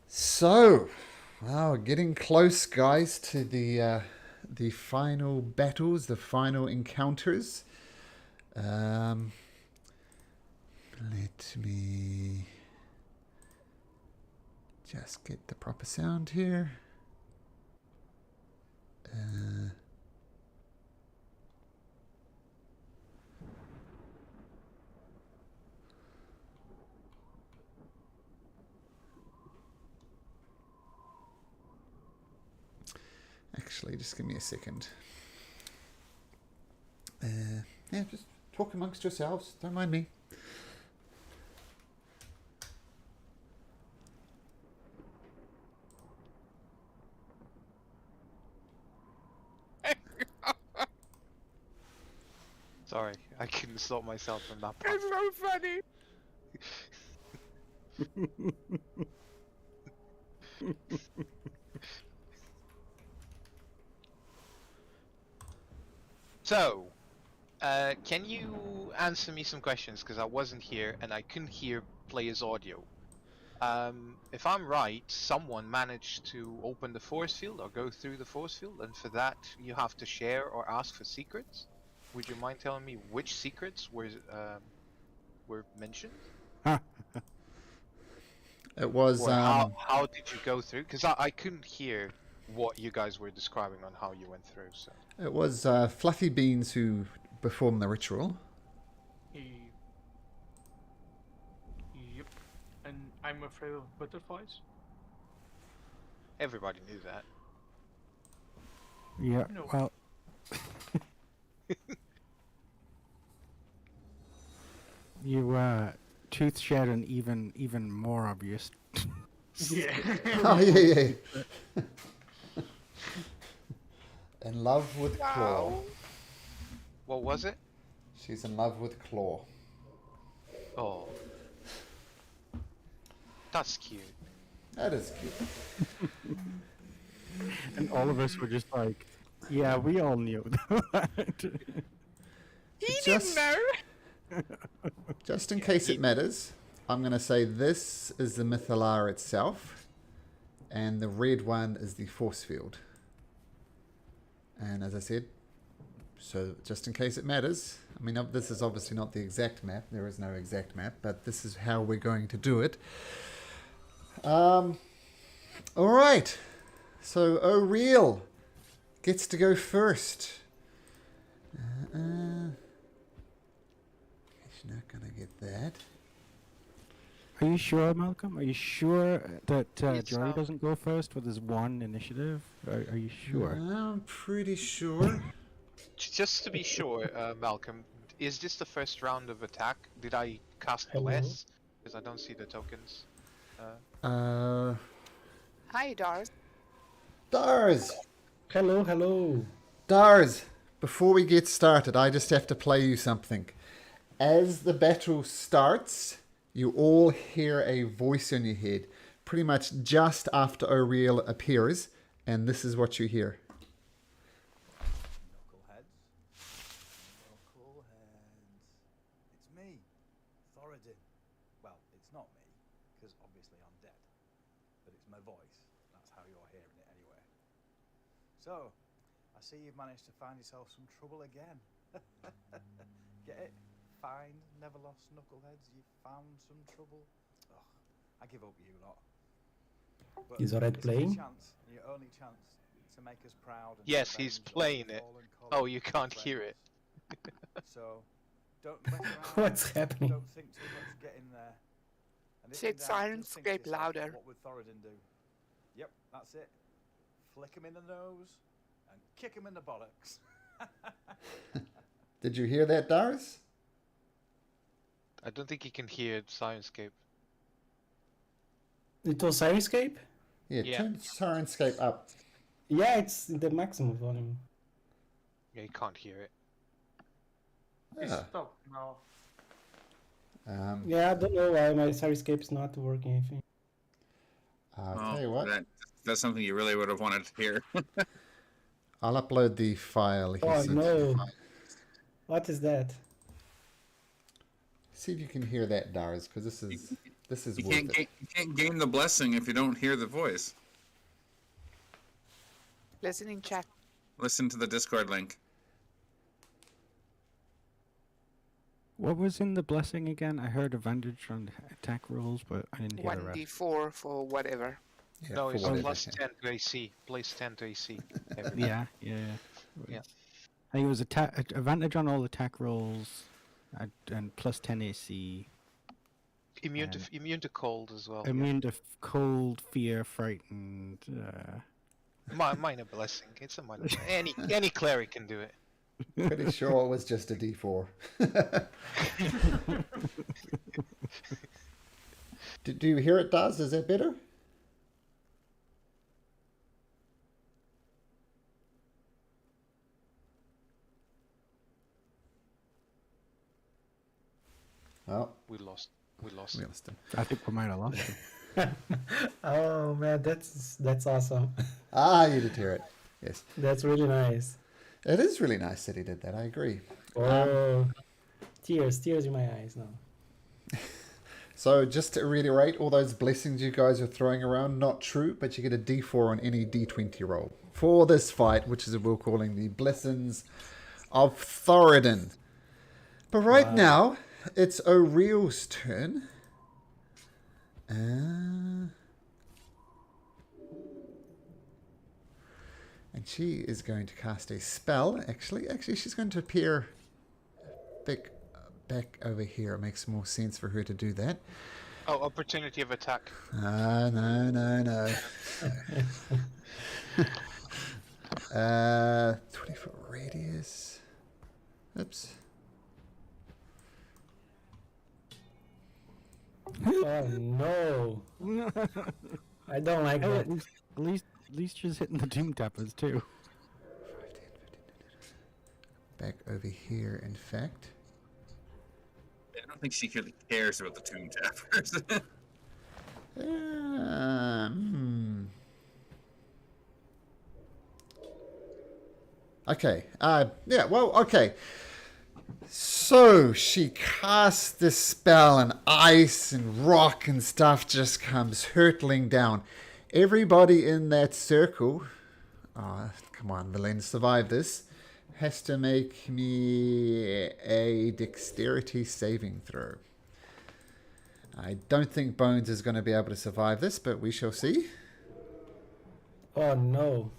So, wow, getting close, guys, to the final battles, the final encounters. Um, Let me just get the proper sound here. Uh, Actually, just give me a second. Yeah, just talk amongst yourselves. Don't mind me. Sorry, I couldn't stop myself from that part. It's so funny. So, can you answer me some questions? Because I wasn't here and I couldn't hear players' audio. If I'm right, someone managed to open the force field or go through the force field, and for that you have to share or ask for secrets. Would you mind telling me which secrets were mentioned? It was Or how did you go through? Because I couldn't hear what you guys were describing on how you went through. So. it was Fluffy Beans who performed the ritual. Yep. And I'm afraid of butterflies. Everybody knew that. Yeah, No. well, you truth sharing even more obvious. Yeah. Oh, yeah. In love with Claw. Wow. What was it? She's in love with Claw. Oh. That's cute. That is cute. And all of us were just like, yeah, we all knew that. He Just- didn't know. Just in case it matters, I'm going to say this is the Mythallar itself, and the red one is the force field. And as I said, so just in case it matters, I mean, this is obviously not the exact map. There is no exact map, but this is how we're going to do it. All right. So O'Real gets to go first. He's not going to get that. Are you sure, Malcolm? Are you sure that It's, Jory doesn't go first with his one initiative? Are you sure? I'm pretty sure. Just to be sure, Malcolm, is this the first round of attack? Did I cast Hello. less? Because I don't see the tokens. Hi, Dars. Dars! Hello. Dars! Before we get started, I just have to play you something. As the battle starts, you all hear a voice in your head, pretty much just after O'Real appears, and this is what you hear. Knuckleheads. It's me, Thoradin. Well, it's not me, because obviously I'm dead. But it's my voice. That's how you're hearing it anyway. So, I see you've managed to find yourself some trouble again. Get it? Find Neverlost Knuckleheads. You found some trouble. Ugh, I give up, you lot. But Is Red this playing? your chance, your only chance to make us proud. And Yes, he's avenge all playing the it. fallen Oh, colonies you and can't hear friends. it. So, don't mess around. What's happening? Don't think too much. Get in there. And if Say in doubt, silent just think to scape yourself, louder. What would Thoradin do? Yep, that's it. Flick him in the nose and kick him in the bollocks. Did you hear that, Dars? I don't think he can hear Sirenscape. It was Sirenscape? Yeah, Yeah. turn Sirenscape up. Yeah, it's the maximum volume. Yeah, he can't hear it. It's Yeah. stopped now. Yeah, I don't know why my Sirenscape's not working, I think. I'll tell you what, That's something you really would have wanted to hear. I'll upload the file. He Oh sent. no. What is that? See if you can hear that, Dars, because this is This is You worth can't, it. you can't gain the blessing if you don't hear the voice. Listen in chat. Listen to the Discord link. What was in the blessing again? I heard advantage on attack rolls, but I didn't hear the rest. 1d4 for whatever. Yeah, No, for it's whatever, plus yeah. 10 to AC. Plus 10 to AC. Yeah. Yeah. I think it was advantage on all attack rolls, and plus 10 AC. Immune to cold as well. Immune to cold, fear, frightened. Minor blessing. It's a minor. Any cleric can do it. Pretty sure it was just a D4. Do you hear it, Daz? Is that better? Oh, We lost. we lost him. I think we might have lost him. Oh man, that's awesome. Ah, you did hear it. Yes. That's really nice. It is really nice that he did that. I agree. Oh, tears in my eyes now. So just to reiterate, all those blessings you guys are throwing around, not true, but you get a D4 on any D20 roll for this fight, which is what we're calling the Blessings of Thoradin. But right now, it's O'Reil's turn. And she is going to cast a spell. Actually, she's going to appear back over here. It makes more sense for her to do that. Oh, opportunity of attack. No. 20-foot radius. Oops. Oh no! I don't like Hey, that. at least she's hitting the Doom Tappers too. 5, 10, 15, back over here, in fact. I don't think she really cares about the Tomb Tappers. Okay. Yeah, well, okay. So she casts this spell and ice and rock and stuff just comes hurtling down. Everybody in that circle, come on, Valen, survive this, has to make me a dexterity saving throw. I don't think Bones is going to be able to survive this, but we shall see. Oh no!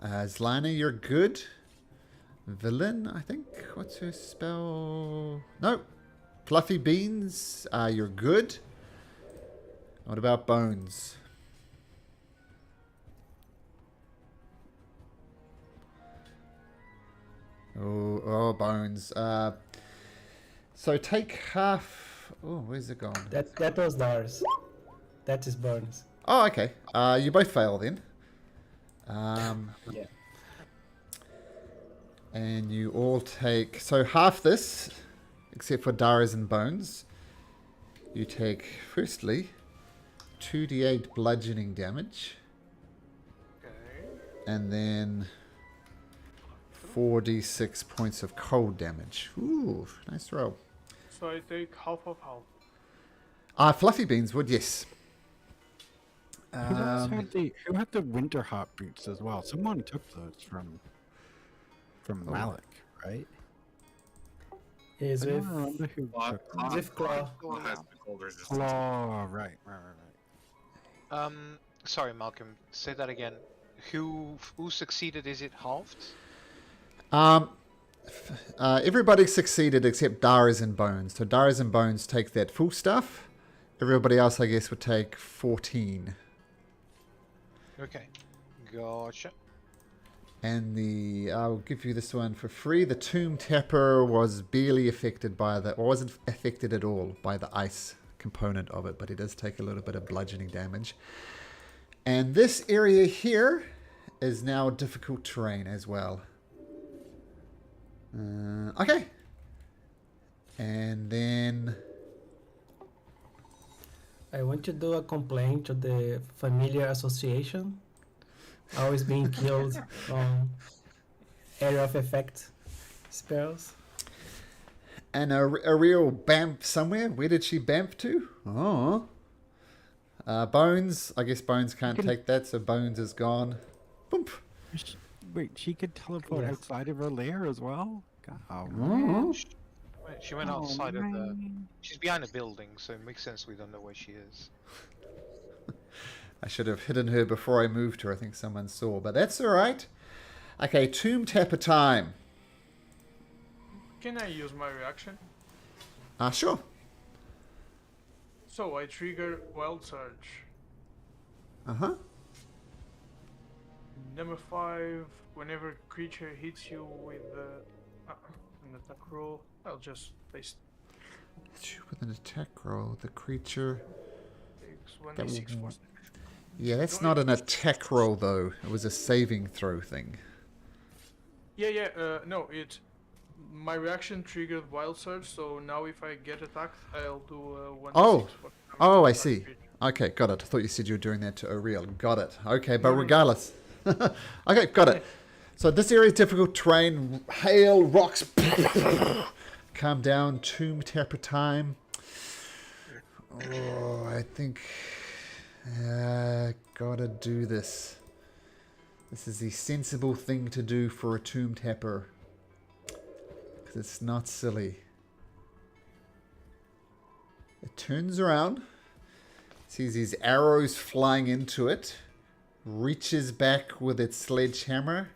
Zlana, you're good. Villain, I think. What's her spell? No. Fluffy Beans, you're good. What about Bones? Oh, Bones. So take half. Oh, where's it gone? That was Lars. That is Burns. Oh, okay. You both fail then. Yeah. And you all take... So half this, except for Dara's and Bones. You take, firstly, 2d8 bludgeoning damage. Okay. And then 4d6 points of cold damage. Ooh, nice roll. So I take half of half. Fluffy Beans would, yes. Who had the winter heart boots as well? Someone took those from Malik, right? Is I with don't remember who took them. Ziff Claw. Oh, right. Sorry, Malcolm. Say that again. Who succeeded? Is it halved? Everybody succeeded except Dara's and Bones. So Dara's and Bones take that full stuff. Everybody else, I guess, would take 14. Okay. Gotcha. And I'll give you this one for free. The Tomb Tapper was barely affected by or wasn't affected at all by the ice component of it, but it does take a little bit of bludgeoning damage. And this area here is now difficult terrain as well. Okay. And then... I want to do a complaint to the Familiar Association. Always being killed from area of effect spells. And a real bamf somewhere. Where did she bamf to? Oh. Bones. I guess Bones can't take that, so Bones is gone. Boom. Wait, she could teleport Yeah. outside of her lair as well? God, Oh. She went Oh, outside of the. man. She's behind a building, so it makes sense we don't know where she is. I should have hidden her before I moved her. I think someone saw, but that's all right. Okay, Tomb Tapper time. Can I use my reaction? Sure. So I trigger Wild Surge. Uh-huh. Number 5, whenever creature hits you with an attack roll, I'll just paste With an attack roll, the creature... takes That 1d6 will- force damage. Yeah, that's not an attack roll, though. It was a saving throw thing. Yeah, no, my reaction triggered Wild Surge, so now if I get attacked, I'll do 1d6 Oh. for Oh, I attack see. creature. Okay, got it. I thought you said you were doing that to Oriel. Got it. Okay, but No, no, no. regardless. Okay, got it. So this area is difficult terrain. Hail, rocks. Calm down. Tomb Tapper time. Oh, I think... gotta do this. This is the sensible thing to do for a Tomb Tapper. Because it's not silly. It turns around. Sees these arrows flying into it. Reaches back with its sledgehammer.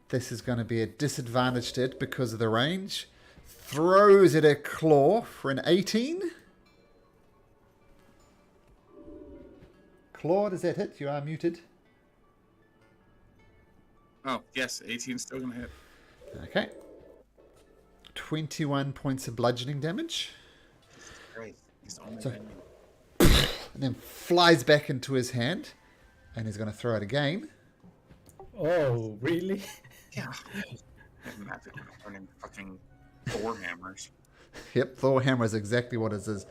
This is going to be a disadvantage to it because of the range. Throws it a claw for an 18. Claw, does that hit? You are muted. Oh, yes, 18 still gonna hit. Okay. 21 points of bludgeoning damage. Great. He's on the So- menu. And then flies back into his hand. And he's going to throw it again. Oh, really? Yeah. Imagine running fucking Thor hammers. Yep, Thor hammer is exactly what it is.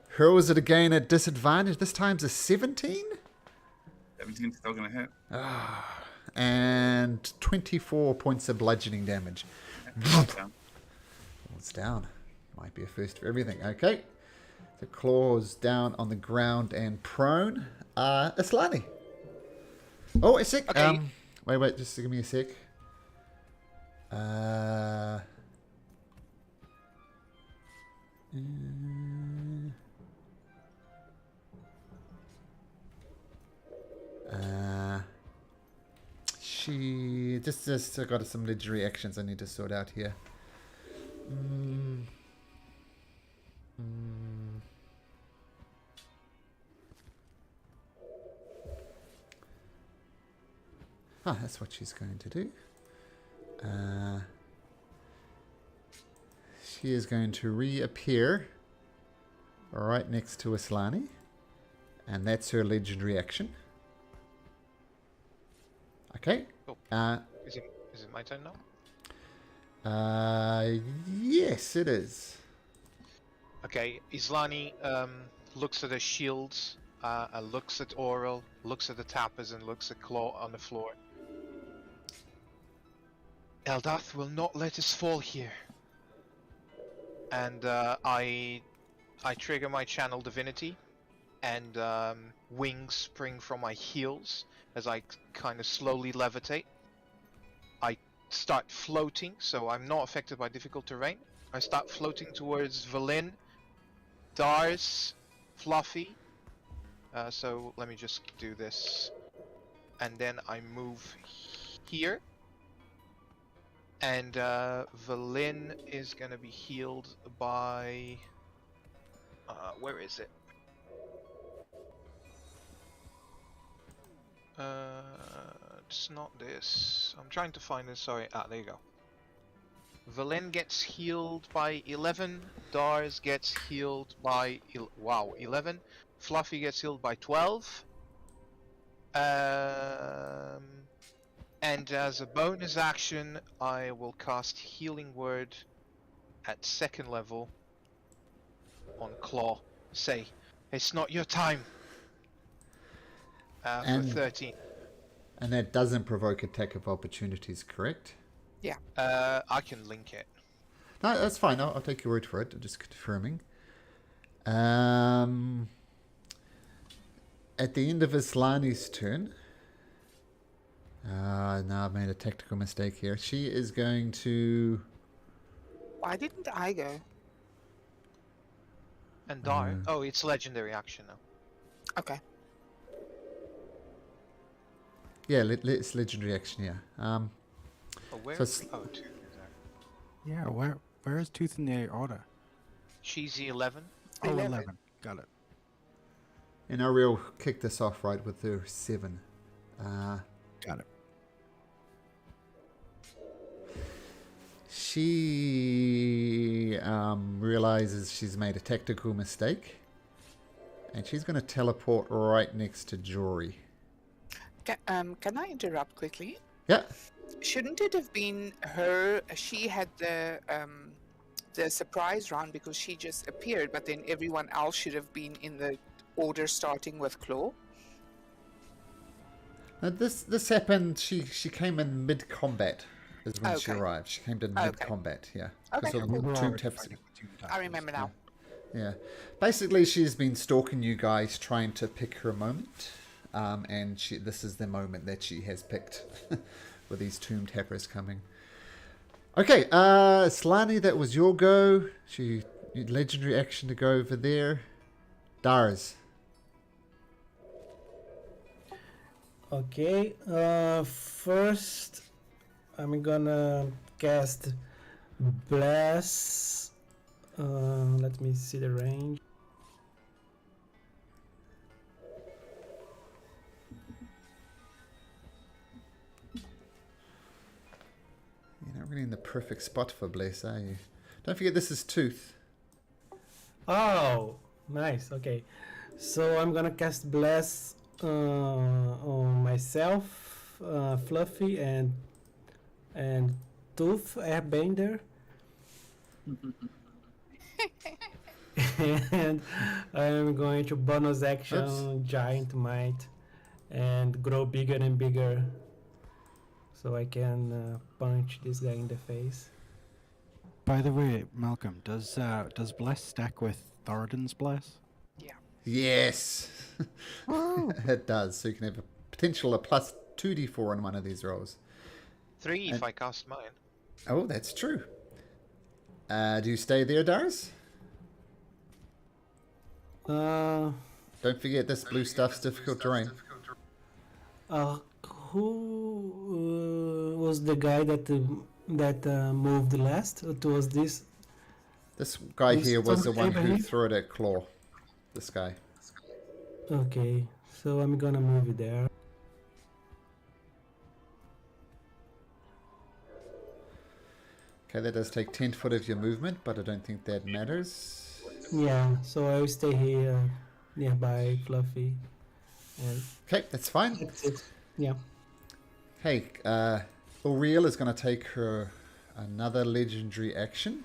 Hurls it again at disadvantage. This time's a 17. 17 still gonna hit. And 24 points of bludgeoning damage. Down. It's down. Might be a first for everything. Okay. The claws down on the ground and prone. Islani. Oh, a sec. Okay. Wait, just give me a sec. She just got some legendary actions I need to sort out here. That's what she's going to do. She is going to reappear right next to Islani. And that's her legendary action. Okay. Cool. Is it my turn now? Yes, it is. Okay, Islani looks at the shields, looks at Oral, looks at the tappers, and looks at Claw on the floor. Eldath will not let us fall here. And I trigger my channel divinity, and wings spring from my heels as I kind of slowly levitate. I start floating, so I'm not affected by difficult terrain. I start floating towards Valin, Dars, Fluffy. So let me just do this. And then I move here. And Valin is gonna be healed by... where is it? It's not this. I'm trying to find it, sorry. There you go. Valin gets healed by 11. Dars gets healed by 11. Fluffy gets healed by 12. And as a bonus action, I will cast Healing Word at 2nd level on Claw. Say, it's not your time. For And- 13. And that doesn't provoke attack of opportunities, correct? I can link it. No, that's fine. I'll take your word for it. Just confirming. At the end of Islani's turn. No, I've made a tactical mistake here. She is going to... Why didn't I go? And Dar. Oh, it's legendary action now. Okay. Yeah, it's legendary action, yeah. Oh, where? So it's- Oh, 2 is there. Yeah, where is Tooth in the order? She's the 11. Oh, 11. 11. Got it. And Ariel kicked this off, right, with her 7. Got it. She realizes she's made a tactical mistake. And she's going to teleport right next to Jory. Can I interrupt quickly? Yeah. Shouldn't it have been her? She had the surprise round because she just appeared, but then everyone else should have been in the order starting with Claw. Now this happened. She came in mid combat. Is when she Okay. arrived. She came in Okay. mid combat. Yeah. Okay. Because We of were the tomb already taps. fighting the tomb I tappers. remember now. Yeah. Basically, she's been stalking you guys, trying to pick her moment. And this is the moment that she has picked, with these tomb tappers coming. Okay, Slani, that was your go. Legendary action to go over there. Dars. Okay, first I'm gonna cast Bless. Let me see the range. You're not really in the perfect spot for Bless, are you? Don't forget this is Tooth. Oh, nice. Okay, so I'm gonna cast Bless on myself, Fluffy, and Tooth Airbender. And I'm going to bonus action Oops. Giant Might and grow bigger and bigger so I can punch this guy in the face. By the way, Malcolm, does Bless stack with Thoradin's Bless? Yes. It does. So you can have a potential of plus 2d4 on one of these rolls. 3 And- if I cast mine. Oh, that's true. Do you stay there, Dars? Uh, Don't forget this blue stuff's difficult terrain. who was the guy that moved last? It was this. This guy This here was the Tom one who Abraham? threw it at Claw. This guy. Okay, so I'm gonna move it there. Okay, that does take 10 foot of your movement, but I don't think that matters. Yeah, so I will stay here nearby Fluffy. And Okay, that's fine. that's it. Yeah. Hey, Uriel is going to take her another legendary action.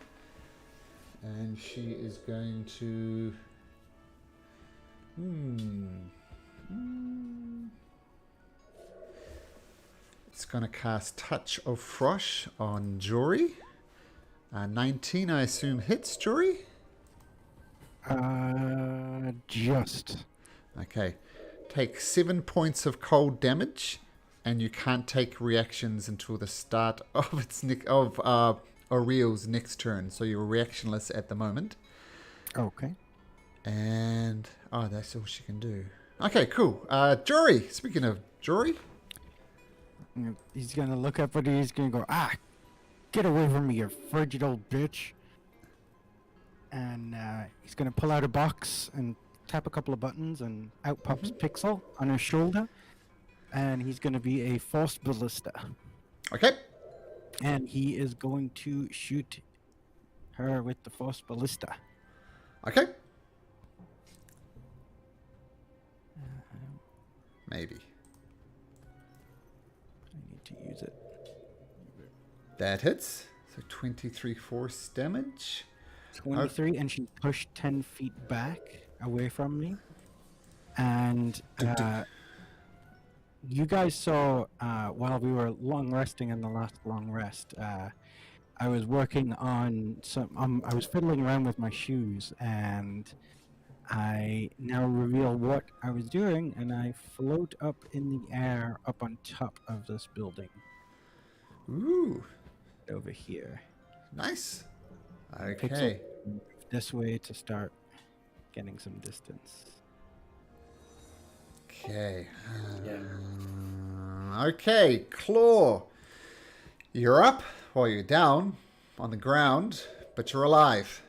And she is going to... It's going to cast Touch of Frosh on Jory. 19, I assume, hits Jory? Just. Okay. Take 7 points of cold damage, and you can't take reactions until the start of Auriel's next turn. So you're reactionless at the moment. Okay. And that's all she can do. Okay, cool. Jory. Speaking of Jory, He's gonna look up at you. He's gonna go, get away from me, you frigid old bitch. And he's gonna pull out a box and tap a couple of buttons, and out pops Pixel on his shoulder. And he's gonna be a Force Ballista. okay. And he is going to shoot her with the Force Ballista. Okay. Maybe. I need to use it. That hits. So 23 force damage. 23, and she pushed 10 feet back away from me. And you guys saw, while we were long resting in the last long rest, I was working on some. I was fiddling around with my shoes, and I now reveal what I was doing, and I float up in the air, up on top of this building Ooh, over here. nice. Pixel Okay. move this way to start getting some distance. Okay. Yeah. Okay, Claw. You're up, or you're down on the ground, but you're alive.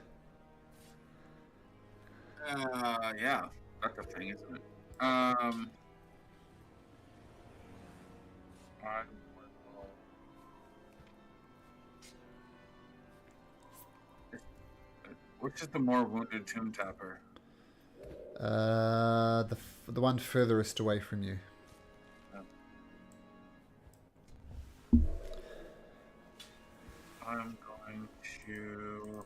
Yeah, that's a thing, isn't it? I will. Which is the more wounded tomb tapper? The one furthest away from you. I'm going to.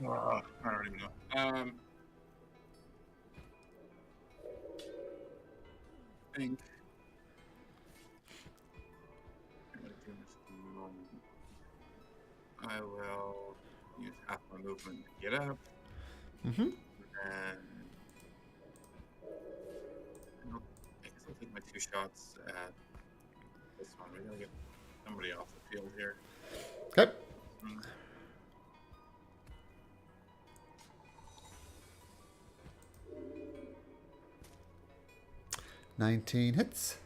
I don't even know. I think. I will use half my movement to get up, Mm-hmm. and I guess I'll take my 2 shots at this one. We're gonna get somebody off the field here. Okay. 19 hits.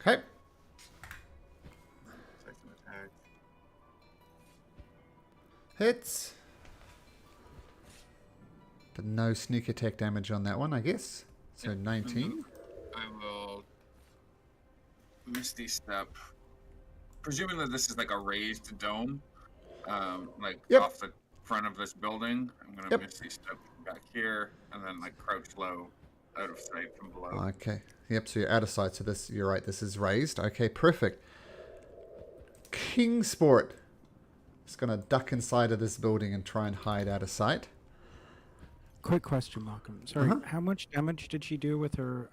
Okay. Second attack. Hits. But no sneak attack damage on that one, I guess. So 19. I will Misty Step. Presuming that this is like a raised dome, like Yep. off the front of this building, I'm gonna Yep. Misty Step back here and then like crouch low, out of sight from below. Okay. Yep, so you're out of sight. So this, you're right, this is raised. Okay, perfect. Kingsport is going to duck inside of this building and try and hide out of sight. Quick question, Malcolm. Sorry, Uh-huh. how much damage did she do with her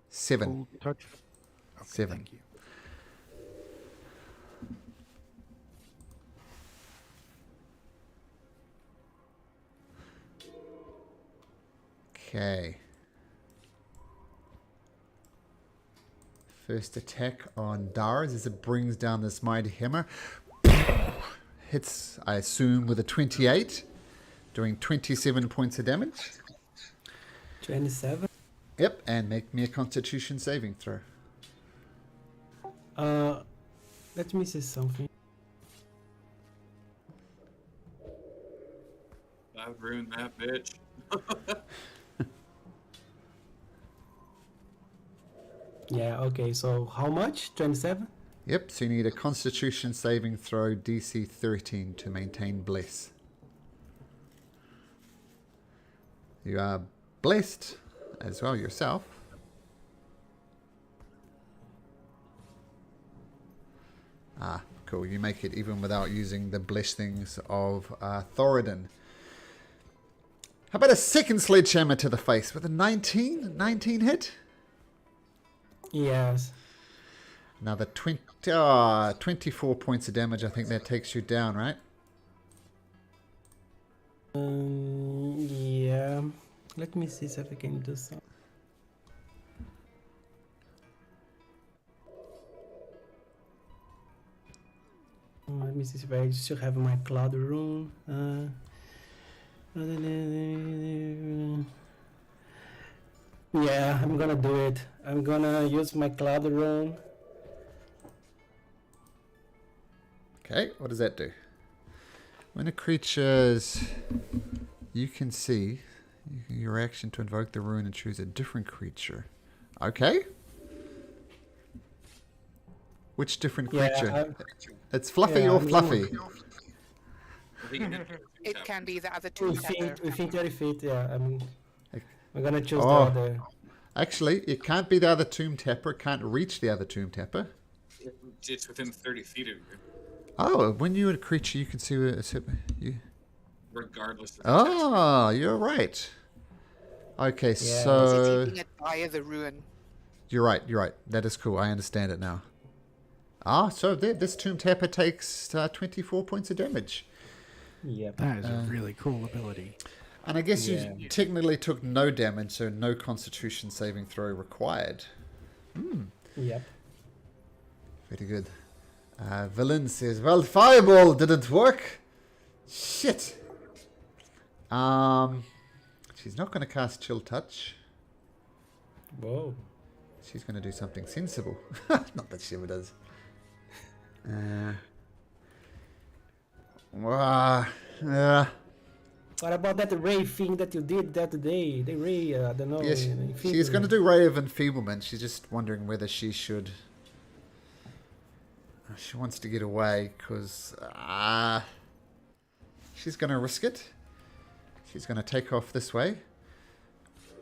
7. cold touch? Okay, 7. Thank you. Okay. First attack on Dars as it brings down this mighty hammer. Hits, I assume, with a 28, doing 27 points of damage. 27. Yep, and make me a Constitution saving throw. Let me see something. I've ruined that bitch. Yeah, okay, so how much? 27? Yep, so you need a Constitution saving throw DC 13 to maintain Bless. You are blessed as well yourself. Ah, cool. You make it even without using the blessings of Thoradin. How about a second sledgehammer to the face with a 19? 19 hit? Yes. Another 24 points of damage. I think that takes you down, right? Yeah. Let me see if I can do some. Let me see if I still have my cloud rune. Yeah, I'm gonna do it. I'm gonna use my cloud rune. Okay, what does that do? When a creature's... You can see your action to invoke the rune and choose a different creature. Okay. Which different creature? It's Fluffy yeah, or I'm Fluffy? It can be the other two. Within 30 feet, yeah. I'm gonna choose the Oh. other. Actually, it can't be the other Tomb Tapper. It can't reach the other Tomb Tapper. It's within 30 feet of you, Oh, when you're a creature, you can see where it's hit. You... regardless of Oh, you're right. Okay, Is it so... taking it via the ruin? You're right. You're right. That is cool. I understand it now. Ah, so this Tomb Tapper takes 24 points of damage. Yep. That is a really cool ability. And I guess Yeah. you technically took no damage, so no Constitution saving throw required. Yep. Very good. Villain says, well, Fireball didn't work. Shit. She's not going to cast Chill Touch. Whoa. She's going to do something sensible. Not that she ever does. What about that ray thing that you did that day? The ray, I don't know. Yeah, she's going to do Ray of Enfeeblement. She's just wondering whether she should... She wants to get away because she's going to risk it. She's going to take off this way.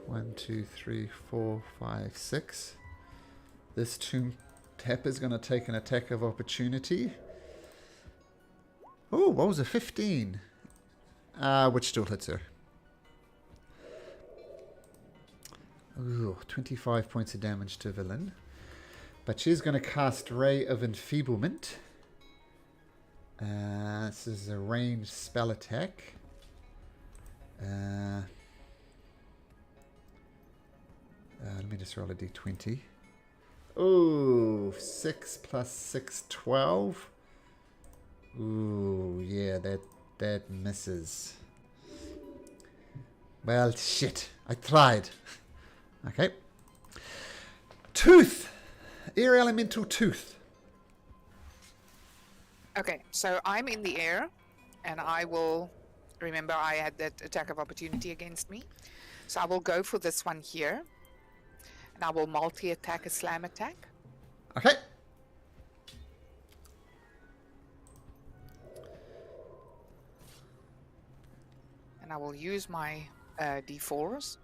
1, 2, 3, 4, 5, 6. This Tomb Tapper is going to take an attack of opportunity. Oh, what was it? 15. Which still hits her. Ooh, 25 points of damage to Villain. But she's going to cast Ray of Enfeeblement. This is a ranged spell attack. Let me just roll a d20. Ooh, 6 plus 6, 12. Ooh, yeah, that misses. Well, shit. I tried. Okay. Tooth! Air Elemental Tooth. Okay, so I'm in the air, and I will remember I had that attack of opportunity against me. So I will go for this one here, and I will multi-attack a slam attack. Okay. And I will use my d4s.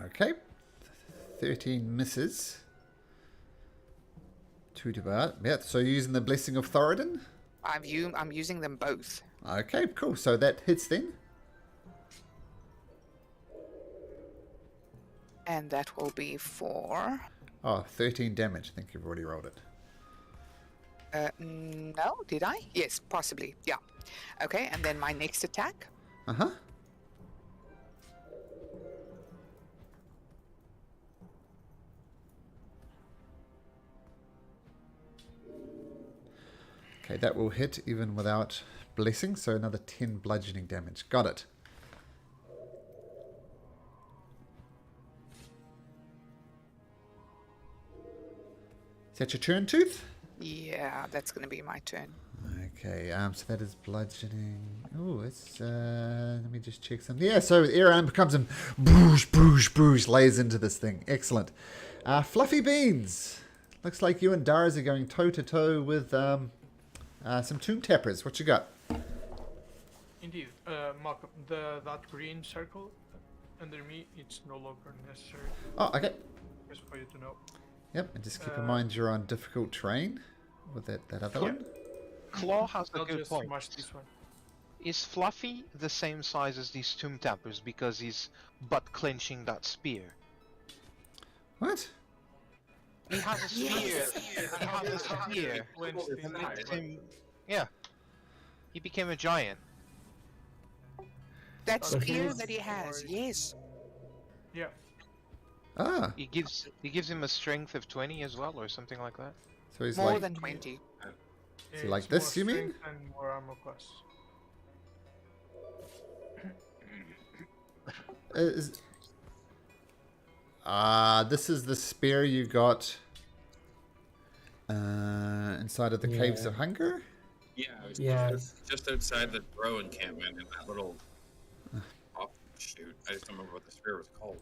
Okay. 13 misses. 2 to bar. Yeah, so using the Blessing of Thoradin. I'm using them both. Okay, cool. So that hits then. And that will be for... Oh, 13 damage. I think you've already rolled it. No, did I? Yes, possibly. Yeah. Okay, and then my next attack. Uh-huh. Okay, that will hit even without blessing, so another 10 bludgeoning damage. Got it. Is that your turn, Tooth? Yeah, that's going to be my turn. Okay, so that is bludgeoning. Oh, it's let me just check something. Yeah, so air arm becomes him. Boosh, boosh, boosh, lays into this thing. Excellent. Fluffy Beans. Looks like you and Dars are going toe to toe with some Tomb Tappers. What you got? Indeed, Malcolm, that green circle under me, it's no longer necessary. Oh, okay. Just for you to know. Yep, and just keep in mind you're on difficult terrain with that other one. Claw has a I'll good just point. smash this one. Is Fluffy the same size as these Tomb Tappers because he's butt clenching that spear? What? He has a spear. He has a spear. Clenched in That makes high. him, yeah. He became a giant. That Okay. spear that he has, yes. Yeah. Ah, He gives him a strength of 20 as well, or something like that. so he's More like, than 20. Yeah, he like it's this, more you mean? strength and more armor class. This is the spear you got inside of the Caves Yeah. of Hunger? Yeah, I was Yes. just outside the Bro encampment in that little offshoot. I just don't remember what the spear was called.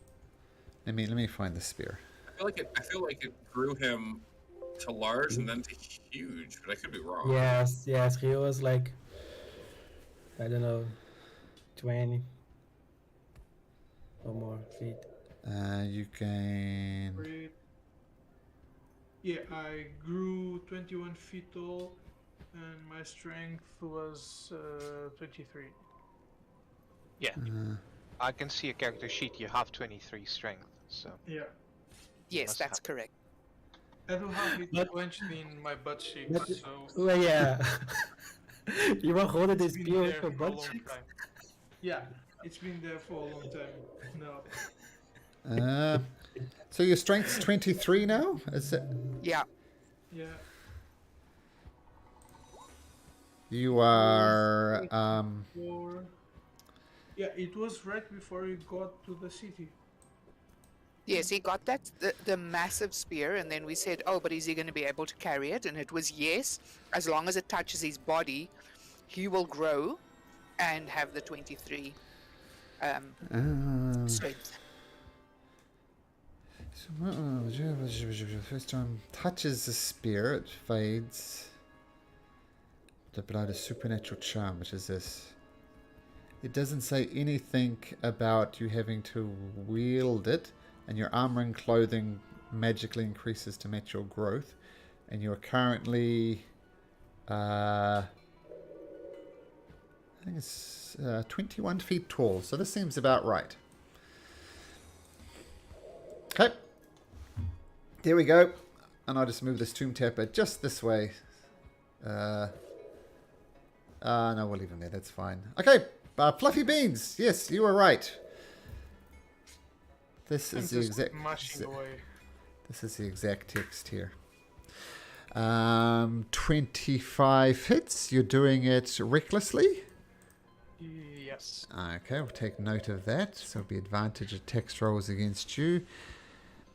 Let me find the spear. I feel like it grew him to large and then to huge, but I could be wrong. Yes, yes. He was like, I don't know, 20 or more feet. You can... Great. Yeah, I grew 21 feet tall, and my strength was 23. Yeah. I can see a character sheet. You have 23 strength, so. Yeah. Yes, must that's have. correct. I do have it But- clenched in my butt cheeks, But, so well, yeah. You were holding it's this been spear with there your for a butt long cheeks? time. Yeah, it's been there for a long time now. So your strength's 23 now? Is it? Yeah. Yeah. You are Or yeah, it was right before we got to the city. Yes, he got that the massive spear, and then we said, "Oh, but is he going to be able to carry it?" And it was yes, as long as it touches his body, he will grow and have the 23 strength. first time touches the spear, it fades. The blood is supernatural charm, which is this. It doesn't say anything about you having to wield it, and your armor and clothing magically increases to match your growth. And you're currently, I think it's 21 feet tall, so this seems about right. Okay, there we go. And I'll just move this tomb tapper just this way. No, we'll leave him there. That's fine. Okay, Fluffy Beans. Yes, you were right. This I'm is the just exact. mashing away. This is the exact text here. 25 hits. You're doing it recklessly. Yes. Okay, we'll take note of that. So it'll be advantage of text rolls against you.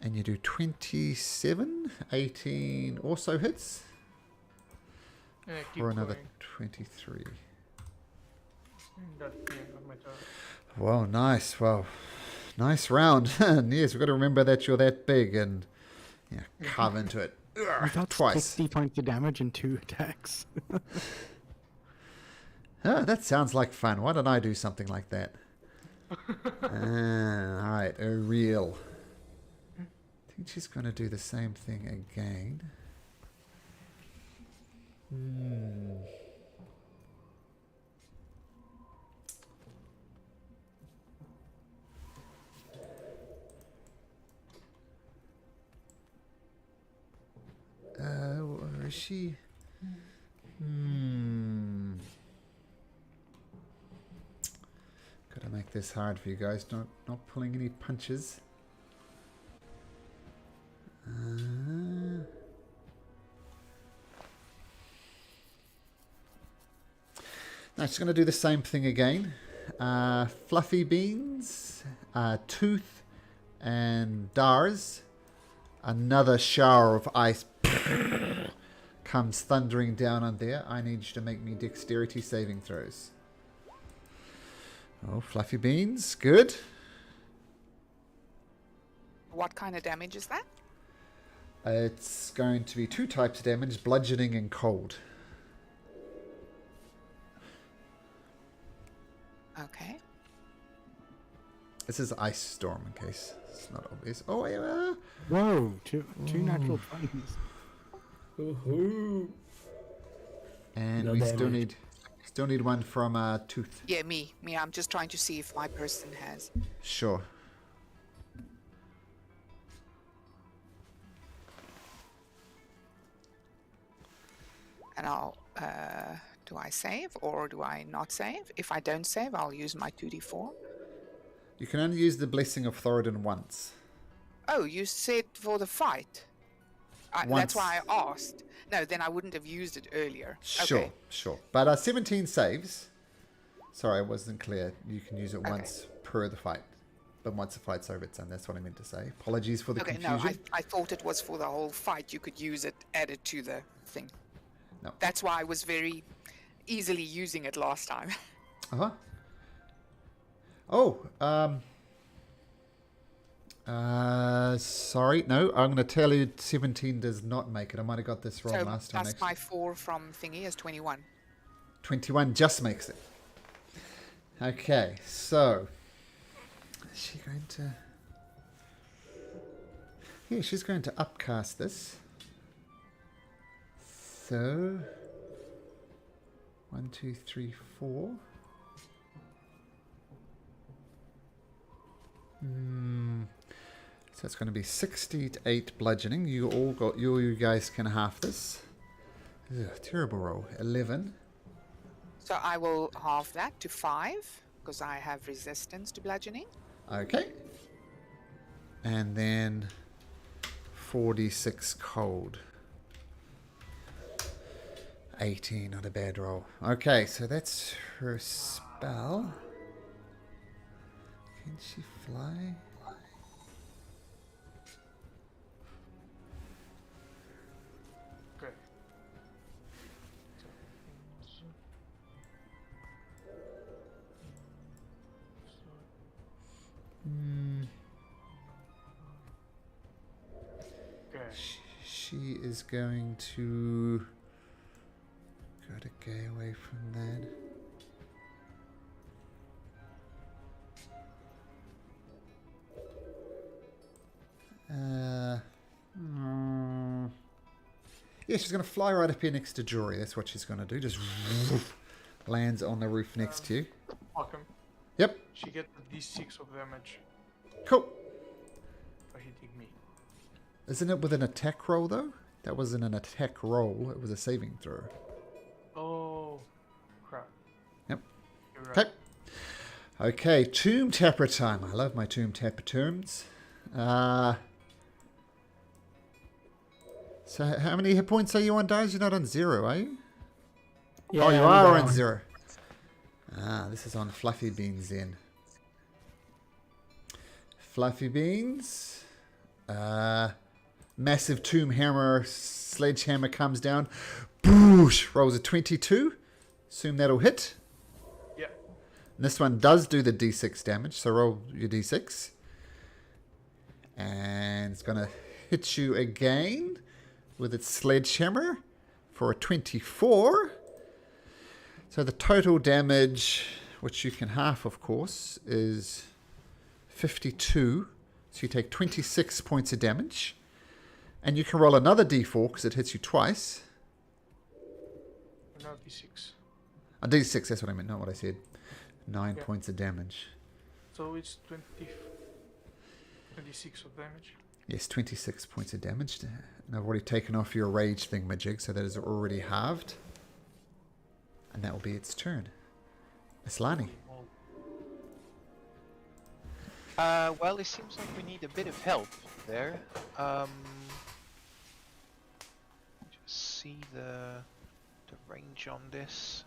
And you do 27. 18 also hits. Keep For another going. 23. That's the end of my turn. Well, nice. Well, nice round. And yes, we've got to remember that you're that big and yeah, carve into it. You got Twice. 60 points of damage in 2 attacks. Oh, that sounds like fun. Why don't I do something like that? All right, Ariel. I think she's going to do the same thing again. Where is she? Gotta make this hard for you guys. Not pulling any punches. No, she's going to do the same thing again. Fluffy Beans, Tooth, and Dars. Another shower of ice comes thundering down on there. I need you to make me dexterity saving throws. Oh, Fluffy Beans, good. What kind of damage is that? It's going to be 2 types of damage, bludgeoning and cold. Okay. This is Ice Storm, in case it's not obvious. Oh, yeah. Whoa, two natural 20s. Woohoo! And No we still damage. need one from Tooth. Yeah, me. I'm just trying to see if my person has. Sure. And I'll, do I save or do I not save? If I don't save, I'll use my 2d4. You can only use the Blessing of Thoradin once. Oh, you said for the fight. Once. That's why I asked. No, then I wouldn't have used it earlier. Sure, Okay. sure. But 17 saves. Sorry, I wasn't clear. You can use it Okay. once per the fight. But once the fight's over, it's done. That's what I meant to say. Apologies for the Okay, confusion. no, I thought it was for the whole fight. You could use it, add it to the thing. No. That's why I was very easily using it last time. Uh-huh. Oh, sorry. No, I'm going to tell you 17 does not make it. I might have got this wrong So last time. plus Actually. my 4 from thingy is 21. 21 just makes it. Okay, so is she going to... Yeah, she's going to upcast this. So 1, 2, 3, 4. So it's going to be 68 bludgeoning. You guys can half this. Ugh, terrible roll. 11. So I will halve that to 5 because I have resistance to bludgeoning. Okay. And then 46 cold. 18, not a bad roll. Okay, so that's her spell. Can she fly? Okay. Okay. She is going to... Gotta get away from that. Yeah, she's going to fly right up here next to Jory. That's what she's going to do. Just lands on the roof next to you. Welcome. Yep. She gets a d6 of damage Cool. by hitting me. Isn't it with an attack roll, though? That wasn't an attack roll. It was a saving throw. Oh, crap. Yep. You're right. Okay. Okay, Tomb Tapper time. I love my Tomb Tapper terms. So how many hit points are you on, Daz? You're not on 0, are you? Yeah, Oh, you I'm are on down. 0. This is on Fluffy Beans then. Fluffy Beans. Massive Tomb Hammer, Sledgehammer comes down. Boosh! Rolls a 22. Assume that'll hit. Yeah. And this one does do the d6 damage, so roll your d6. And it's going to hit you again with its sledgehammer for a 24. So the total damage, which you can half, of course, is 52. So you take 26 points of damage. And you can roll another d4 because it hits you twice. Now d6. A d6, that's what I meant, not what I said. 9 Yeah. points of damage. So it's 26 of damage. Yes, 26 points of damage. And I've already taken off your rage thingamajig, so that is already halved. And that will be its turn. Islani. Well, it seems like we need a bit of help there. Just see the range on this.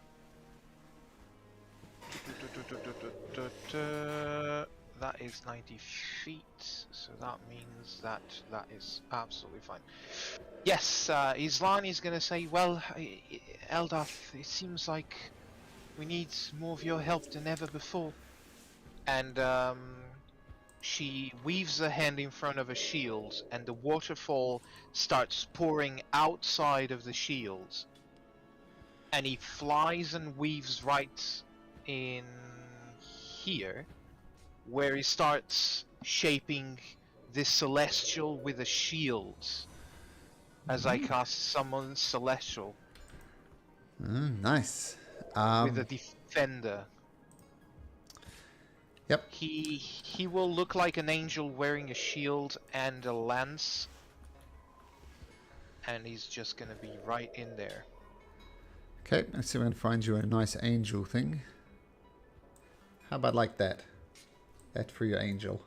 That is 90 feet, so that means that is absolutely fine. Yes, Islani is going to say, well, Eldath, it seems like we need more of your help than ever before. And she weaves her hand in front of a shield, and the waterfall starts pouring outside of the shield. And he flies and weaves right in here, where he starts shaping this celestial with a shield. As I cast Summon Celestial Nice. with a defender. Yep. He will look like an angel wearing a shield and a lance. And he's just gonna be right in there. Okay, let's see if I can find you a nice angel thing. How about like that? That for your angel.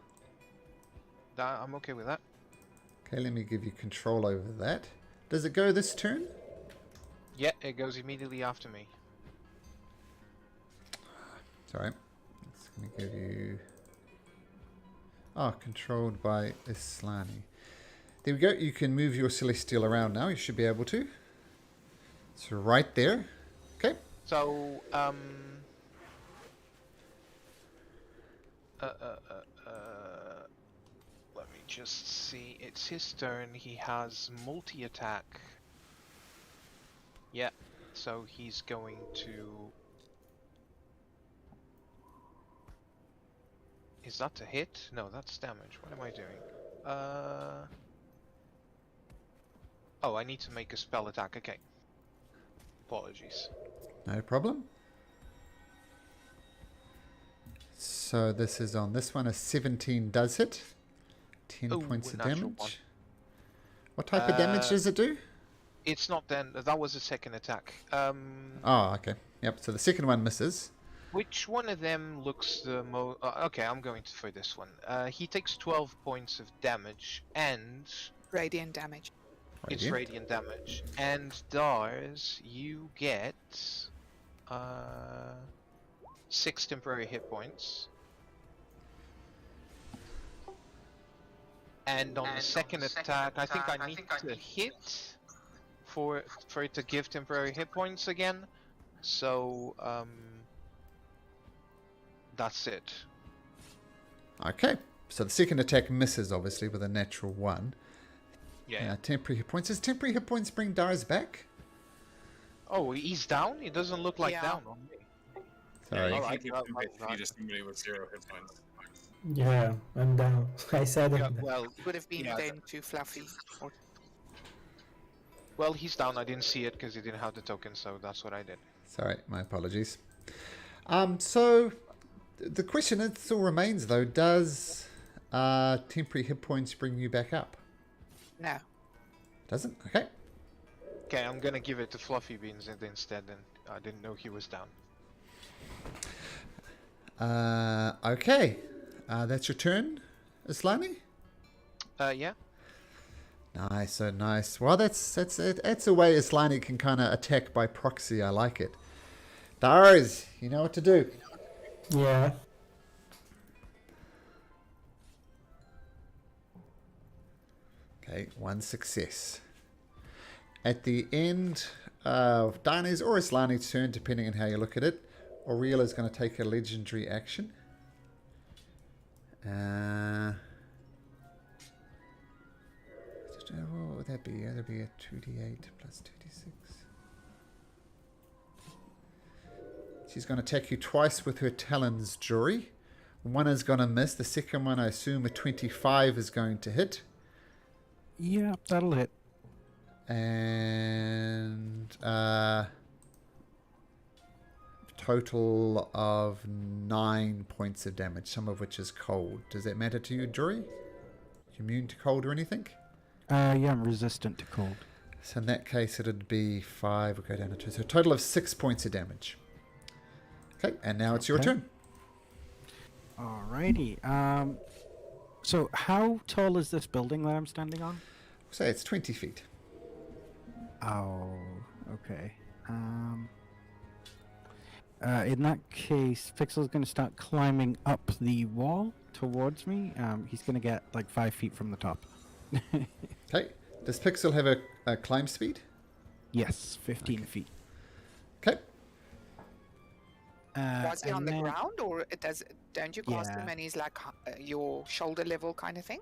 I'm okay with that. Okay, let me give you control over that. Does it go this turn? Yeah, it goes immediately after me. Sorry. It's going to give you... Oh, controlled by Islani. There we go. You can move your Celestial around now. You should be able to. It's right there. Okay. So, let me just see. It's his turn. He has multi-attack. Yeah, so he's going to... Is that a hit? No, that's damage. What am I doing? Oh, I need to make a spell attack. Okay. Apologies. No problem. So this is on this one. A 17 does hit. 10 Ooh, points of a natural damage. What type of damage does it do? It's not then. That was a second attack. Oh, okay. Yep, so the second one misses. Which one of them looks the most... okay, I'm going for this one. He takes 12 points of damage, and Radiant damage. it's radiant damage. And Dars, you get 6 temporary hit points. And on the second attack, I think I need to hit for it to give temporary hit points again. So that's it. Okay, so the second attack misses, obviously, with a natural 1. Yeah. Temporary hit points. Does temporary hit points bring Dars back? Oh, he's down? He doesn't look like Yeah. down on me. Sorry. You Alright, can't give 10 HP to somebody with 0 hit points. Yeah, I'm down. I said Yeah, it. well, It would have been Yeah, then too fluffy. Or well, he's down. I didn't see it because he didn't have the token, so that's what I did. Sorry, my apologies. So the question still remains, though: does temporary hit points bring you back up? no. Doesn't? Okay. Okay, I'm gonna give it to Fluffy Beans instead, and I didn't know he was down. Okay. That's your turn, Islani? Yeah. Nice, so nice. Well, that's it. That's a way Islani can kind of attack by proxy. I like it. Dars, you know what to do. Yeah. Okay, 1 success. At the end of Dana's or Islani's turn, depending on how you look at it, Aurela is going to take a legendary action. What would that be? That'd be a 2d8 plus 2d6. She's going to attack you twice with her talons, Jory. One is going to miss. The second one, I assume, a 25 is going to hit. Yeah, that'll hit. And total of 9 points of damage, some of which is cold. Does that matter to you, Jory? You immune to cold or anything? Yeah, I'm resistant to cold. So in that case, it'd be 5. We'll go down to 2. So a total of 6 points of damage. Okay, and now it's your Okay. turn. Alrighty. So how tall is this building that I'm standing on? Say it's 20 feet. Oh, okay. In that case, Pixel's going to start climbing up the wall towards me. He's going to get like 5 feet from the top. Okay. Does Pixel have a climb speed? Yes, 15 feet. Okay. Was he on and the then- ground, or don't you cast him Yeah. and he's like your shoulder level kind of thing?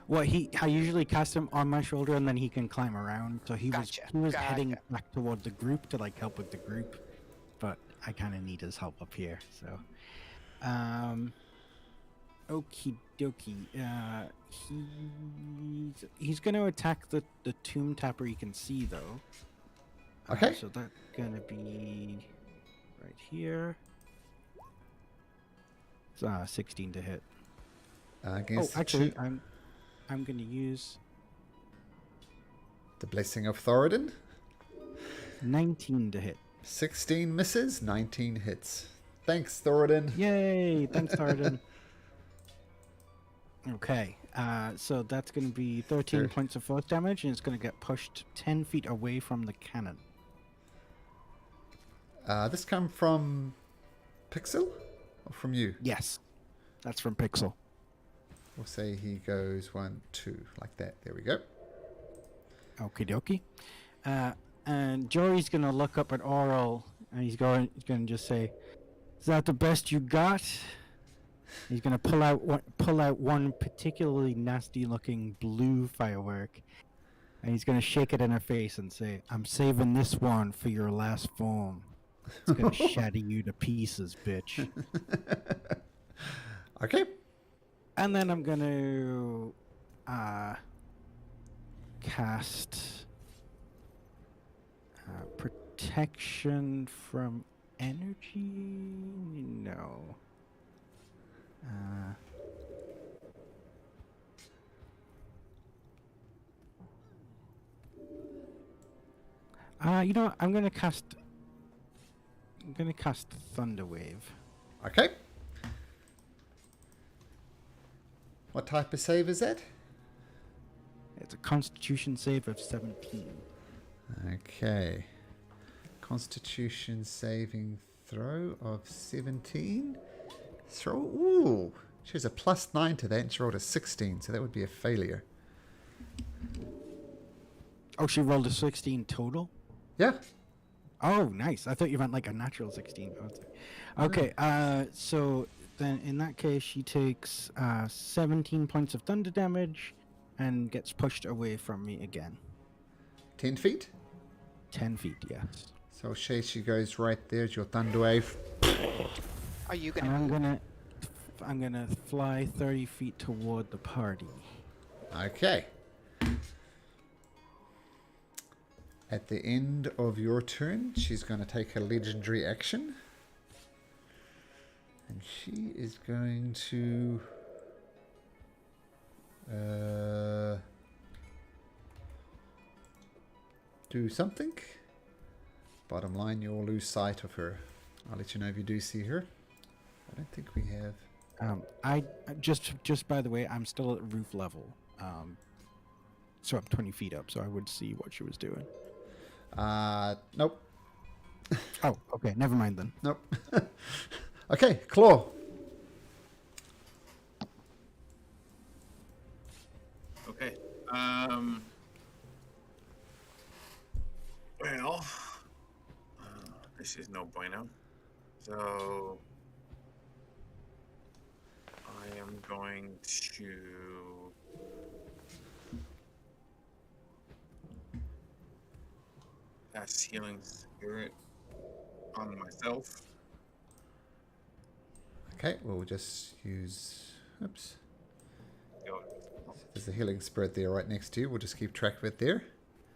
Well, I usually cast him on my shoulder, and then he can climb around. So he Gotcha, was heading gotcha. back toward the group to like help with the group, but I kind of need his help up here. So, okie dokie. He's gonna attack the tomb tapper he can see though. Okay. So that's gonna be right here. It's 16 to hit. Against Oh, actually, I'm gonna use the blessing of Thoradin. 19 to hit. 16 misses, 19 hits. Thanks, Thoradin. Yay! Thanks, Arden. Okay, so that's going to be 13 Sure. points of force damage, and it's going to get pushed 10 feet away from the cannon. This come from Pixel or from you? Yes, that's from Pixel. We'll say he goes 1, 2, like that. There we go. Okie dokie. And Jory's going to look up at Oral, and he's going to just say, "Is that the best you got?" He's going to pull out one particularly nasty-looking blue firework, and he's going to shake it in her face and say, "I'm saving this one for your last form. It's going to shatter you to pieces, bitch." Okay. And then I'm going to cast protection from energy. No. You know what? I'm gonna cast Thunder Wave. Okay. What type of save is that? It's a Constitution save of 17. Okay. Constitution saving throw of 17. Ooh. She has a +9 to that and she rolled a 16, so that would be a failure. Oh, she rolled a 16 total? Yeah. Oh, nice. I thought you meant like a natural 16. Okay, so then in that case, she takes 17 points of thunder damage and gets pushed away from me again. 10 feet? 10 feet, yes. So she goes right there. It's your thunder wave. Are you And gonna? I'm gonna fly 30 feet toward the party. Okay. At the end of your turn, she's going to take a legendary action. And she is going to... do something. Bottom line, you'll lose sight of her. I'll let you know if you do see her. I don't think we have... I just by the way, I'm still at roof level. So I'm 20 feet up, so I would see what she was doing. Nope. Oh, okay, never mind then. Nope. Okay, Claw. Okay. Well, this is no bueno. So I am going to cast Healing Spirit on myself. Okay, we'll just use... Oops. Go. There's a healing spirit there right next to you. We'll just keep track of it there.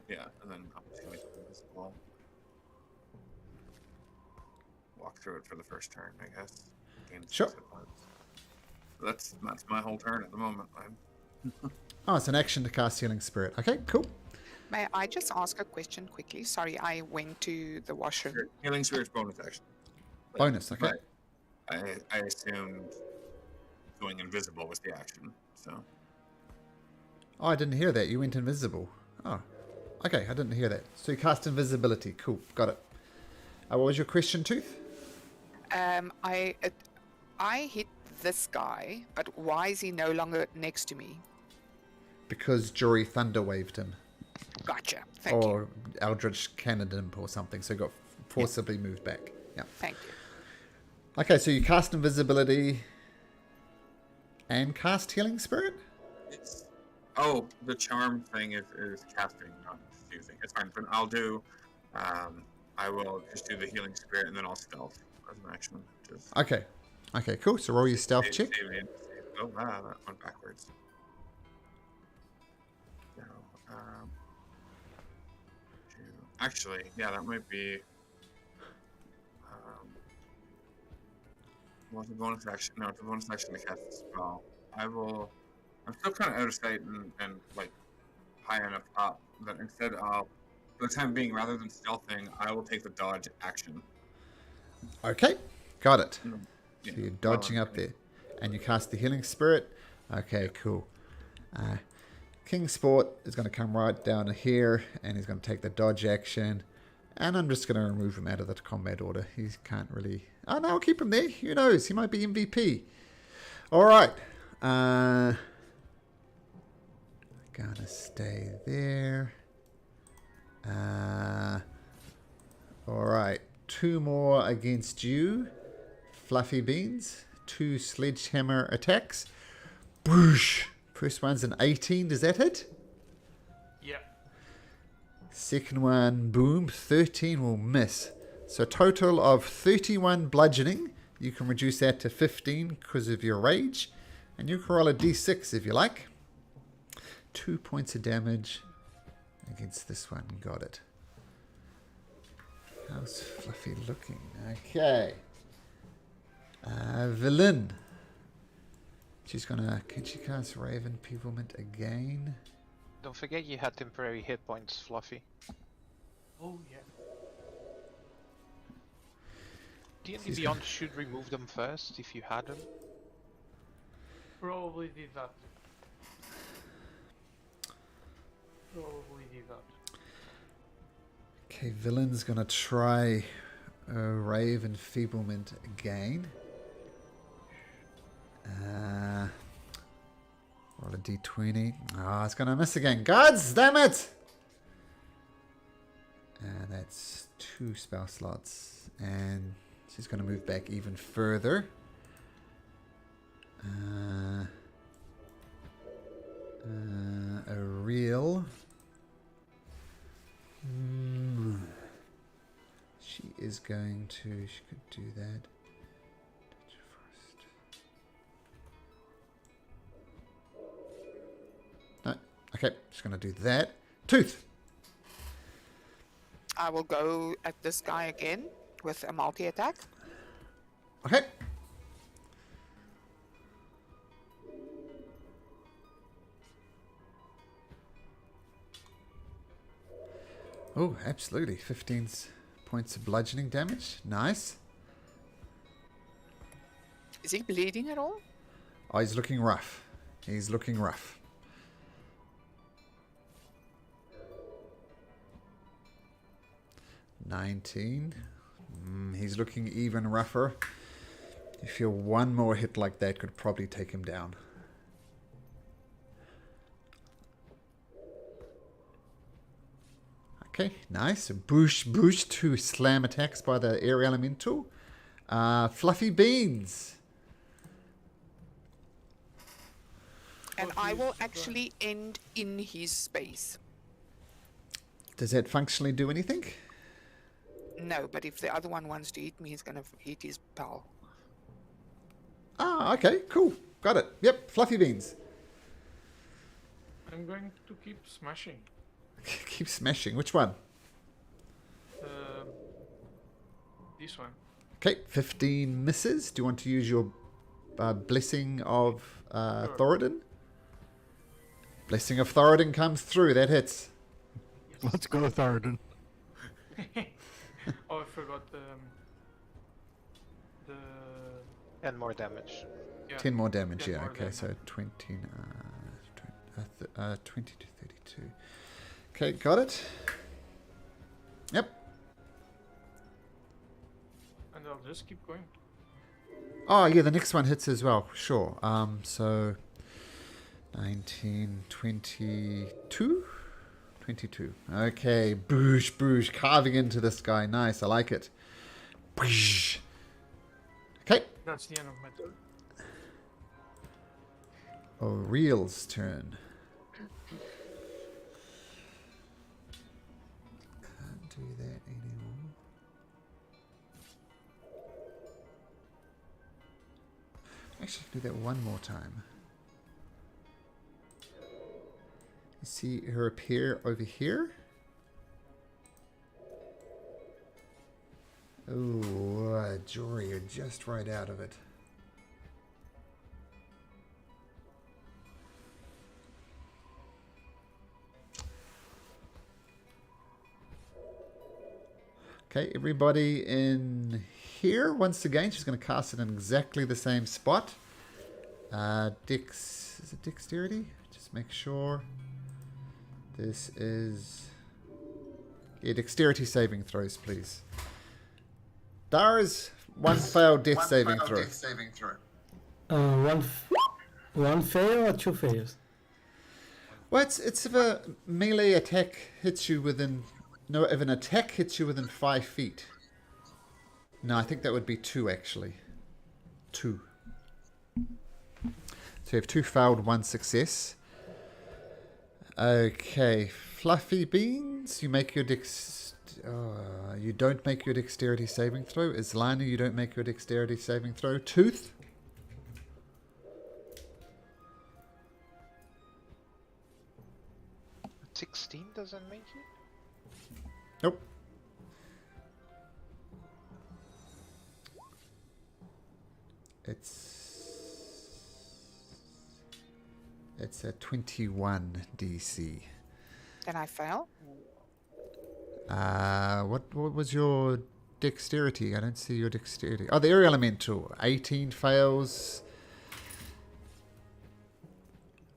Yeah, and then I'm just going to do this wall. Walk through it for the first turn, I guess. Gain Sure. 6 hit points. That's my whole turn at the moment. Oh, it's an action to cast healing spirit. Okay, cool. May I just ask a question quickly? Sorry, I went to the washroom. Healing Spirit's bonus action. Bonus, okay. But I assumed going invisible was the action, so. Oh, I didn't hear that. You went invisible. Oh, okay. I didn't hear that. So you cast invisibility. Cool. Got it. What was your question, Tooth? I hit this guy, but why is he no longer next to me? Because Jory thunder waved him. Gotcha. Thank you. Or Eldritch cannoned him or something. So he got forcibly moved back. Yeah. Thank you. Okay, so you cast invisibility and cast healing spirit? Oh, the charm thing is casting, not using. It's fine, but I'll do. I will just do the healing spirit and then I'll stealth as an action. Just Okay. Okay, cool. So roll your stealth check. Oh, wow, that went backwards. So, actually, yeah, that might be. Well, it's a bonus action. No, it's a bonus action to cast the spell. I'm still kind of out of sight and like high enough up that instead of, for the time being, rather than stealthing, I will take the dodge action. Okay, got it. Yeah. So you're dodging up there. And you cast the healing spirit. Okay, cool. King Sport is going to come right down here and he's going to take the dodge action. And I'm just going to remove him out of the combat order. He can't really... Oh, no, I'll keep him there. Who knows? He might be MVP. All right. Gonna stay there. All right. 2 more against you, Fluffy Beans. 2 sledgehammer attacks. Boosh. First one's an 18. Does that hit? Yeah. Second one, boom, 13 will miss. So total of 31 bludgeoning. You can reduce that to 15 because of your rage. And you can roll a d6 if you like. 2 points of damage against this one. Got it. How's Fluffy looking? Okay. Villain. She's gonna... Can she cast Raven Peoplement again? Don't forget you had temporary hit points, Fluffy. Oh yeah. D&D He's Beyond should remove them first if you had them. Probably did that. Probably did that. Okay, villain's gonna try Rave Enfeeblement again. Roll a d20. Ah, it's gonna miss again. Gods damn it! And that's 2 spell slots. And she's gonna move back even further. A real. She is going to. She could do that. Touch first. No. Okay, she's going to do that. Tooth. I will go at this guy again with a multi-attack. Okay. Oh, absolutely. 15 points of bludgeoning damage. Nice. Is he bleeding at all? Oh, he's looking rough. He's looking rough. $19. He's looking even rougher. You feel one more hit like that could probably take him down. Okay, nice. Boosh, boosh. 2 slam attacks by the air elemental. Fluffy beans. And I will actually end in his space. Does that functionally do anything? No, but if the other one wants to hit me, he's going to hit his pal. Ah, okay, cool. Got it. Yep, fluffy beans. I'm going to keep smashing. Keep smashing. Which one? This one. Okay, 15 misses. Do you want to use your blessing of Thoradin? Blessing of Thoradin comes through. That hits. Let's go, Thoradin. Oh, I forgot the 10 more damage. yeah. 10 more damage, 10 yeah. more Okay, damage. so 20 to 32. Okay, got it. Yep. And I'll just keep going. Oh, yeah, the next one hits as well. Sure. So 19, 22? 22. Okay, boosh, boosh, carving into this guy. Nice, I like it. Boosh. Okay. That's the end of my turn. O'Reil's turn. Can't do that anymore. Actually, do that one more time. You see her appear over here? Oh, Jory, you're just right out of it. Okay, everybody in here, once again, she's going to cast it in exactly the same spot. Is it dexterity? Just make sure. This is... Yeah, dexterity saving throws, please. Dara's one failed death saving throw. One fail or 2 fails? Well, it's if a melee attack hits you within... No, if an attack hits you within 5 feet. No, I think that would be 2, actually. 2. So you have 2 failed, 1 success. Okay, Fluffy Beans, you make your you don't make your dexterity saving throw. Islana, you don't make your dexterity saving throw. Tooth. But 16 doesn't make it? Nope. It's a 21 DC. Then I fail. What was your dexterity? I don't see your dexterity. Oh, the air elemental. 18 fails.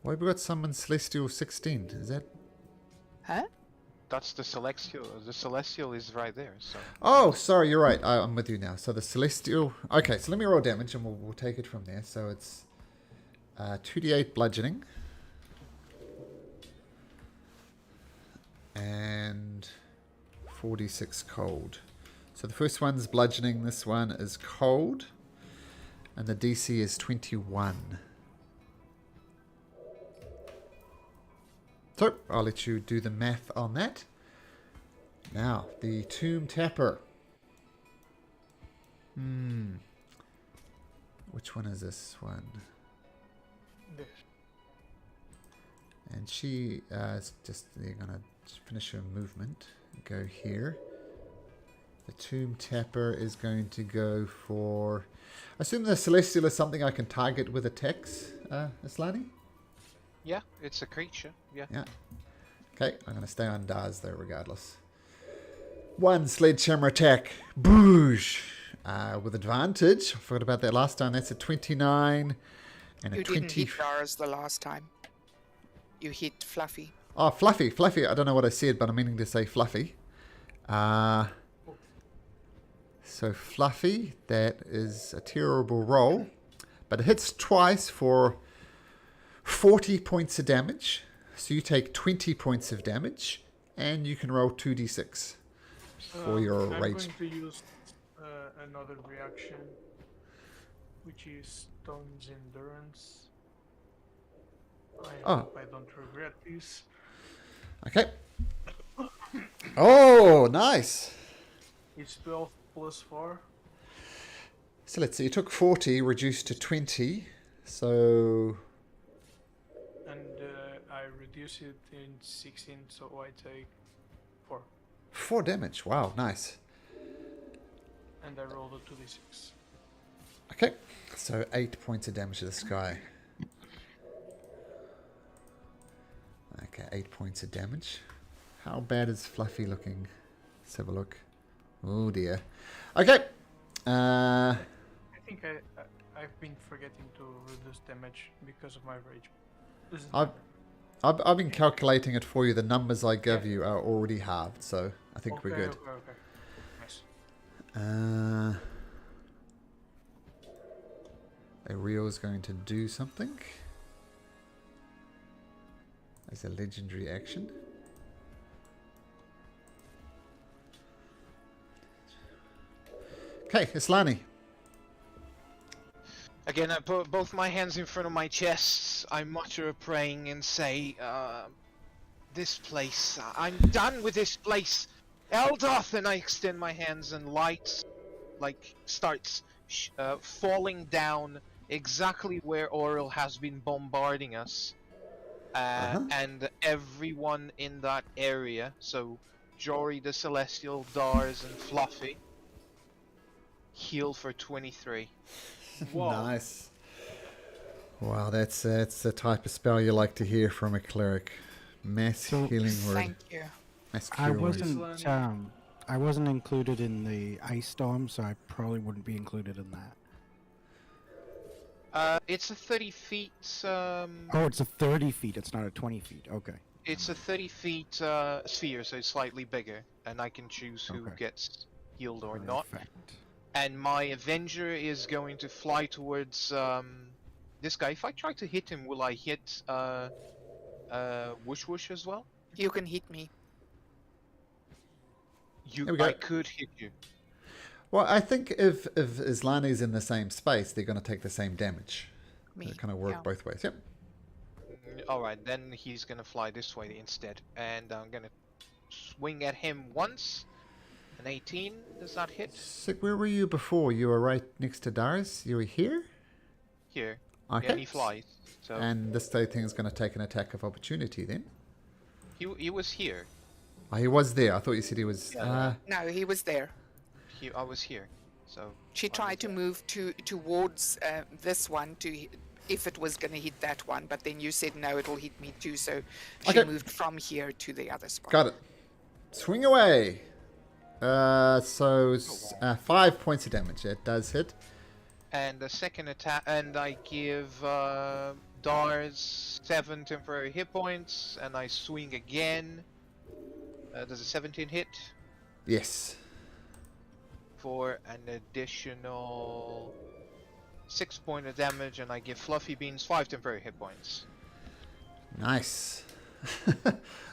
Why have we got summon celestial 16? Is that? Huh? That's the celestial. The celestial is right there. So Oh, sorry, you're right. I'm with you now. So the celestial. Okay, so let me roll damage and we'll take it from there. So it's 2d8 bludgeoning and 4d6 cold. So the first one's bludgeoning. This one is cold, and the DC is 21. So, I'll let you do the math on that. Now, the Tomb Tapper. Which one is this one? There. And she is just, they're going to finish her movement. Go here. The Tomb Tapper is going to go for... I assume the Celestial is something I can target with attacks, Islani? yeah, it's a creature. Yeah. Yeah. Okay, I'm going to stay on Daz though, regardless. One sledgehammer attack. Boosh! With advantage. I forgot about that last time. That's a 29 and a You 20. didn't hit Dars the last time. You hit Fluffy. Oh, Fluffy. Fluffy. I don't know what I said, but I'm meaning to say Fluffy. So Fluffy, that is a terrible roll. But it hits twice for 40 points of damage. So you take 20 points of damage, and you can roll 2d6 for your I'm rage. going to use another reaction, which is Stone's Endurance. I hope I don't regret this. Okay. Oh, nice. It's 12 plus 4. So let's see. You took 40, reduced to 20. So And I reduce it in 16, so I take 4. 4 damage. Wow, nice. And I rolled a 2d6. Okay. So 8 points of damage to this guy. Okay, 8 points of damage. How bad is Fluffy looking? Let's have a look. Oh dear. Okay. I think I've been forgetting to reduce damage because of my rage. Doesn't I've matter. I've been calculating it for you. The numbers I gave you are already halved, so I think we're good. Okay. Nice. Ariel's going to do something as a legendary action. Okay, Islani. Again, I put both my hands in front of my chest. I mutter a praying and say, "This place. I'm done with this place. Eldoth!" And I extend my hands, and light, starts falling down exactly where Auril has been bombarding us. And everyone in that area, so Jory the Celestial, Dars, and Fluffy, heal for 23. Whoa. Nice. Wow, that's the type of spell you like to hear from a cleric. Mass So- healing word. Thank you. Mass I cure word. I wasn't included in the ice storm, so I probably wouldn't be included in that. It's a 30 feet. Oh, it's a 30 feet. It's not a 20 feet. Okay. It's a 30 feet sphere, so it's slightly bigger, and I can choose who Okay. gets healed or not. Perfect. And my Avenger is going to fly towards this guy. If I try to hit him, will I hit Whoosh Whoosh as well? You can hit me. There we go. I could hit you. Well, I think if Islani's in the same space, they're going to take the same damage. Me. They kind of work yeah. both ways. Yep. Alright, then he's gonna fly this way instead. And I'm gonna swing at him once. An 18, does that hit? So where were you before? You were right next to Darius? You were here? Here. Okay. Yeah, and he flies. So And this thing is going to take an attack of opportunity then? he was here. Oh, he was there. I thought you said he was... Yeah. No, he was there. I was here. So She I tried to was- move towards this one if it was going to hit that one, but then you said no, it'll hit me too. So she Okay. moved from here to the other spot. Got it. Swing away. So 5 points of damage. It does hit. And the second attack, and I give Dars 7 temporary hit points, and I swing again. Does a 17 hit Yes. for an additional 6 points of damage, and I give Fluffy Beans 5 temporary hit points. Nice.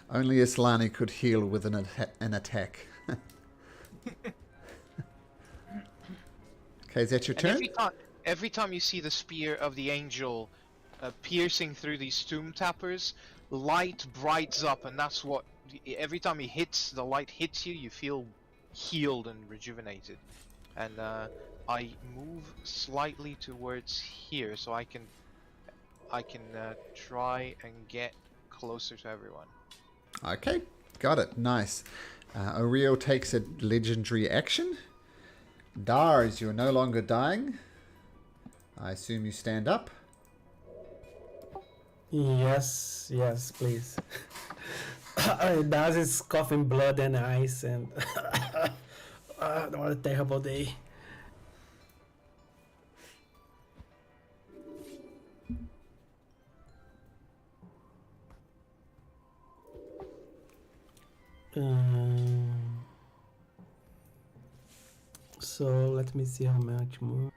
Only Islani could heal with an attack. Okay, is that your turn? Every time you see the spear of the angel piercing through these tomb tappers, light brights up, and that's what. Every time he hits, the light hits you, you feel healed and rejuvenated. And I move slightly towards here, so I can try and get closer to everyone. Okay, got it. Nice. Oriel takes a legendary action. Dars, you're no longer dying. I assume you stand up. Yes, please. Daz is coughing blood and ice, and what a terrible day. So let me see how much more.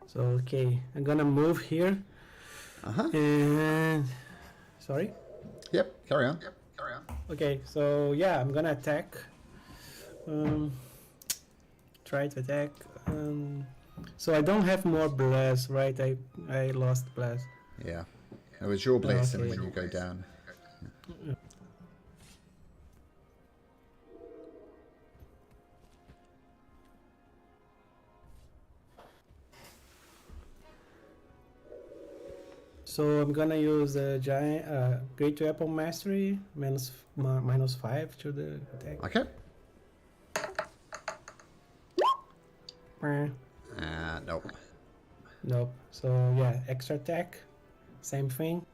So okay, I'm gonna move here. And sorry. Yep, carry on. Okay, so yeah, I'm gonna attack. Try to attack. So I don't have more blast, right? I lost blast. Yeah. It was your blessing Okay. when you go down. So I'm gonna use a giant Great Weapon Mastery minus 5 to the attack. Okay. Eh, Nope. Nope. So yeah, extra attack, same thing.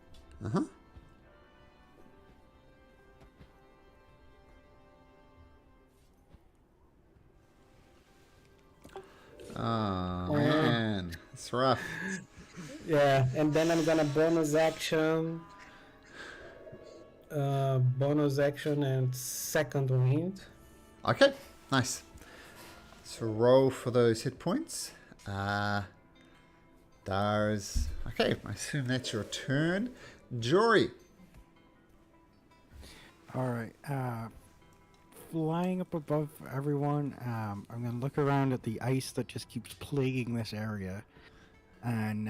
Oh, man. It's rough. Yeah, and then I'm gonna bonus action and second wind. Okay, nice. So roll for those hit points. Dars. Okay, I assume that's your turn. Jory. Alright, flying up above everyone, I'm gonna look around at the ice that just keeps plaguing this area, and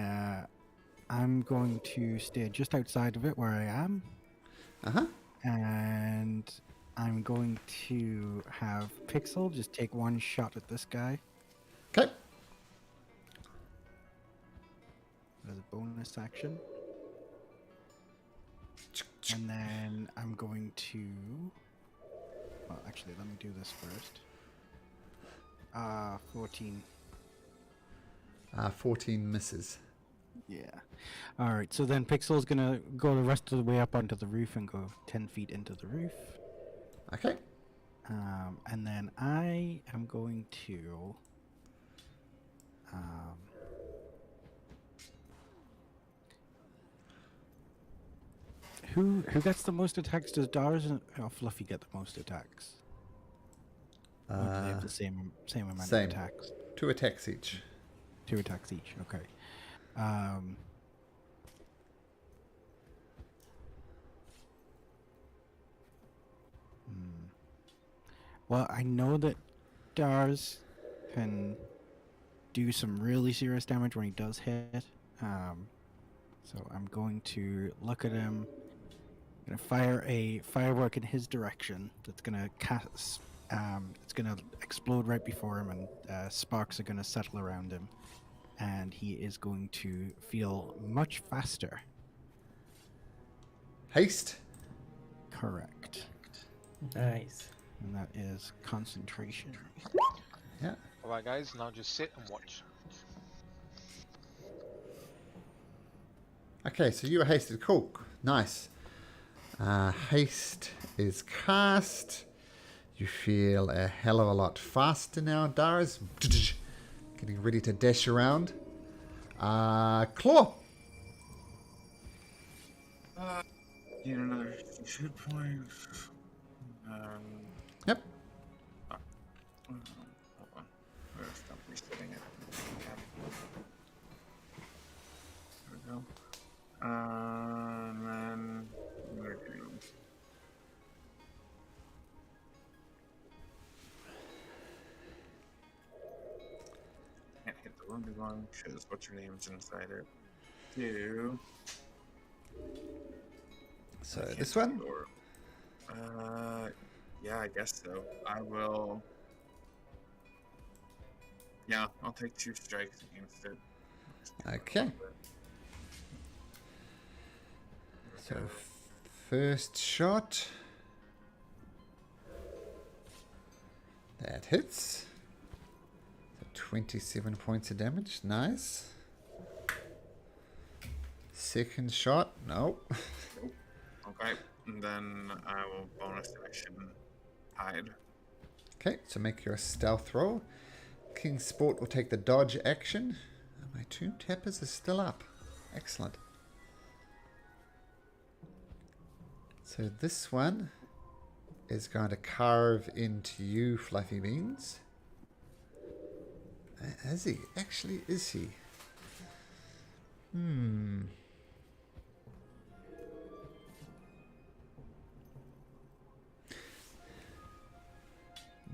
I'm going to stay just outside of it where I am, and I'm going to have Pixel just take one shot at this guy. Okay. As a bonus action. And then I'm going to... Well, actually, let me do this first. 14. 14 misses. Yeah. Alright, so then Pixel's gonna go the rest of the way up onto the roof and go 10 feet into the roof. Okay. And then I am going to... Who gets the most attacks? Does Dars or Fluffy get the most attacks? Or do they have the same amount of attacks? 2 attacks each. 2 attacks each. Okay. Well, I know that Dars can do some really serious damage when he does hit. So I'm going to look at him. I'm going to fire a firework in his direction. That's going to cast. It's going to explode right before him, and sparks are going to settle around him. And he is going to feel much faster. Haste. Correct. Nice. And that is concentration. Yeah. Alright, guys, now just sit and watch. Okay, so you are hasted. Cool. Nice. Haste is cast. You feel a hell of a lot faster now, Dara's. Getting ready to dash around. Claw. Gain another 50 hit points. Yep. Hold on. Where's stop resetting it? There we go. And then we're doing. Can't hit the wounded one because what's your name's inside it. Do. So this one. Yeah, I guess so. I will. Yeah, I'll take 2 strikes against it. Okay. So first shot. That hits. So 27 points of damage. Nice. Second shot. Nope. Okay, and then I will bonus action hide. Okay, so make your stealth roll. King Sport will take the dodge action. My tomb tappers are still up. Excellent. So this one is going to carve into you, Fluffy Beans. Is he? Actually, is he?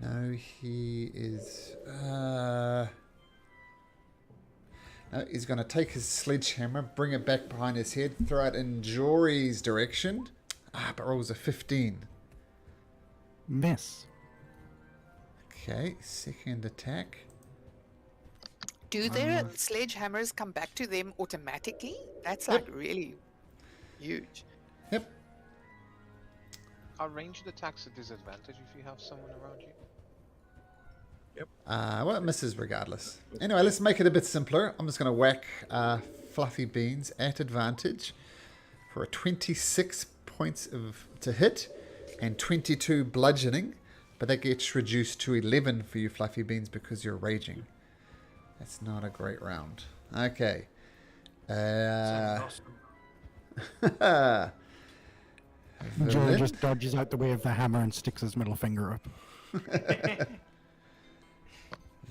No, he is... No, he's going to take his sledgehammer, bring it back behind his head, throw it in Jory's direction. But rolls a 15. Miss. Okay, second attack. Do their sledgehammers come back to them automatically? That's like really huge. Yep. Are ranged attacks a disadvantage if you have someone around you? Well, it misses regardless. Anyway, let's make it a bit simpler. I'm just going to whack Fluffy Beans at advantage for a 26 points to hit and 22 bludgeoning. But that gets reduced to 11 for you, Fluffy Beans, because you're raging. That's not a great round. Okay. Sounds Villain. Joel just dodges out the way of the hammer and sticks his middle finger up.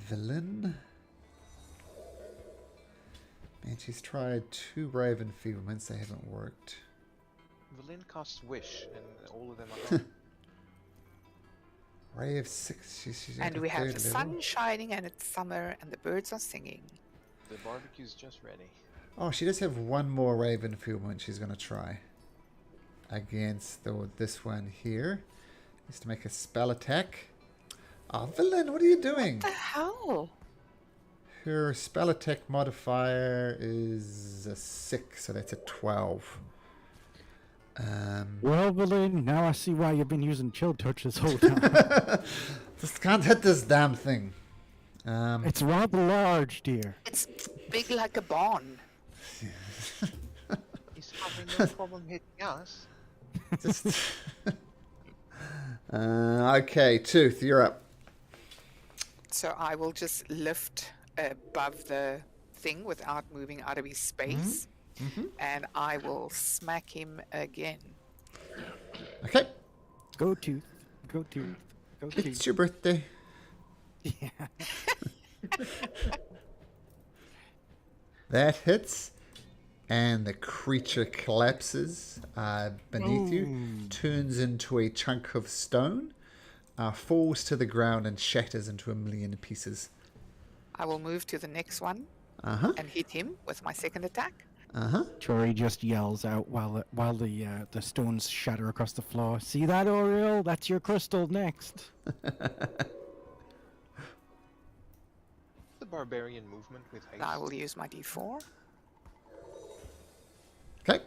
Villain. Man, she's tried 2 Brave Enfeeblements. They haven't worked. Valine casts Wish, and all of them are gone. Ray of 6. She's And at we a have third the level. sun shining and it's summer and the birds are singing. The barbecue's just ready. Oh, she does have one more Raven Enfeeblement she's going to try. Against this one here. Is to make a spell attack. Oh, Villain, what are you doing? What the hell? Her spell attack modifier is a 6, so that's a 12. Well, Valine, now I see why you've been using Chill Touch this whole time. Just can't hit this damn thing. It's rather large, dear. It's big like a barn. He's having no problem hitting us. Just okay, Tooth, you're up. So I will just lift above the thing without moving out of his space. And I will smack him again. Okay, Go Tooth. Go Tooth. Go it's Tooth. your birthday. Yeah. That hits, and the creature collapses beneath you, turns into a chunk of stone, falls to the ground, and shatters into a million pieces. I will move to the next one and hit him with my second attack. Jory just yells out while the stones shatter across the floor. See that, Oriole? That's your crystal next. The barbarian movement with haste. I will use my d4. Okay,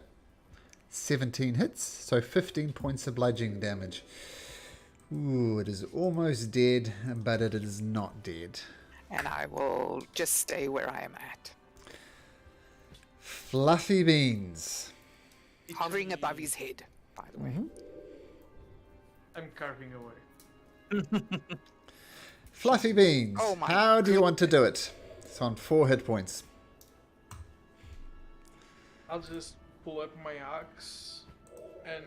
17 hits, so 15 points of bludgeoning damage. Ooh, it is almost dead, but it is not dead. And I will just stay where I am at, Fluffy Beans. hovering above his head, by the way. I'm carving away. Fluffy Beans. Oh my How do you want to do it? It's on 4 hit points. I'll just pull up my axe and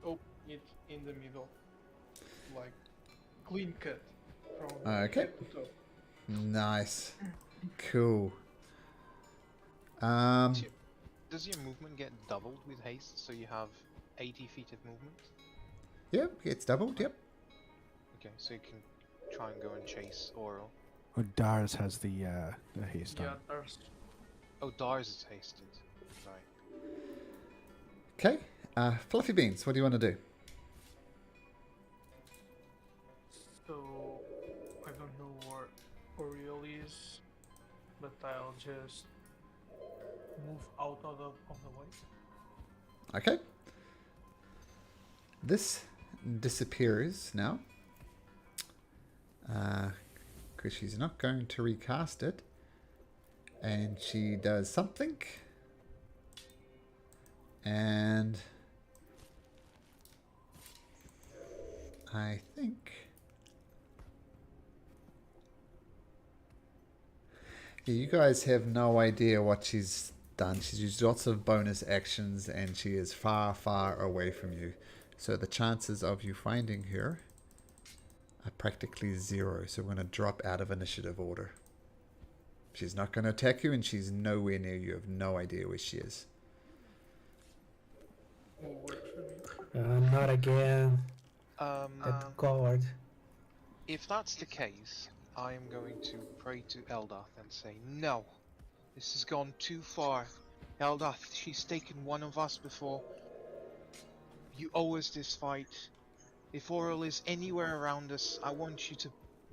open it in the middle. Like, clean cut. From Okay. head to toe. Nice. Cool. Does your movement get doubled with haste, so you have 80 feet of movement? Yep, it's doubled, yep. Okay, so you can try and go and chase Oral. Oh, Dars has the haste Yeah, on. there's Oh, Dars is hasted. Sorry. Okay. Fluffy Beans, what do you want to do? so I don't know where Oriel is, but I'll just move out of the way. Okay. This disappears now. Because she's not going to recast it. And she does something. And I think... Yeah, you guys have no idea what she's done. She's used lots of bonus actions and she is far, far away from you. So the chances of you finding her are practically 0. So we're going to drop out of initiative order. She's not going to attack you and she's nowhere near you. You have no idea where she is. Will work for me. Not again. That coward. If that's the case, I am going to pray to Eldath and say, no, this has gone too far. Eldath, she's taken one of us before. You owe us this fight. If Oral is anywhere around us, I want you to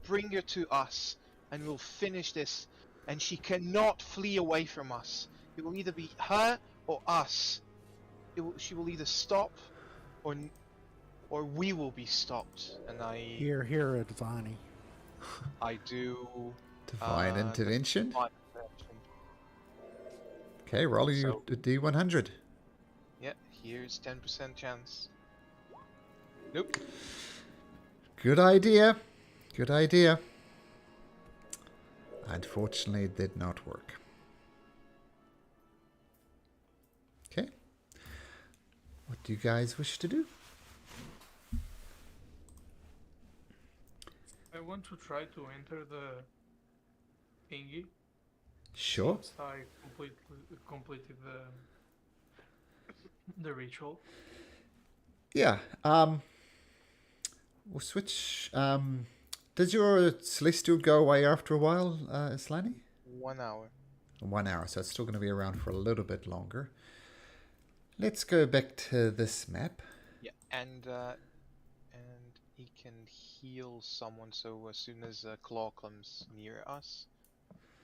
bring her to us and we'll finish this. And she cannot flee away from us. It will either be her or us. She will either stop or we will be stopped. And Here, Advani. I do Divine intervention. Divine intervention. Okay, roll you So- a D100. Yeah, here's 10% chance. Nope. Good idea. Good idea. Unfortunately, it did not work. Okay. What do you guys wish to do? I want to try to enter the thingy. Sure. Since I completed the ritual. Yeah. We'll switch. Does your celestial go away after a while, Slani? 1 hour. 1 hour, so it's still going to be around for a little bit longer. Let's go back to this map. Yeah, and he can heal someone. So as soon as a claw comes near us,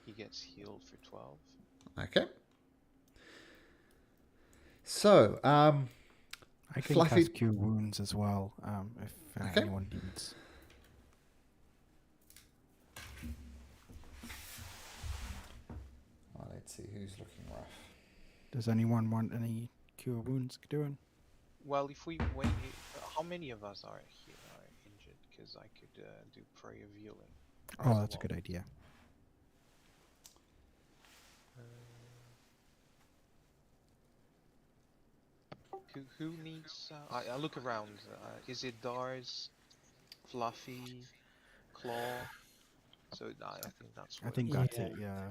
he gets healed for 12. Okay. So, I can Fluffy- cast Cure Wounds as well, if Okay. anyone needs. well, let's see who's looking rough. Does anyone want any Cure Wounds doing? Well, if we wait, how many of us are here are injured? Because I could do prayer of healing. Oh, that's a good idea. Who needs? I look around. Is it Dars, Fluffy, Claw? So I think that's. I what think it that's is. it, yeah.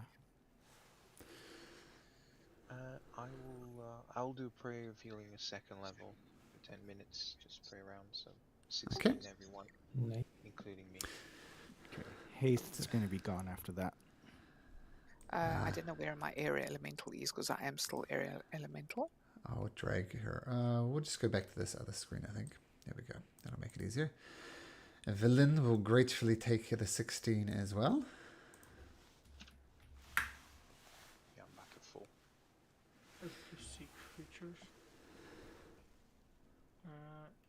I will. I'll do prayer of healing a second level for 10 minutes. Just pray around. So 16 Okay. everyone, Nice. including me. Okay. Haste is going to be gone after that. I don't know where my area elemental is because I am still area elemental. I'll drag her. We'll just go back to this other screen, I think. There we go. That'll make it easier. A villain will gratefully take the 16 as well. Yeah, I'm back at full. Have to seek features.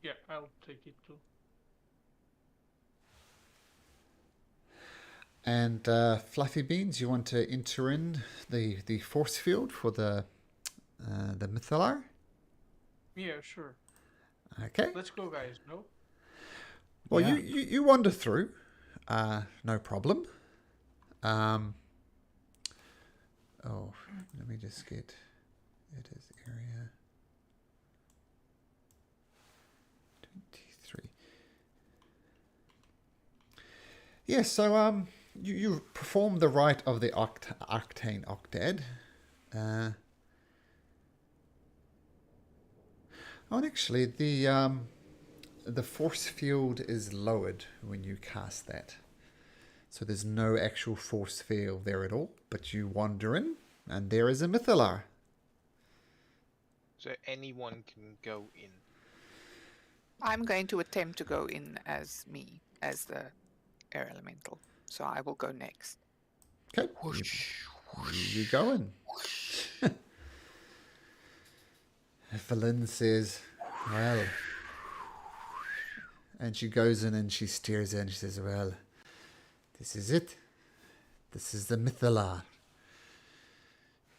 Yeah, I'll take it too. And Fluffy Beans, you want to enter in the force field for the Mythallar? Yeah, sure. Okay. Let's go, guys. No? Well, Yeah. you wander through. No problem. Oh, let me just get... It is area 23. Yeah, so you perform the rite of the Arcane Octad. Oh, and actually, the force field is lowered when you cast that. So there's no actual force field there at all, but you wander in, and there is a Mythallar. So anyone can go in. I'm going to attempt to go in as me, as the air elemental. So I will go next. Okay, you go in. Evelyn says, well, and she goes in and she stares in and she says, well, this is it. This is the Mythallar.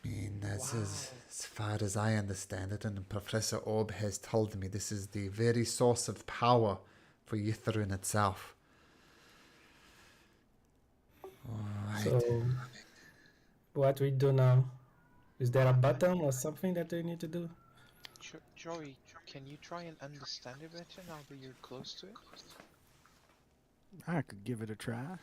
I mean, that's as far as I understand it, and Professor Orb has told me this is the very source of power for Ythrun itself. Alright. So, what we do now? Is there a button or something that we need to do? Joey, can you try and understand it better now that you're close to it? I could give it a try.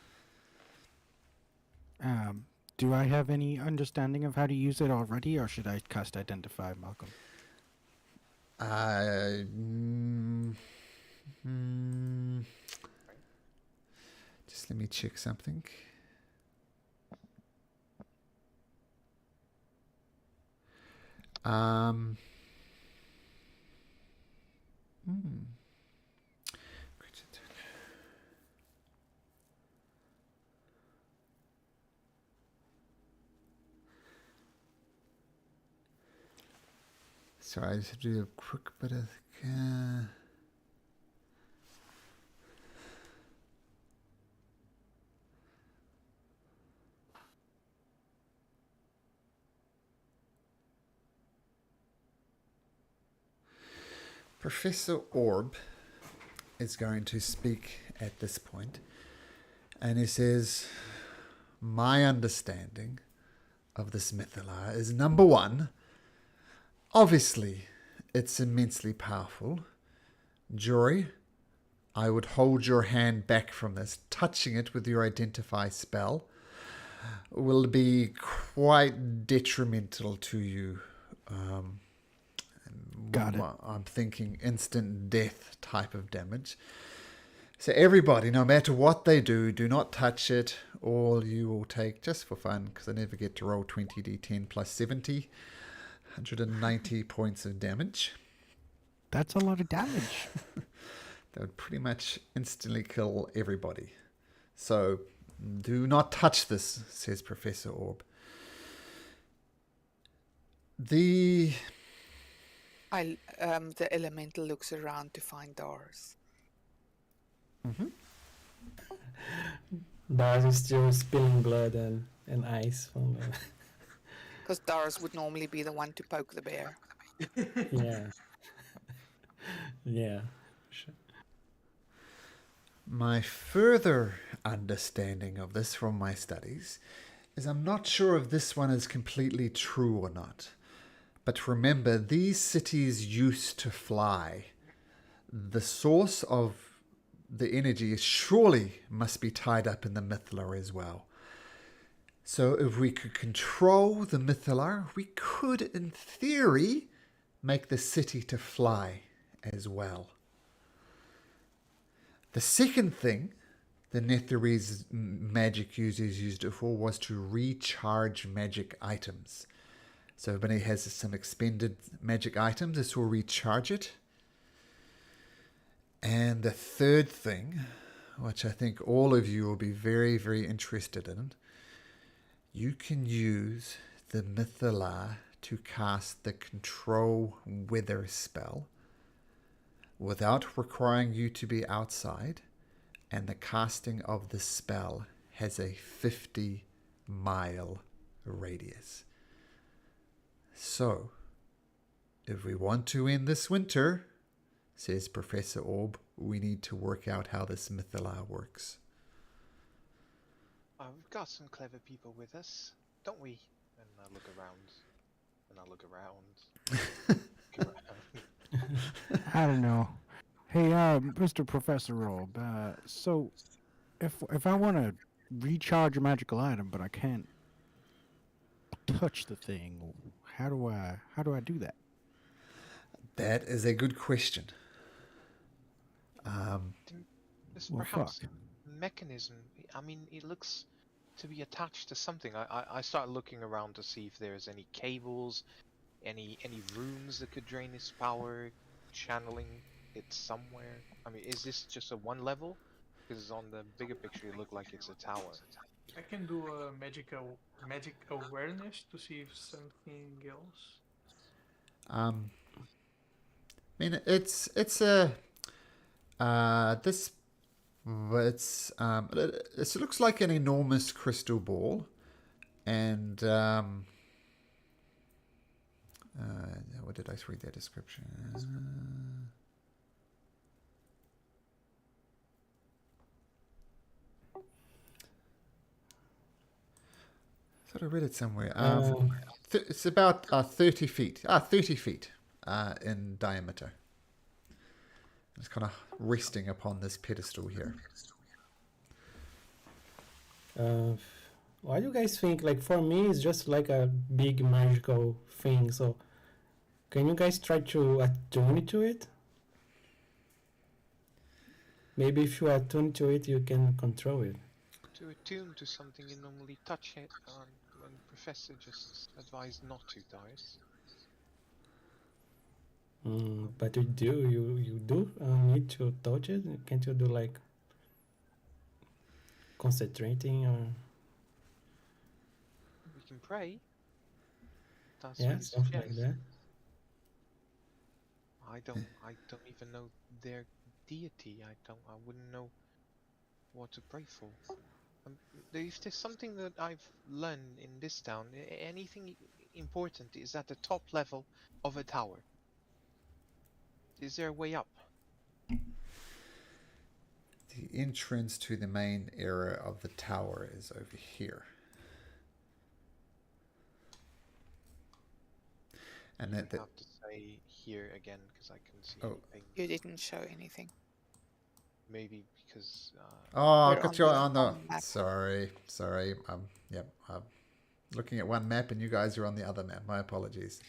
Do I have any understanding of how to use it already, or should I cast Identify, Malcolm? Just let me check something. Sorry, I just have to do a quick bit of... Professor Orb is going to speak at this point, and he says, my understanding of this Mythallar is, number one, obviously it's immensely powerful. Jory, I would hold your hand back from this. Touching it with your Identify spell will be quite detrimental to you. Got it. I'm thinking instant death type of damage. So everybody, no matter what they do not touch it. All you will take, just for fun, because I never get to roll 20d10 plus 70, 190 points of damage. That's a lot of damage. That would pretty much instantly kill everybody. So do not touch this, says Professor Orb. The elemental looks around to find Doris. Dars is still spilling blood and ice from Because Doris would normally be the one to poke the bear. yeah. Yeah. Sure. My further understanding of this from my studies is I'm not sure if this one is completely true or not. But remember, these cities used to fly. The source of the energy surely must be tied up in the Mythallar as well. So if we could control the Mythallar, we could, in theory, make the city to fly as well. The second thing the Netherese magic users used it for was to recharge magic items. So if anybody has some expended magic items, this will recharge it. And the third thing, which I think all of you will be very, very interested in, you can use the Mythallar to cast the Control Weather spell without requiring you to be outside, and the casting of the spell has a 50-mile radius. So, if we want to end this winter, says Professor Orb, we need to work out how this Mythallar works. We've got some clever people with us, don't we? And I look around. And I look around. Look around. I don't know. Hey, Mr. Professor Orb, so if I want to recharge a magical item, but I can't touch the thing, how do I do that? That is a good question. There's Well, perhaps fuck. a mechanism. I mean, it looks to be attached to something. I start looking around to see if there's any cables, any rooms that could drain its power, channeling it somewhere. I mean, is this just a one level? Because on the bigger picture, it looked like it's a tower. I can do a magic awareness to see if something else. I mean, it's a this it looks like an enormous crystal ball, and what did I read that description? I thought I read it somewhere. It's about 30 feet. 30 feet in diameter. It's kind of resting upon this pedestal here. What do you guys think? Like, for me, it's just like a big magical thing. So, can you guys try to attune to it? Maybe if you attune to it, you can control it. To attune to something, you normally touch it, and Professor just advised not to, Darius. But you do need to touch it. Can't you do like concentrating or? We can pray. That's Yeah, what he something like suggests. that. I don't even know their deity. I wouldn't know what to pray for. If there's something that I've learned in this town, anything important is at the top level of a tower. Is there a way up? The entrance to the main area of the tower is over here. And You that have to say here again because I couldn't see Oh. anything. You didn't show anything. Maybe because I We're got on you the on the. wrong map. Sorry. Yep. I'm looking at one map and you guys are on the other map. My apologies.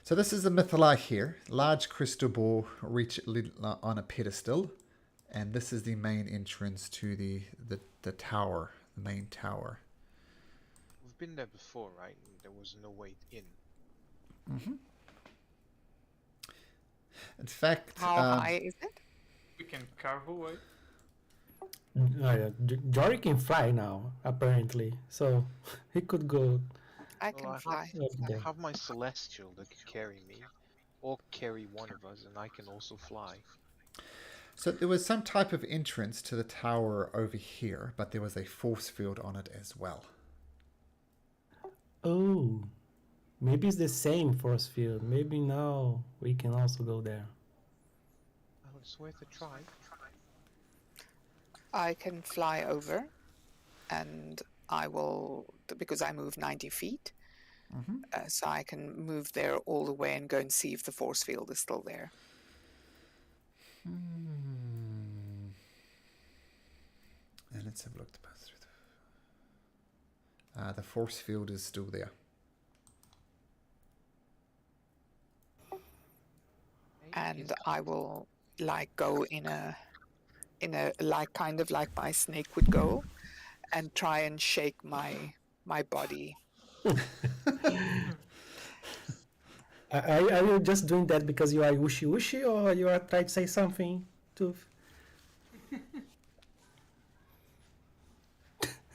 So this is the Mythallar here. Large crystal ball on a pedestal. And this is the main entrance to the tower, the main tower. we've been there before, right? And there was no way in. In fact, How high is it? We can carve away. Yeah, Jory can fly now, apparently. So he could go I Well, can I fly. up I there. have my celestial that could carry me, or carry one of us, and I can also fly. so there was some type of entrance to the tower over here, but there was a force field on it as well. Oh, maybe it's the same force field. Maybe now we can also go there. Well, it's worth a try. I can fly over, and I will, because I move 90 feet, so I can move there all the way and go and see if the force field is still there. And let's have a look to pass through the force field is still there. And I will like go in a like kind of like my snake would go, and try and shake my body. Are you just doing that because you are wishy-wishy, or you are trying to say something to?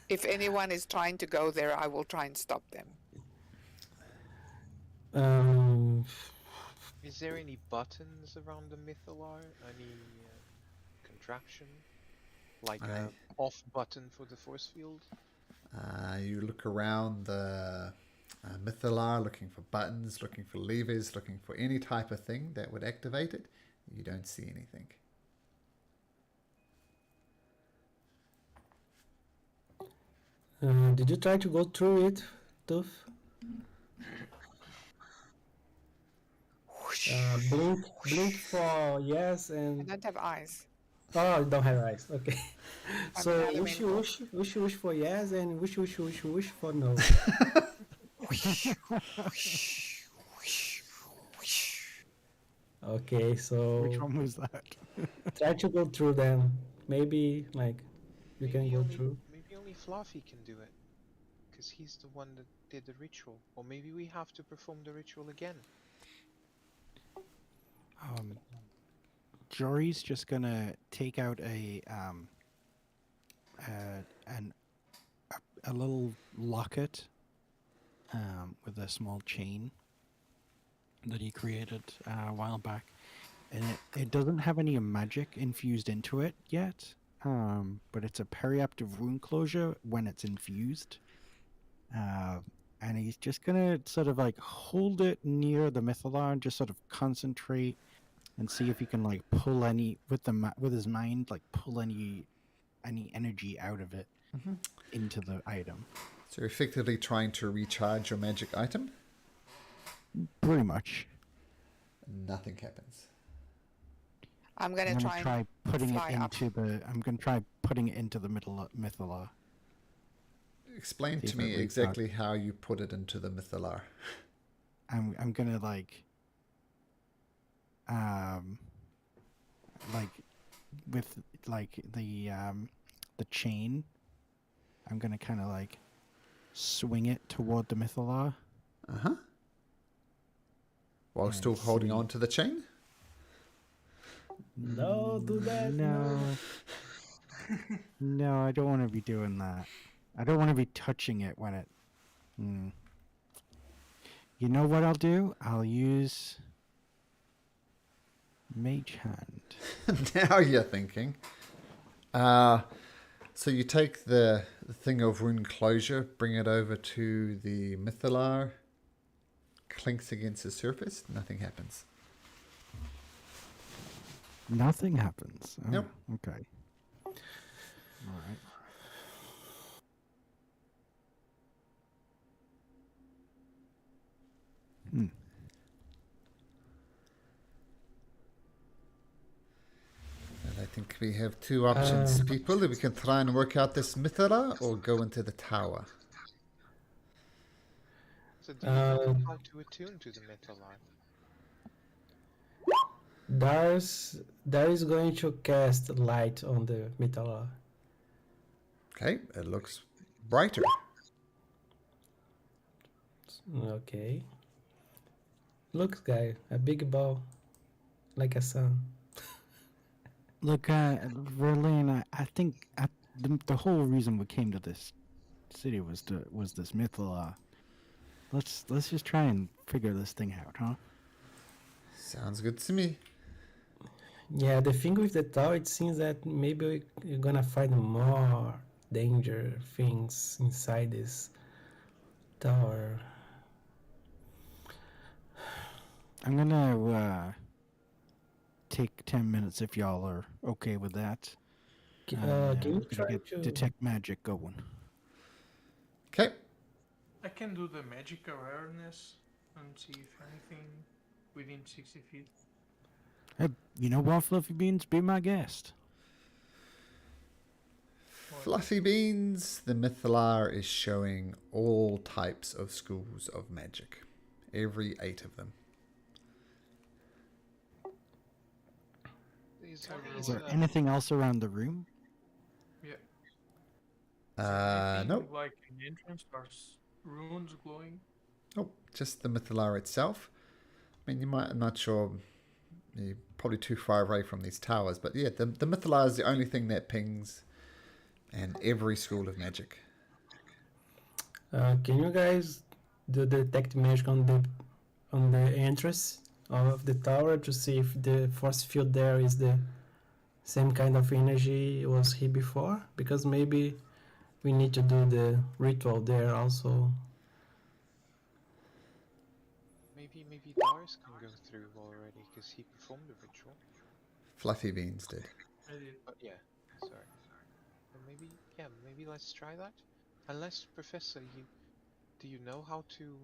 If anyone is trying to go there, I will try and stop them. Is there any buttons around the Mythallar? Any contraption? Like I- a off button for the force field? You look around the Mythallar, looking for buttons, looking for levers, looking for any type of thing that would activate it. You don't see anything. Did you try to go through it, Tooth? Blink for yes I and don't have eyes. oh, you don't have eyes. Okay. I'm So an wish elemental. wish for yes and wish for no. Okay, so Which one was that? try to go through them. Maybe like you can go through. Maybe only Fluffy can do it. Because he's the one that did the ritual. Or maybe we have to perform the ritual again. Jory's just gonna take out a little locket with a small chain that he created a while back, and it doesn't have any magic infused into it yet, but it's a periaptive rune closure when it's infused, and he's just gonna sort of like hold it near the Mythallar and just sort of concentrate and see if he can like pull any with his mind, like pull any energy out of it into the item. So you're effectively trying to recharge your magic item. Pretty much. Nothing happens. I'm gonna I'm try and gonna try putting it fly up. into the. I'm gonna try putting it into the Mythallar. Explain See to if me it recharge- exactly how you put it into the Mythallar. I'm gonna like with like the chain. I'm gonna kind of like swing it toward the Mythallar. While And still holding see- on to the chain. No, do that. No. No, I don't want to be doing that. I don't want to be touching it when it. You know what I'll do? I'll use Mage Hand. Now you're thinking. So you take the thing of rune closure, bring it over to the Mythallar, clinks against the surface, nothing happens. Nothing happens. Oh, Nope. Okay. All right. And I think we have two options, people. We can try and work out this Mythallar or go into the tower. So do you know how to attune to the Mythallar? Dar is going to cast light on the Mythallar. Okay, it looks brighter. Okay. Look, guy, a big ball, like a sun. Look, Verlaine, I think the whole reason we came to this city was this Mythallar. Let's just try and figure this thing out, huh? Sounds good to me. Yeah, the thing with the tower, it seems that maybe you're gonna find more danger things inside this tower. I'm gonna take 10 minutes if y'all are okay with that. Can you I'm gonna try get to detect magic going. Okay. I can do the magic awareness and see if anything within 60 feet. Hey, you know what, Fluffy Beans? Be my guest. Fluffy Beans, the Mythallar is showing all types of schools of magic. Every 8 of them. Is there anything else around the room? Yeah. Anything Nope. like an entrance or runes glowing? Nope, just the Mythallar itself. I mean, I'm not sure, you're probably too far away from these towers, but yeah, the Mythallar is the only thing that pings and every school of magic. Can you guys do the detect magic on the entrance of the tower to see if the force field there is the same kind of energy was he before? Because maybe we need to do the ritual there also. Maybe Dars can go through already because he performed the ritual. Fluffy Beans did. I did. But yeah, sorry. Well, maybe let's try that. Unless, Professor, do you know how to?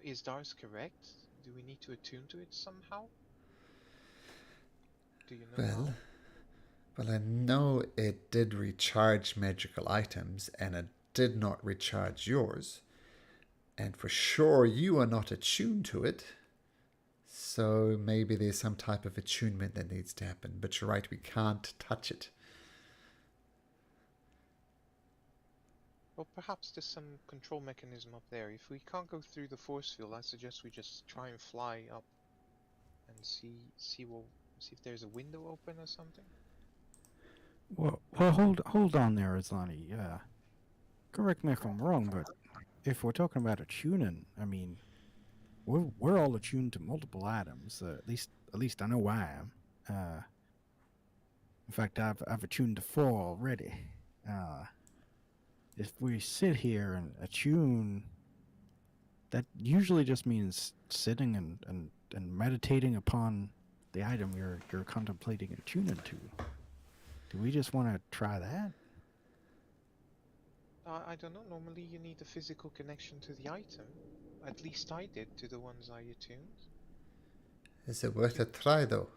Is Dars correct? Do we need to attune to it somehow? Do you know how? Well, I know it did recharge magical items, and it did not recharge yours. And for sure, you are not attuned to it. So maybe there's some type of attunement that needs to happen. But you're right, we can't touch it. Well, perhaps there's some control mechanism up there. If we can't go through the force field, I suggest we just try and fly up and see if there's a window open or something. Well, hold on there, Islani. Correct me if I'm wrong, but if we're talking about attuning, I mean, we're all attuned to multiple items. At least I know I am. In fact, I've attuned to 4 already. If we sit here and attune, that usually just means sitting and meditating upon the item you're contemplating attuning to. Do we just want to try that? I don't know. Normally, you need a physical connection to the item. At least I did to the ones I attuned. Is it worth a try, though?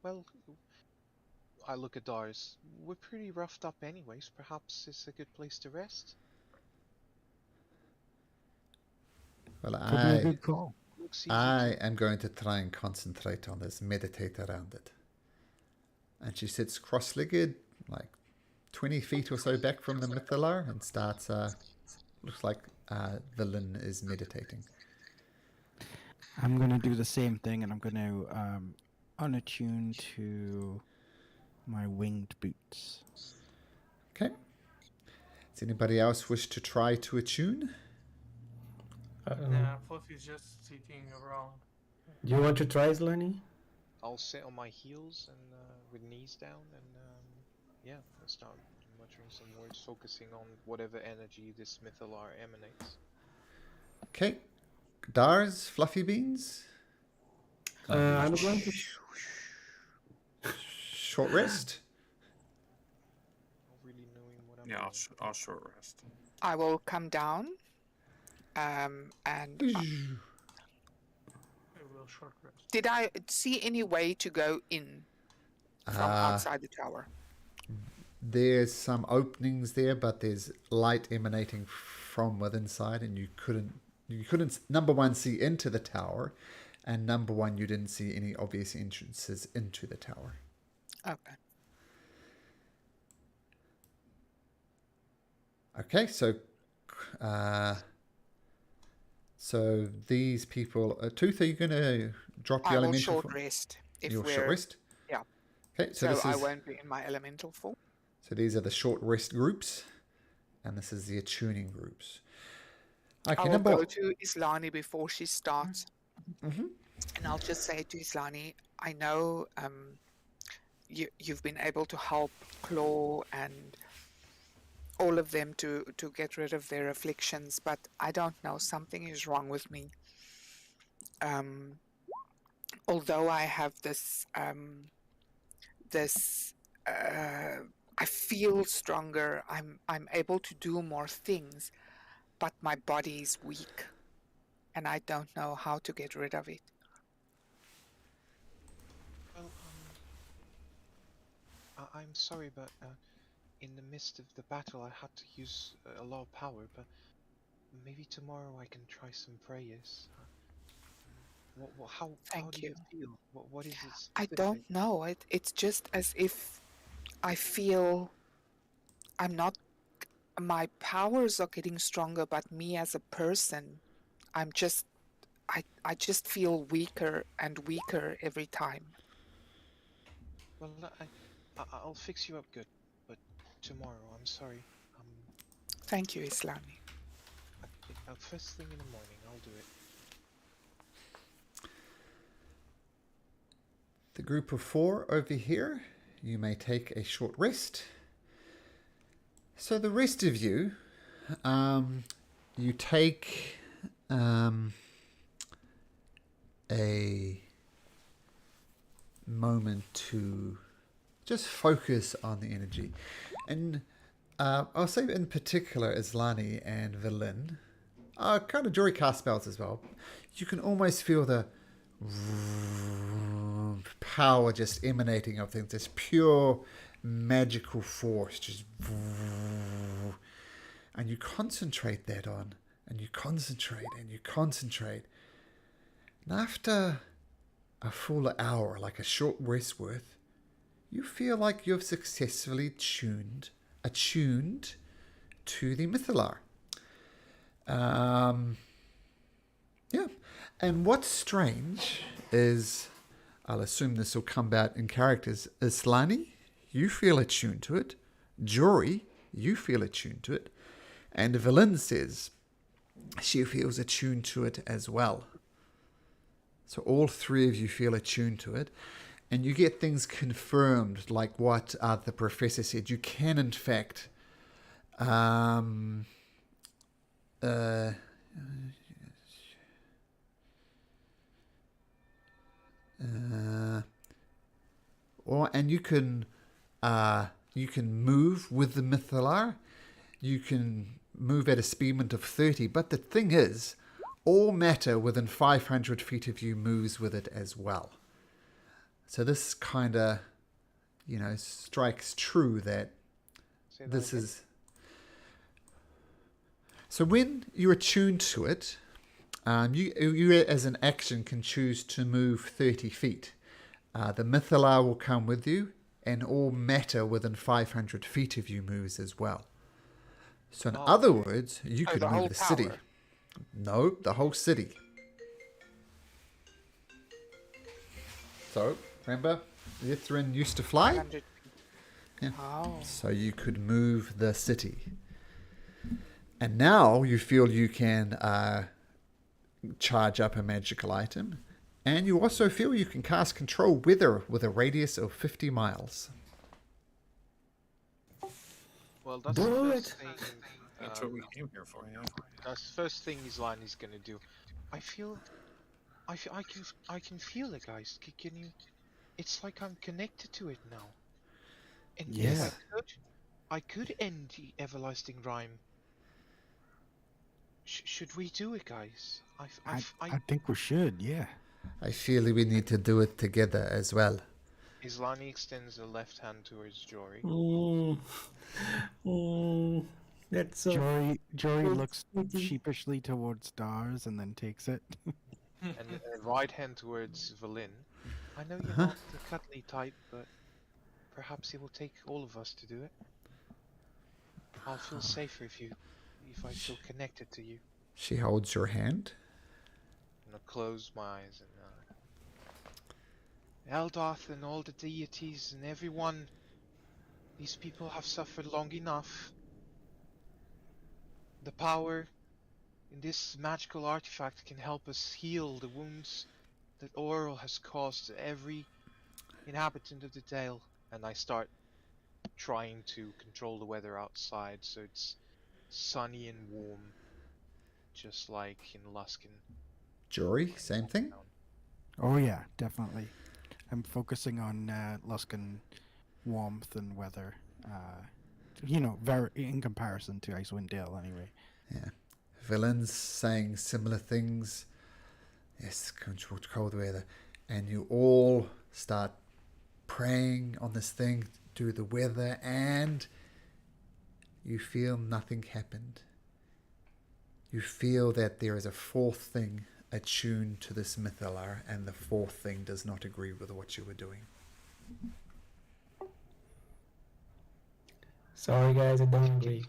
Well, I look at Dars. We're pretty roughed up anyways. Perhaps it's a good place to rest. Well, Could be a good call. I am going to try and concentrate on this, meditate around it. And she sits cross-legged, like 20 feet or so back from the Mythallar, and starts, looks like Villain is meditating. I'm going to do the same thing, and I'm going to unattune to my winged boots. Okay. Does anybody else wish to try to attune? Yeah, Fluffy's just sitting around. Do you want to try, Slani? I'll sit on my heels and with knees down and yeah, I'll start muttering some words, focusing on whatever energy this Mythallar emanates. Okay. Dars, Fluffy Beans? I'm going to... Short rest? Not really knowing what I'm Yeah, doing. I'll short rest. I will come down. And I will short rest. did I see any way to go in from outside the tower? There's some openings there, but there's light emanating from within side, and you couldn't number one see into the tower, and number one you didn't see any obvious entrances into the tower. Okay. Okay, so these people, Tooth, are you going to drop your I will elemental short form? rest if You'll we're short rest? yeah. Okay, So this I is, won't be in my elemental form. so these are the short rest groups, and this is the attuning groups. Okay, I will go to Islani before she starts, Mhm. and I'll just say to Islani, I know you've been able to help Claw and all of them to get rid of their afflictions, but I don't know, something is wrong with me. Although I have this I feel stronger, I'm able to do more things, but my body is weak and I don't know how to get rid of it. Well, I'm sorry, but in the midst of the battle, I had to use a lot of power. But maybe tomorrow I can try some prayers. How Thank do you. you feel? What is it? I don't know. It's just as if I feel I'm not. My powers are getting stronger, but me as a person, I just feel weaker and weaker every time. Well, I'll fix you up good, but tomorrow, I'm sorry. Thank you, Islami. First thing in the morning, I'll do it. The the group of 4 over here, you may take a short rest. So the rest of you, you take a moment to just focus on the energy. And I'll say in particular Islani and Velen, kind of Jory cast spells as well. You can almost feel the power just emanating of things, this pure magical force, just, and you concentrate that on, and you concentrate, and you concentrate. And after a full hour, like a short rest worth, you feel like you've successfully attuned to the Mythallar. Yeah. And what's strange is, I'll assume this will come out in characters, Islani, you feel attuned to it. Jory, you feel attuned to it. And Velen says she feels attuned to it as well. So all 3 of you feel attuned to it. And you get things confirmed, like what the professor said. You can, in fact, and you can move with the Mythallar. You can move at a speedment of 30. But the thing is, all matter within 500 feet of you moves with it as well. So this kind of, strikes true that this is... So when you're attuned to it, you as an action can choose to move 30 feet. The Mythallar will come with you, and all matter within 500 feet of you moves as well. So in other words, you could move the city. No, the whole city. So, remember, Yithrin used to fly? 100. Yeah. Oh. So you could move the city. And now you feel you can charge up a magical item. And you also feel you can cast control weather with a radius of 50 miles. Well, that's Do the it. first thing. That's what we came here for, yeah. That's the first thing Islani's gonna do. I can feel it, guys. Can you? It's like I'm connected to it now. And Yeah. I could end the everlasting rhyme. Should we do it, guys? I think we should, yeah. I feel we need to do it together as well. Islani extends a left hand towards Jory. That's so. Jory Well, looks sheepishly towards stars and then takes it. And a right hand towards Velen. I know you're not the cuddly type, but perhaps he will take all of us to do it. I'll feel safer if I feel connected to you. She holds your hand. And I'll close my eyes and Eldoth and all the deities and everyone. These people have suffered long enough. The power in this magical artifact can help us heal the wounds that Oral has caused to every inhabitant of the Dale. And I start trying to control the weather outside so it's sunny and warm, just like in Luskan. Jory, same thing? Oh yeah, definitely. I'm focusing on Luskan warmth and weather. Very in comparison to Icewind Dale, anyway. Yeah. Villains saying similar things. Yes, control cold weather. And you all start praying on this thing, do the weather, and you feel nothing happened. You feel that there is a fourth thing attuned to this Mythallar, and the fourth thing does not agree with what you were doing. Sorry, guys, I don't agree.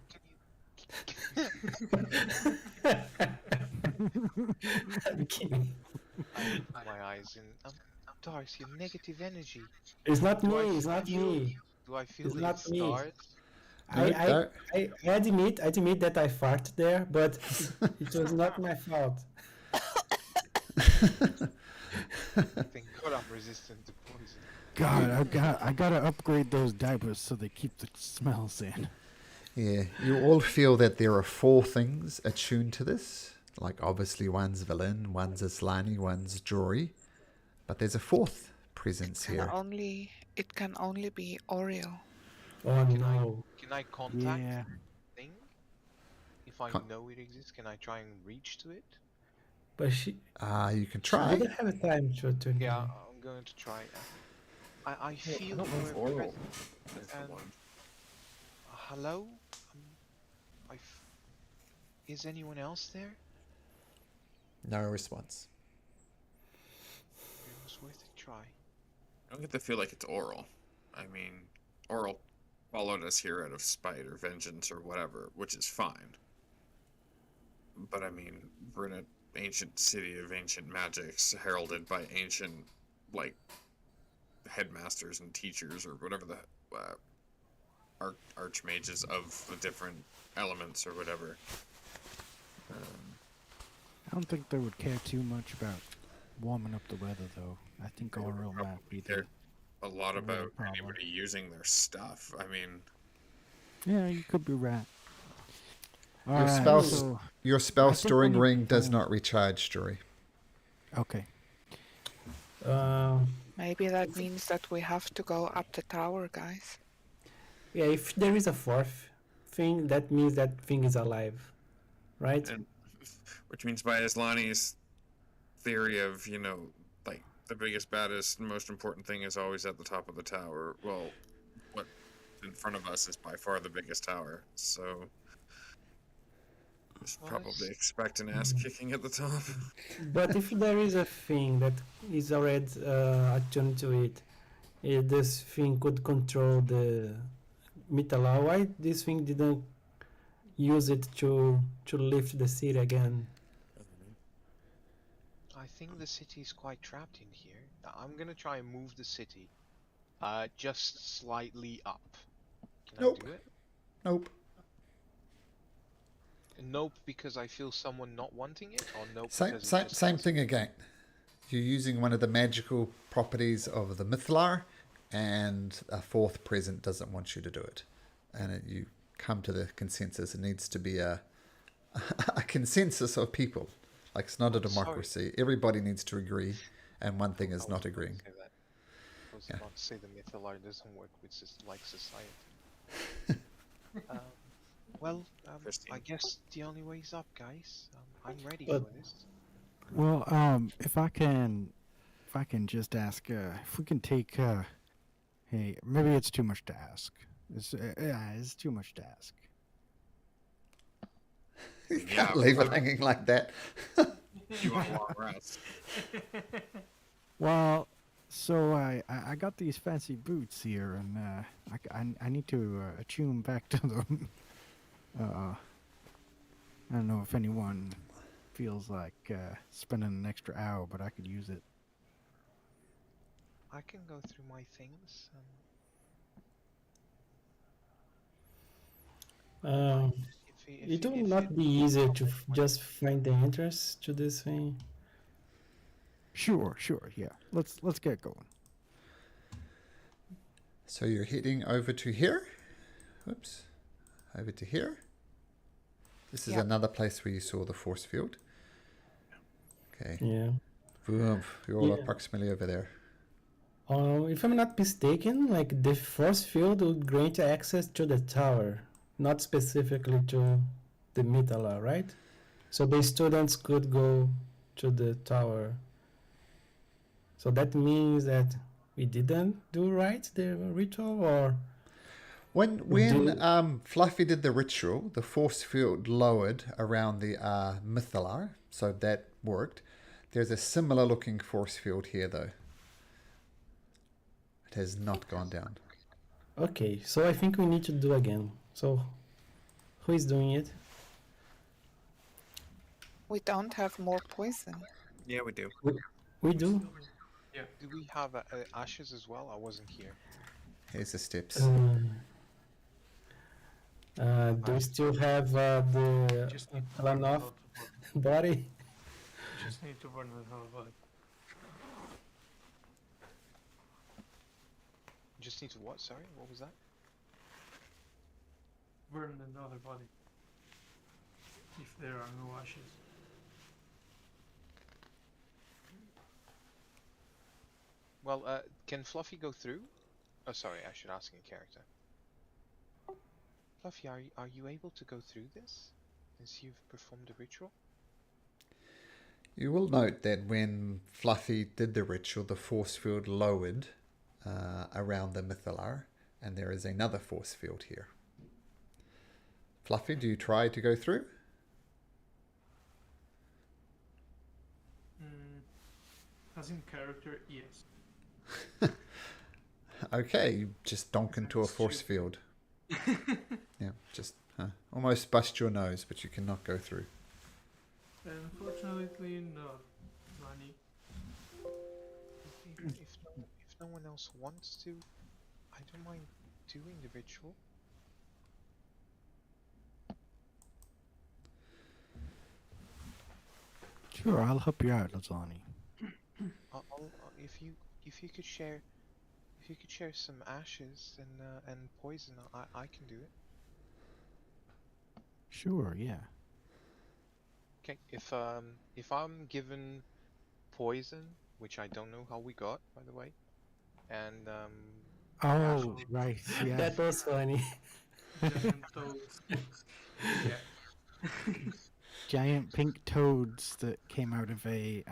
I'm kidding. I open my eyes and Darcy, your negative energy. It's not Do me. I It's not feel- me. Do I feel It's the not me. stars? I admit that I farted there, but it was not my fault. Thank God I'm resistant to poison. God, I gotta upgrade those diapers so they keep the smells in. Yeah, you all feel that there are 4 things attuned to this. Like, obviously, one's villain, one's Islani, one's Jory. But there's a 4th presence here. It can only be Oriel. Oh Can no. I contact Yeah. the thing? If I know it exists, can I try and reach to it? But she You can she try. didn't have a time to Yeah, I'm going to try. I feel I don't know if your Oral presence. is the And one. hello? Is anyone else there? No response. It was worth a try. I don't get the feel like it's Oral. I mean, Oral followed us here out of spite or vengeance or whatever, which is fine. But I mean, we're in an ancient city of ancient magics, heralded by ancient, like, headmasters and teachers or whatever the archmages of the different elements or whatever. I don't think they would care too much about warming up the weather, though. I think Oriel might be Care a lot the real about problem. anybody using their stuff. I mean, Yeah, you could be right. Your Alright, spell, so your spell I think storing when you ring does find- not recharge, Jory. okay. Maybe that means that we have to go up the tower, guys. Yeah, if there is a 4th thing, that means that thing is alive, right? and which means by Islani's theory of, like, the biggest, baddest, most important thing is always at the top of the tower. Well, what in front of us is by far the biggest tower, so just probably expect an ass kicking at the top. But if there is a thing that is already attuned to it, this thing could control the Mythallar. Why this thing didn't use it to lift the city again? I think the city is quite trapped in here. I'm gonna try and move the city, just slightly up. Can Nope. I do it? Nope. Nope, because I feel someone not wanting it, or nope Same, because it same, just same doesn't? thing again. You're using one of the magical properties of the Mythallar, and a 4th present doesn't want you to do it. And you come to the consensus. It needs to be a consensus of people. Like, it's not a democracy. Everybody needs to agree, and one thing is not agreeing. I was Yeah. about to say the Mythallar doesn't work with like society. Well, I guess the only way is up, guys. I'm ready But- for this. Well, if I can just ask, if we can take, hey, maybe it's too much to ask. It's too much to ask. You can't leave it hanging like that. You want a long rest. Well, so I got these fancy boots here, and I need to attune back to them. I don't know if anyone feels like spending an extra hour, but I could use it. I can go through my things. It will not be easier to just find the entrance to this thing. Sure, yeah. Let's get going. So you're heading over to here. Whoops. Over to here. This is Yep. another place where you saw the force field. Okay. Yeah. Boom. You're all Yeah. approximately over there. If I'm not mistaken, like the force field would grant access to the tower, not specifically to the Mythallar, right? So the students could go to the tower. So that means that we didn't do right the ritual, or When Do- Fluffy did the ritual, the force field lowered around the Mythallar, so that worked. There's a similar looking force field here, though. It has not gone down. okay. So I think we need to do again. So who is doing it? We don't have more poison. Yeah, we do. We do. Do we have ashes as well? I wasn't here. Here's the steps. Do we still have the Just need to run burn off without the body. body? Just need to burn without the body. just need to what? Sorry, what was that? Burn another body. If there are no ashes. Well, can Fluffy go through? Oh, sorry, I should ask in character. Fluffy, are you able to go through this? Since you've performed a ritual? You will note that when Fluffy did the ritual, the force field lowered around the Mythallar, and there is another force field here. Fluffy, do you try to go through? As in character, yes. Okay, you just donk into a force field. Yeah, just almost bust your nose, but you cannot go through. Unfortunately, not. Money. If no one else wants to, I don't mind doing the ritual. Sure, I'll help you out, Lazani. If you could share some ashes and poison, I can do it. Sure, yeah. Okay, if I'm given poison, which I don't know how we got, by the way, and Oh, right, yeah. That was funny. Giant toads. Yeah. Giant pink toads that came out of a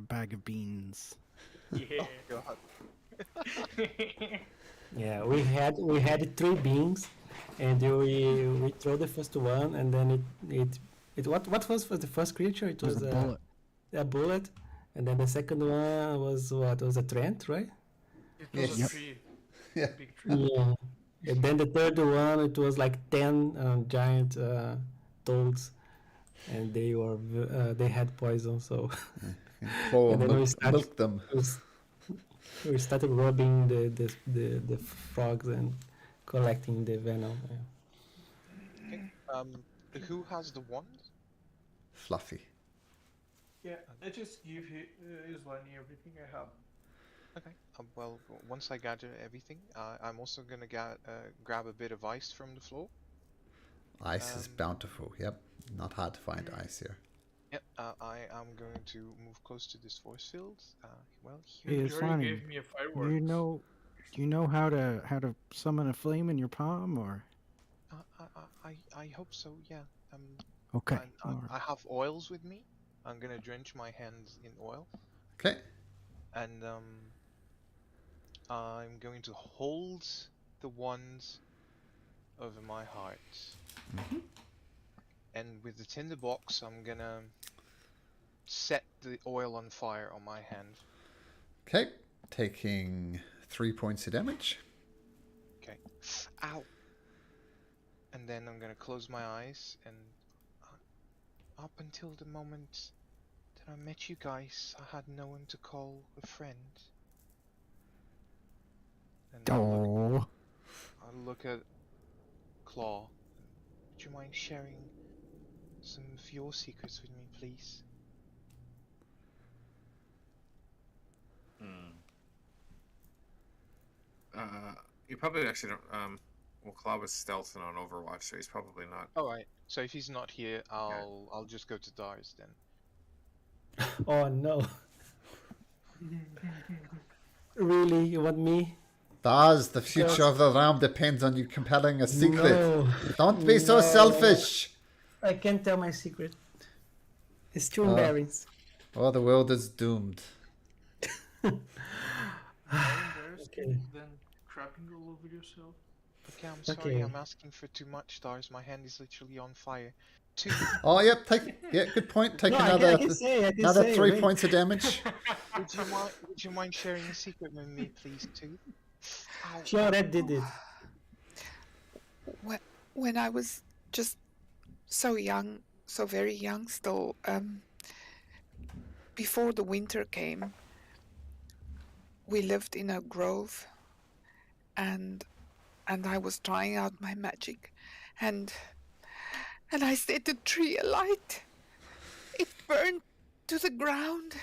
bag of beans. Yeah. God. Yeah, we had 3 beans, and we throw the first one, and then it what was for the first creature? It was a bullet. A bullet, and then the second one was what? It was a Trent, right? It was Yes. a tree. Yeah. Big tree. Yeah. And then the third one, it was like 10 giant toads, and they had poison. So Claw and then milk them. we started rubbing the frogs and collecting the venom. Yeah. Okay. Who has the wand? Fluffy. Yeah, I just give Islani everything I have. Okay. Well, once I gather everything, I'm also gonna grab a bit of ice from the floor. Ice is bountiful. Yep. Not hard to find ice here. Yep. I am going to move close to this force field. Well, Hey, here. it's Jerry funny. gave me a fireworks. Do you know how to summon a flame in your palm, or? I hope so. Yeah. Okay. I have oils with me. I'm gonna drench my hands in oil, Okay. and I'm going to hold the wand over my heart. And with the tinderbox, I'm gonna set the oil on fire on my hand. Okay. Taking 3 points of damage. Okay. Ow! And then I'm gonna close my eyes, and up until the moment that I met you guys, I had no one to call a friend. And Oh. I'll look at Claw. Would you mind sharing some of your secrets with me, please? You probably actually don't. Well, Claw was stealthing on Overwatch, so he's probably not. All right. So if he's not here, I'll just go to Dars then. Oh no! Really, you want me? Daz, the future of the realm depends on you compelling a secret. No. Don't be so No. selfish. I can't tell my secret. It's too Oh. embarrassing. Oh, the world is doomed. Embarrassing, then crapping all over yourself. Okay, I'm sorry. Okay. I'm asking for too much, Dars. My hand is literally on fire. Two. Oh, yep. Good point. Take No, another I can say, another 3 wait. points of damage. Would you mind sharing a secret with me, please, too? Ow. She already did it. When I was just so young, so very young still, before the winter came, we lived in a grove, and I was trying out my magic, and I set the tree alight. It burned to the ground.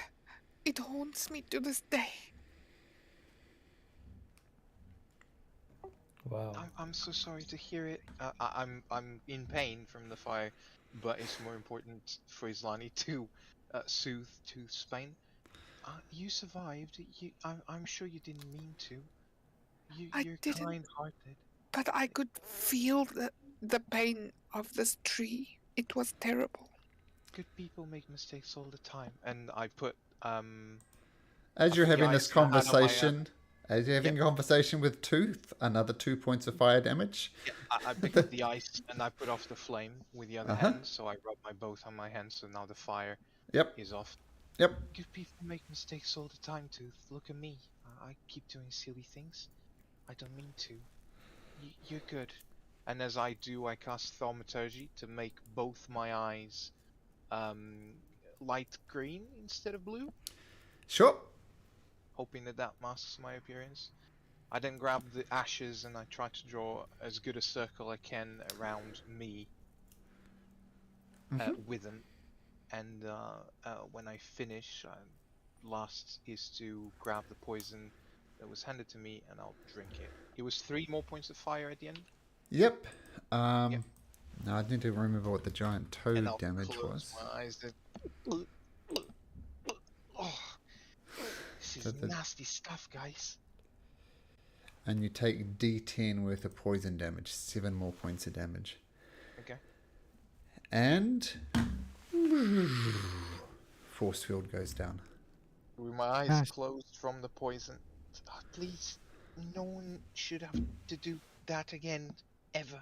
It haunts me to this day. Wow. I'm so sorry to hear it. I'm in pain from the fire, but it's more important for Islani to soothe Tooth's pain. You survived. I'm sure you didn't mean to. I You're didn't, kind-hearted. but I could feel the pain of this tree. It was terrible. Good people make mistakes all the time. And I put As I you're put the having this ice I had on my conversation, as you're having yep. a conversation with Tooth, another 2 points of fire damage. Yeah, I picked up the ice and I put off the flame with the other Uh-huh. hand, so I rubbed my both on my hands, so now the fire Yep. is off. Yep. Good people make mistakes all the time, Tooth. Look at me. I keep doing silly things. I don't mean to. You're good. And as I do, I cast Thaumaturgy to make both my eyes light green instead of blue, Sure. hoping that that masks my appearance. I then grab the ashes and I try to draw as good a circle I can around me with them. And when I finish, last is to grab the poison that was handed to me and I'll drink it. It was 3 more points of fire at the end. Yep. Yep. Now I need to remember what the giant And toad I'll damage close was. my eyes. Oh, this is nasty stuff, guys. And you take D10 worth of poison damage, 7 more points of damage. Okay. And force field goes down. With my eyes Nice. closed from the poison. Please, no one should have to do that again, ever.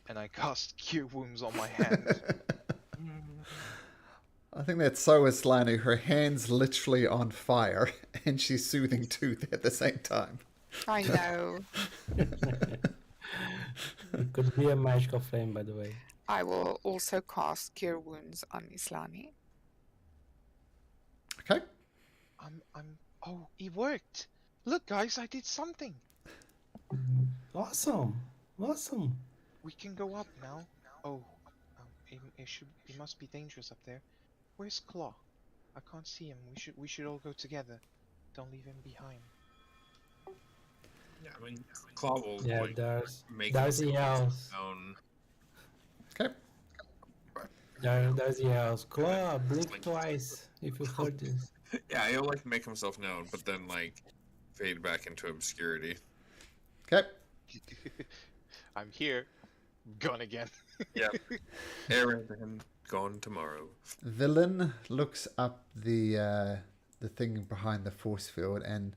And I cast Cure Wounds on my hand. I think that's so Islanu. Her hand's literally on fire, and she's soothing Tooth at the same time. I know. It could be a magical flame, by the way. I will also cast Cure Wounds on Islani. Okay. Oh, it worked! Look, guys, I did something! Awesome. Awesome. We can go up now. Oh, it must be dangerous up there. Where's Claw? I can't see him. We should all go together. Don't leave him behind. Yeah, I mean, Claw will Yeah, like, there's make the yells. known. Okay. There's the yells. Claw, blink twice if you heard this. Yeah, he'll like make himself known, but then like fade back into obscurity. Okay. I'm here. Gone again. Yeah. Aaron gone tomorrow. Villain looks up the thing behind the force field, and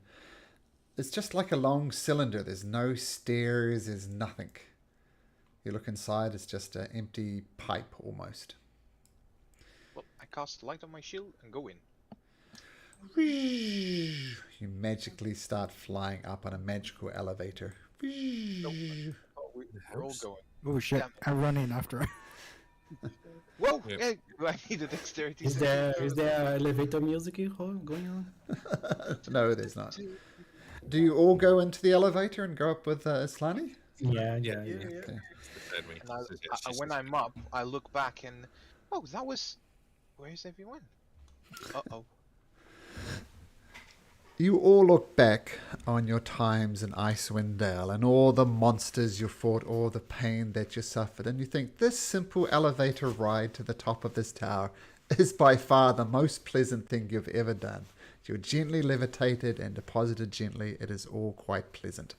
it's just like a long cylinder. There's no stairs. There's nothing. You look inside. It's just an empty pipe almost. Well, I cast light on my shield and go in. You magically start flying up on a magical elevator. Oh, we're all going. Oh shit! Damn it. I run in after her. Whoa! Yep. Hey, I need a dexterity. Is there elevator music going on? No, there's not. Do you all go into the elevator and go up with Islani? Yeah. Okay. And when I'm up, I look back and that was. Where's everyone? Uh-oh. You all look back on your times in Icewind Dale and all the monsters you fought, all the pain that you suffered, and you think this simple elevator ride to the top of this tower is by far the most pleasant thing you've ever done. You're gently levitated and deposited gently. It is all quite pleasant.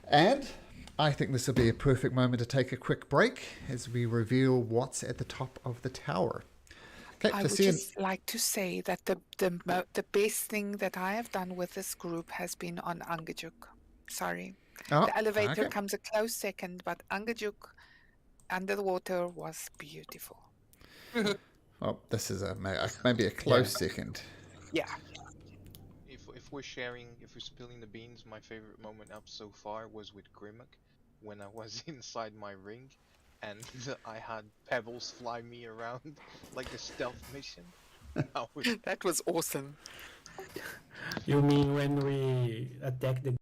And I think this will be a perfect moment to take a quick break as we reveal what's at the top of the tower. Okay, I would just like to say that the best thing that I have done with this group has been on Angajuk. Sorry. The elevator comes a close second, but Angajuk under the water was beautiful. Oh, this is maybe a close second. Yeah. If we're spilling the beans, my favorite moment up so far was with Grimmock when I was inside my ring and I had pebbles fly me around like a stealth mission. That was awesome. You mean when we attacked the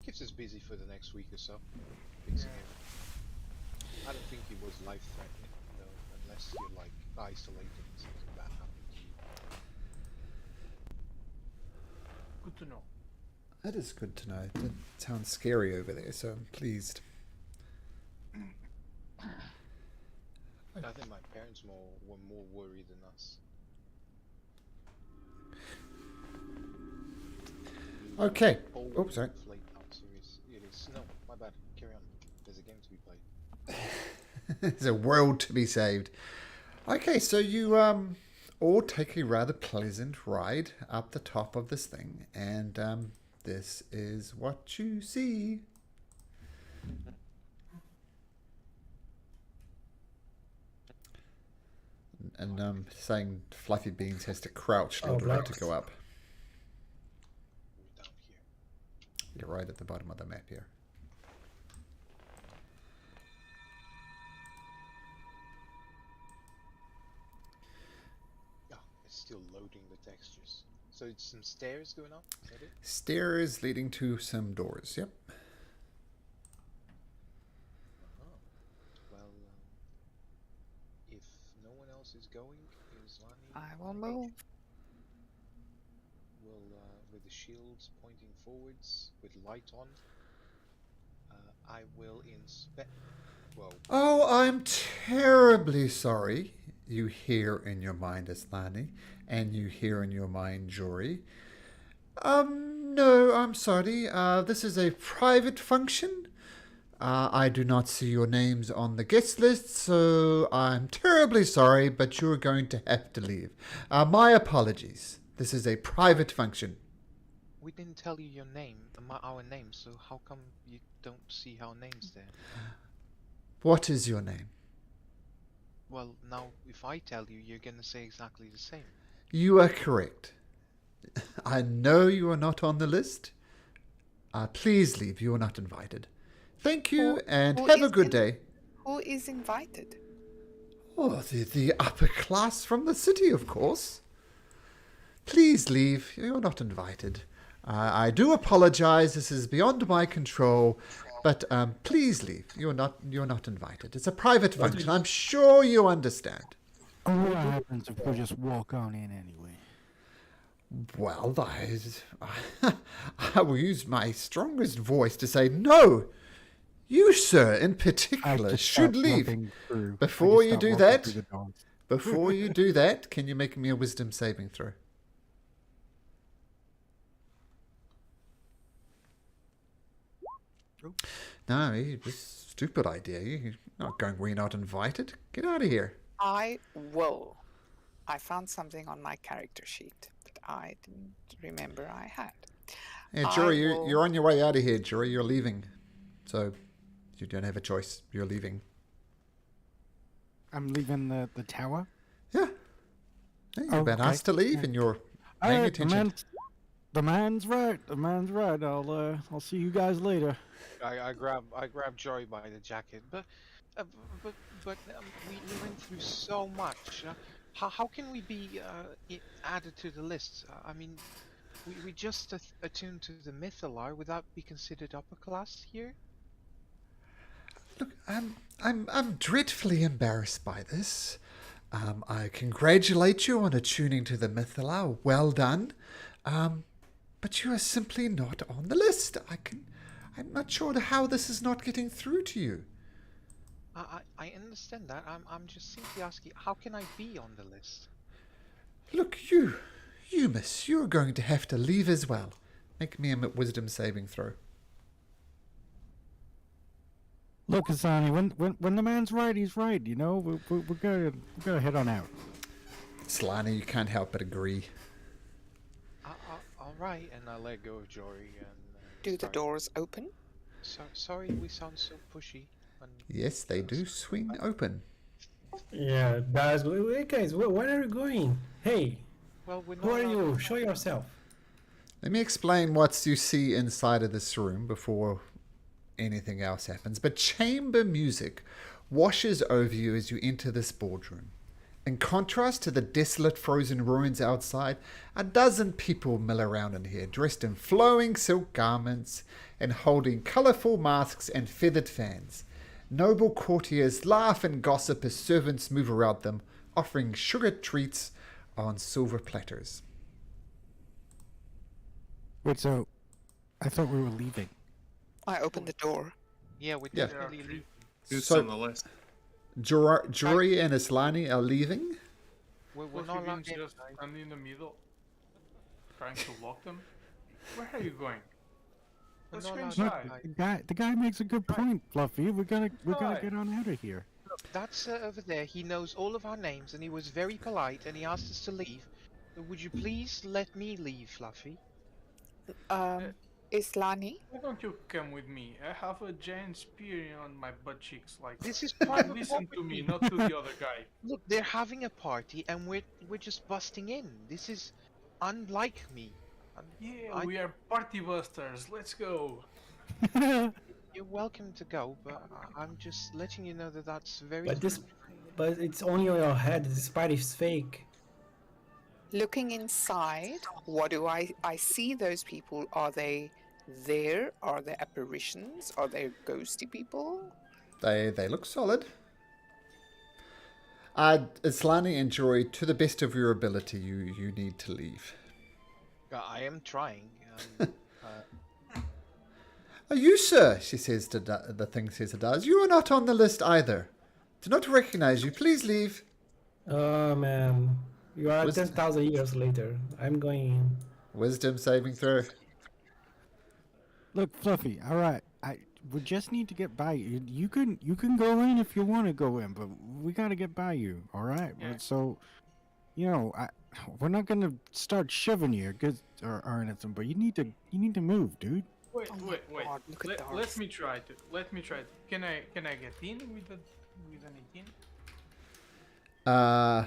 keeps us busy for the next week or so. Fixing it. I don't think he was life-threatening, though, unless you're like isolated and something bad happened to you. Good to know. That is good to know. It sounds scary over there, so I'm pleased. I think my parents were more worried than us. Okay. Oh, Oh, sorry. Flame Out series. It is. No, my bad. Carry on. There's a game to be played. There's a world to be saved. Okay, so you all take a rather pleasant ride up the top of this thing, and this is what you see. And saying Fluffy Beans has to crouch in Oh, order right. to go up. We're down here. You're right at the bottom of the map here. Ah, it's still loading the textures. So it's some stairs going up. Is that it? Stairs leading to some doors. Yep. Well, if no one else is going, is Lani? I will move. Will, with the shields pointing forwards, with light on, I will inspect. Well, Oh, I'm terribly sorry. You hear in your mind Aslani, and you hear in your mind Jory. No, I'm sorry. This is a private function. I do not see your names on the guest list, so I'm terribly sorry, but you're going to have to leave. My apologies. This is a private function. we didn't tell you your name, our name, so how come you don't see our names there? What is your name? Well, now if I tell you, you're gonna say exactly the same. You are correct. I know you are not on the list. Please leave. You are not invited. Thank you, and who have a is good in- day. Who is invited? Oh, the upper class from the city, of course. Please leave. You're not invited. I do apologize. This is beyond my control. But please leave. You're not invited. It's a private function. I'm sure you understand. Oh, what happens if we just walk on in anyway? Well, I will use my strongest voice to say no. You, sir, in particular, should leave. Before you do that, before you do that, can you make me a wisdom saving throw? No, it's a stupid idea. You're not going where you're not invited. Get out of here. I will. I found something on my character sheet that I didn't remember I had. Yeah, I Jury, will- you're on your way out of here, Jury. You're leaving. So you don't have a choice. You're leaving. I'm leaving the tower. Yeah. You've been asked to leave, and you're paying Alright, attention. the man's right. The man's right. I'll see you guys later. I grab Joy by the jacket, but we went through so much. How can we be added to the list? I mean, we just attuned to the Mythallar. Would that be considered upper class here? Look, I'm dreadfully embarrassed by this. I congratulate you on attuning to the Mythallar. Well done. But you are simply not on the list. I'm not sure how this is not getting through to you. I understand that. I'm just simply asking, how can I be on the list? Look, you miss, you're going to have to leave as well. Make me a wisdom saving throw. Look, Asani, when the man's right, he's right. You know, we're gonna head on out. Slana, you can't help but agree. All right, and I let go of Jory and. Do the doors open? Sorry, we sound so pushy. Yes, they do swing open. Yeah, guys. Wait, guys. Where are you going? Hey, Well, we're not. who are allowed you? to- Show yourself. Let me explain what you see inside of this room before anything else happens. But chamber music washes over you as you enter this boardroom. In contrast to the desolate frozen ruins outside, a dozen people mill around in here, dressed in flowing silk garments and holding colourful masks and feathered fans. Noble courtiers laugh and gossip as servants move around them, offering sugar treats on silver platters. Wait, so I thought we were leaving. I opened the door. Yeah, we Yeah. definitely leave. Who's on the list? Jory and Islani are leaving. We're What not you mean allowed in. just standing in the middle, trying to lock them? Where are you going? We're Let's not go allowed inside. inside. The guy makes a good point, Fluffy. We gotta Right. get on out of here. That's over there. He knows all of our names, and he was very polite, and he asked us to leave. Would you please let me leave, Fluffy? Islani? Why don't you come with me? I have a giant spear on my butt cheeks. Like, This is you private listen to property. me, not to the other guy. Look, they're having a party, and we're just busting in. This is unlike me. Yeah, we are party busters. Let's go. You're welcome to go, but I'm just letting you know that that's very. But it's only on your head. This party is fake. Looking inside, what do I see those people? Are they there? Are they apparitions? Are they ghosty people? They look solid. Islani and Jory, to the best of your ability, you need to leave. I am trying. Oh, you, sir, she says to the thing says to Daz, you are not on the list either. Do not recognize you. Please leave. Oh man, you are Wisdom. 10,000 years later. I'm going in. Wisdom saving throw. Look, Fluffy. All right, we just need to get by you. You can go in if you want to go in, but we gotta get by you. All right. Yeah. So, we're not gonna start shoving you, or anything. But you need to move, dude. Wait, Oh my wait, wait. God, look at Let Dars. me try to. Let me try to. Can I get in with an 18?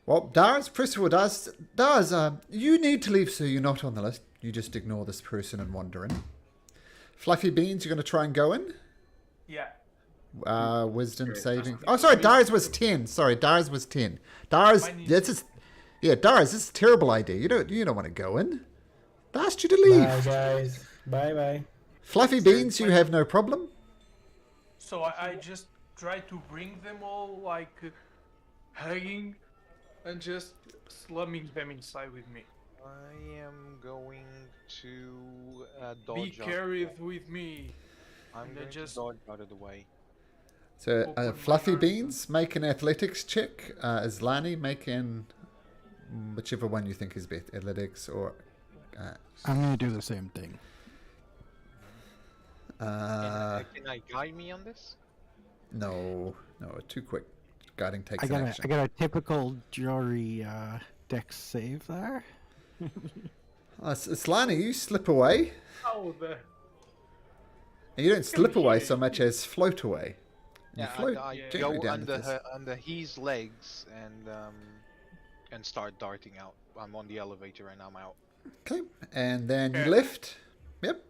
Well, Dars, first of all, Dars, you need to leave, so you're not on the list. You just ignore this person and wander in. Fluffy Beans, you're going to try and go in? Yeah. Wisdom Great. saving. Oh, sorry, Dars was 10. Sorry, Dars was 10. Dars, Mine is- this is... Yeah, Dars, this is a terrible idea. You don't want to go in. I asked you to leave. Bye guys. Bye bye. Fluffy Beans, you have no problem. So I just try to bring them all like hugging and just slumming them inside with me. I am going to dodge. Be out. carried with me. I'm and going then to just- dodge out of the way. So, Open my Fluffy arms. Beans, make an athletics check. Islani, make an... whichever one you think is better. Athletics or... I'm gonna do the same thing. Can I guide me on this? No, too quick. Guiding takes I an action. got a typical Jory dex save there. Islani, you slip away. Oh, the And you don't slip away so much as float away. You Yeah, float I gently go down the fist. under his legs and start darting out. I'm on the elevator and I'm out. Okay, and then you Okay. lift. Yep.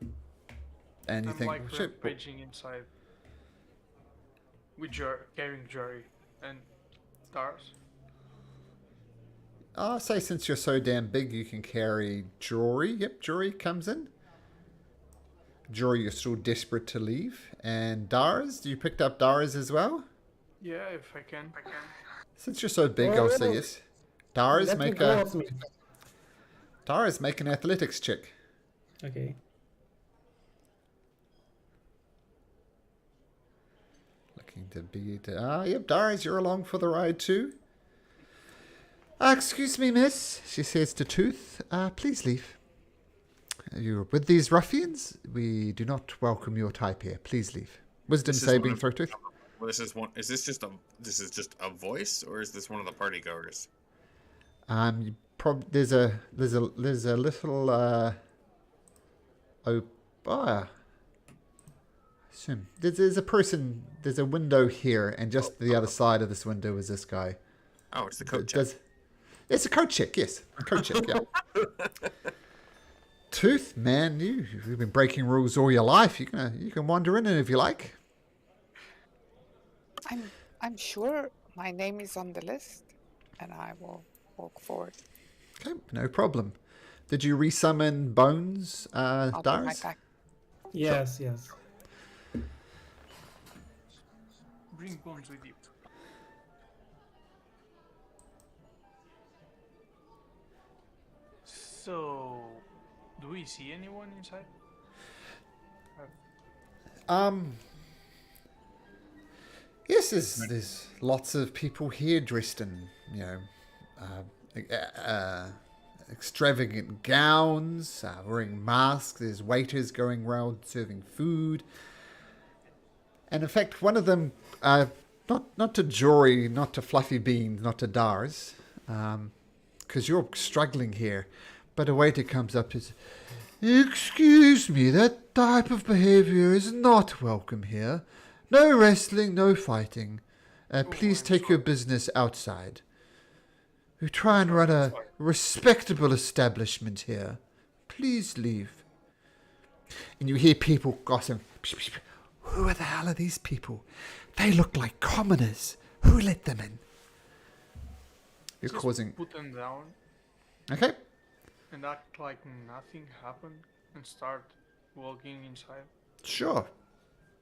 And you I'm think, like shit, rampaging inside with carrying Jory and Stars. I'll say since you're so damn big, you can carry Jory. Yep, Jory comes in. Jory, you're still desperate to leave. And Dars, you picked up Dars as well? Yeah, if I can. Since you're so big, I'll say yes. Dars, Let me make go a... of me. Dars, make an athletics check. Okay. Looking to be... yep, Dars, you're along for the ride too. Excuse me, miss, she says to Tooth. Please leave. You're with these ruffians? We do not welcome your type here. Please leave. Wisdom This is one saving of- throw, Tooth. Well, this is one. Is this just a voice, or is this one of the party goers? You there's a little assume there's a person. There's a window here, and just the other side of this window is this guy. Oh, it's the coat check. Does it's a coat check? Yes, a coat check. Yeah. Tooth, man, you've been breaking rules all your life. You can wander in if you like. I'm sure My name is on the list, and I will walk forward. Okay, no problem. Did you resummon Bones, I'll be right Darius? back. Yes, yes. Bring Bones with you. So, do we see anyone inside? Yes, there's lots of people here dressed in, extravagant gowns, wearing masks. There's waiters going around serving food. And in fact, one of them, not to Jory, not to Fluffy Beans, not to Dars, because you're struggling here, but a waiter comes up and says, "Excuse me, that type of behavior is not welcome here. No wrestling, no fighting. Please take your business outside. We try and run a respectable establishment here. Please leave." And you hear people gossiping. "Who the hell are these people? They look like commoners. Who let them in?" You're Just causing... put them down Okay. and act like nothing happened and start walking inside. Sure.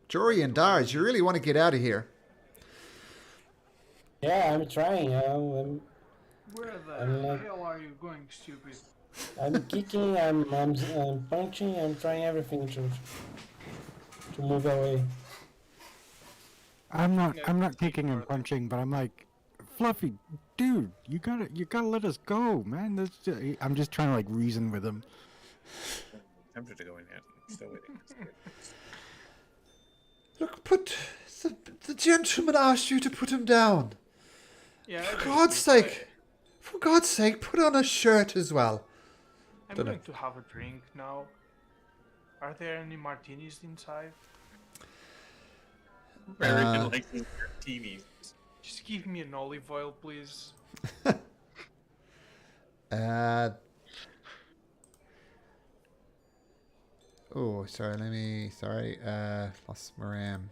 Jory and Dars, you really want to get out of here. Yeah, I'm trying. Where the I'm like- hell are you going, stupid? I'm kicking. I'm punching. I'm trying everything to move away. I'm not kicking and punching, but I'm like, Fluffy, dude, you gotta let us go, man. I'm just trying to like reason with him. I'm tempted to go in yet. I'm still waiting. Look, the gentleman asked you to put him down. Yeah, For God's sake, put on a shirt as well. I'm Dunno. going to have a drink now. Are there any martinis inside? Very good, like these martinis. Just give me an olive oil, please. Oh, sorry, lost my RAM.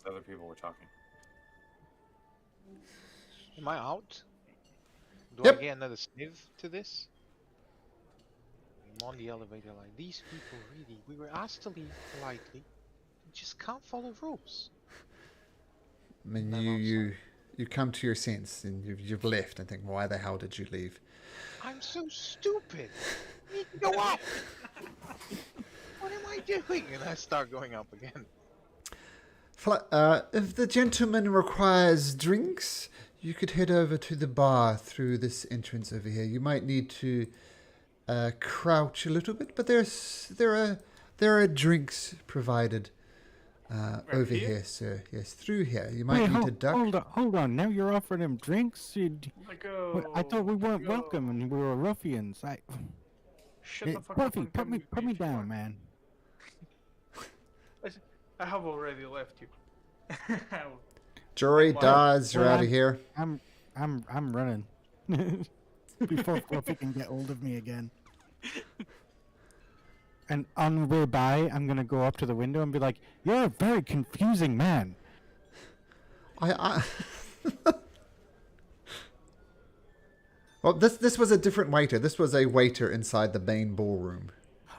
Other people were talking. Am I out? Do Yep. I get another sniv to this? I'm on the elevator like, these people really, we were asked to leave politely. We just can't follow rules. I mean, you come to your sense and you've left and think, why the hell did you leave? I'm so stupid. I need to go up. What am I doing? And I start going up again. If the gentleman requires drinks, you could head over to the bar through this entrance over here. You might need to crouch a little bit, but there are drinks provided over here, sir. Yes, through here. You might need to duck. Hold on. Now you're offering him drinks? I thought we weren't Go. welcome and we were ruffians. Shut the fuck Fluffy, up and put come me with if you down, want. man. I have already left you. Jory, Wow. Daz, you're Well, out of here. I'm running. Before Fluffy can get hold of me again. And on the way by, I'm gonna go up to the window and be like, "You're a very confusing man." Well, this was a different waiter. This was a waiter inside the main ballroom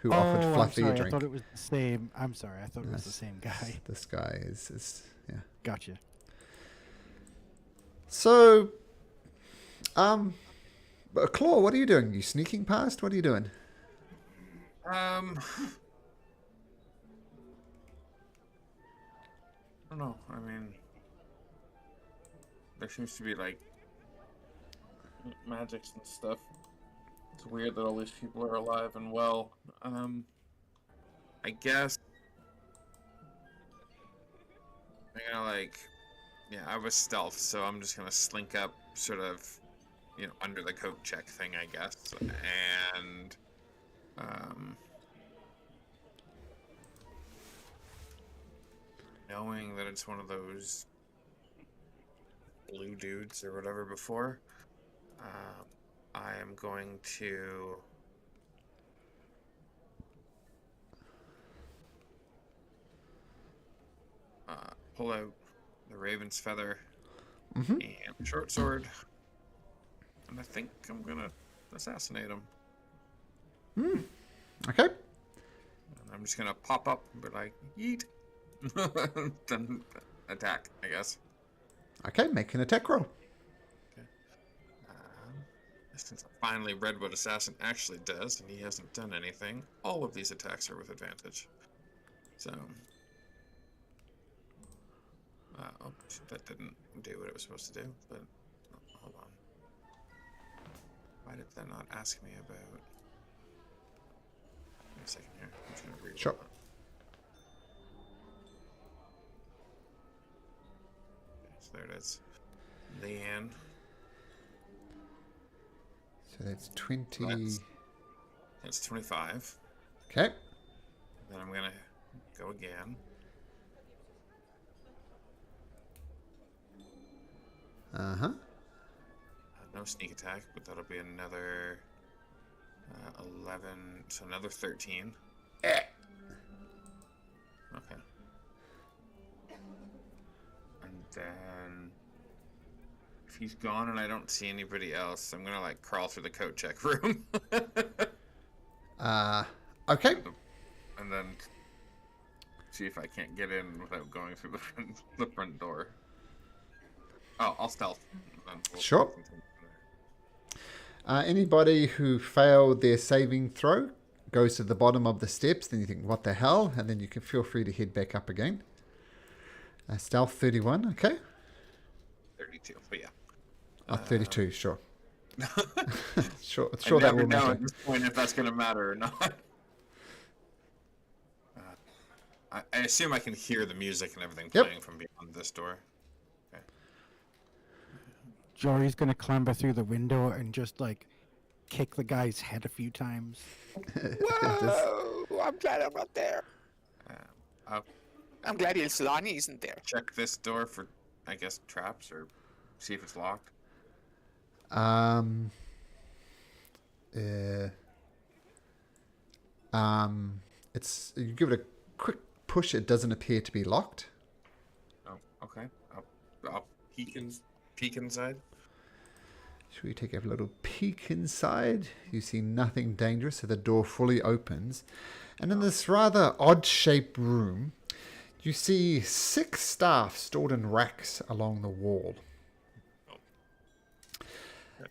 who offered Fluffy I'm sorry. a drink. I thought it was the same. I'm sorry. I thought it was the same guy. This guy is yeah. Gotcha. So, Claw, what are you doing? You sneaking past? What are you doing? I don't know. I mean, there seems to be like magics and stuff. It's weird that all these people are alive and well. I guess I'm gonna I was stealth, so I'm just gonna slink up, sort of, under the coat check thing, I guess, and knowing that it's one of those blue dudes or whatever before, I am going to pull out the Raven's Feather Mm-hmm. and short sword, and I think I'm gonna assassinate him. Okay. And I'm just gonna pop up and be like, yeet. Then attack, I guess. Okay, make an attack roll. Since I finally read what Assassin actually does, and he hasn't done anything, all of these attacks are with advantage. So, oh, that didn't do what it was supposed to do, but hold on. Why did that not ask me about... Wait a second here. I'm just going to read Sure. that. So there it is. Leanne. So that's 20. That's 25. Okay. Then I'm going to go again. Uh-huh. No sneak attack, but that'll be another 11, so another 13. Okay. And then if he's gone and I don't see anybody else, I'm gonna like crawl through the coat check room. Okay. And then see if I can't get in without going through the front door. Oh, I'll stealth. Sure. Anybody who failed their saving throw goes to the bottom of the steps. Then you think, what the hell? And then you can feel free to head back up again. Stealth 31, okay. 32, but yeah. 32, sure. Sure I that never will know matter. at this point if that's gonna matter or not. I assume I can hear the music and everything Yep. playing from beyond this door. Okay. Jory's gonna clamber through the window and just like kick the guy's head a few times. Whoa! I'm glad I'm not there. I'll I'm glad Ilslani isn't there. check this door for, I guess, traps or see if it's locked. It's, you give it a quick push. It doesn't appear to be locked. Oh, okay. I'll peek inside. Should we take a little peek inside? You see nothing dangerous, so the door fully opens. And in this rather odd-shaped room, you see 6 staff stored in racks along the wall.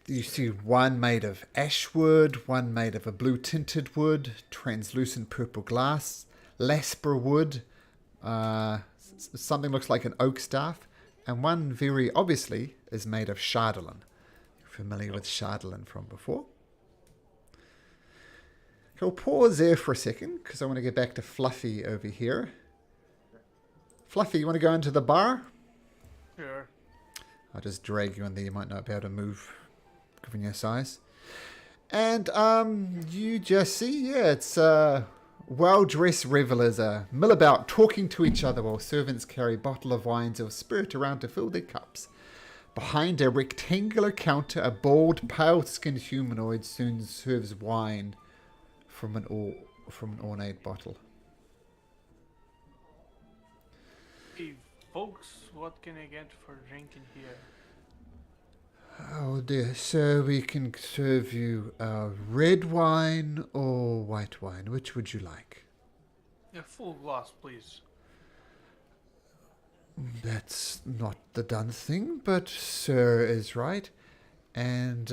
You see one made of ash wood, one made of a blue-tinted wood, translucent purple glass, lasper wood, something looks like an oak staff, and one very obviously is made of chardolin. Familiar with chardolin from before? Okay, we'll pause there for a second because I want to get back to Fluffy over here. Fluffy, you want to go into the bar? Sure. I'll just drag you in there. You might not be able to move given your size. And you just see, yeah, it's well-dressed revelers mill about talking to each other while servants carry a bottle of wines or spirit around to fill their cups. Behind a rectangular counter, a bald, pale-skinned humanoid soon serves wine from an ornate bottle. Hey, folks, what can I get for drinking here? Oh dear, sir, we can serve you red wine or white wine. Which would you like? A full glass, please. That's not the done thing, but sir is right. And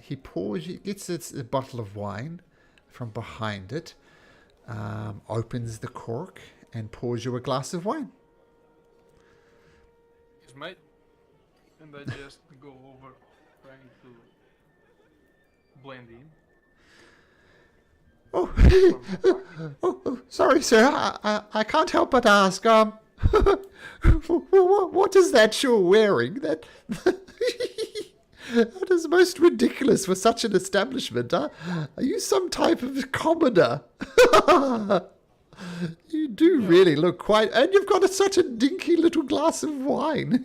he gets a bottle of wine from behind it, opens the cork, and pours you a glass of wine. Is mate? And I just go over trying to blend in. Oh, sorry, sir. I can't help but ask. What is that you're wearing? That that is most ridiculous for such an establishment. Are you some type of commoner? You do really look quite, and you've got such a dinky little glass of wine.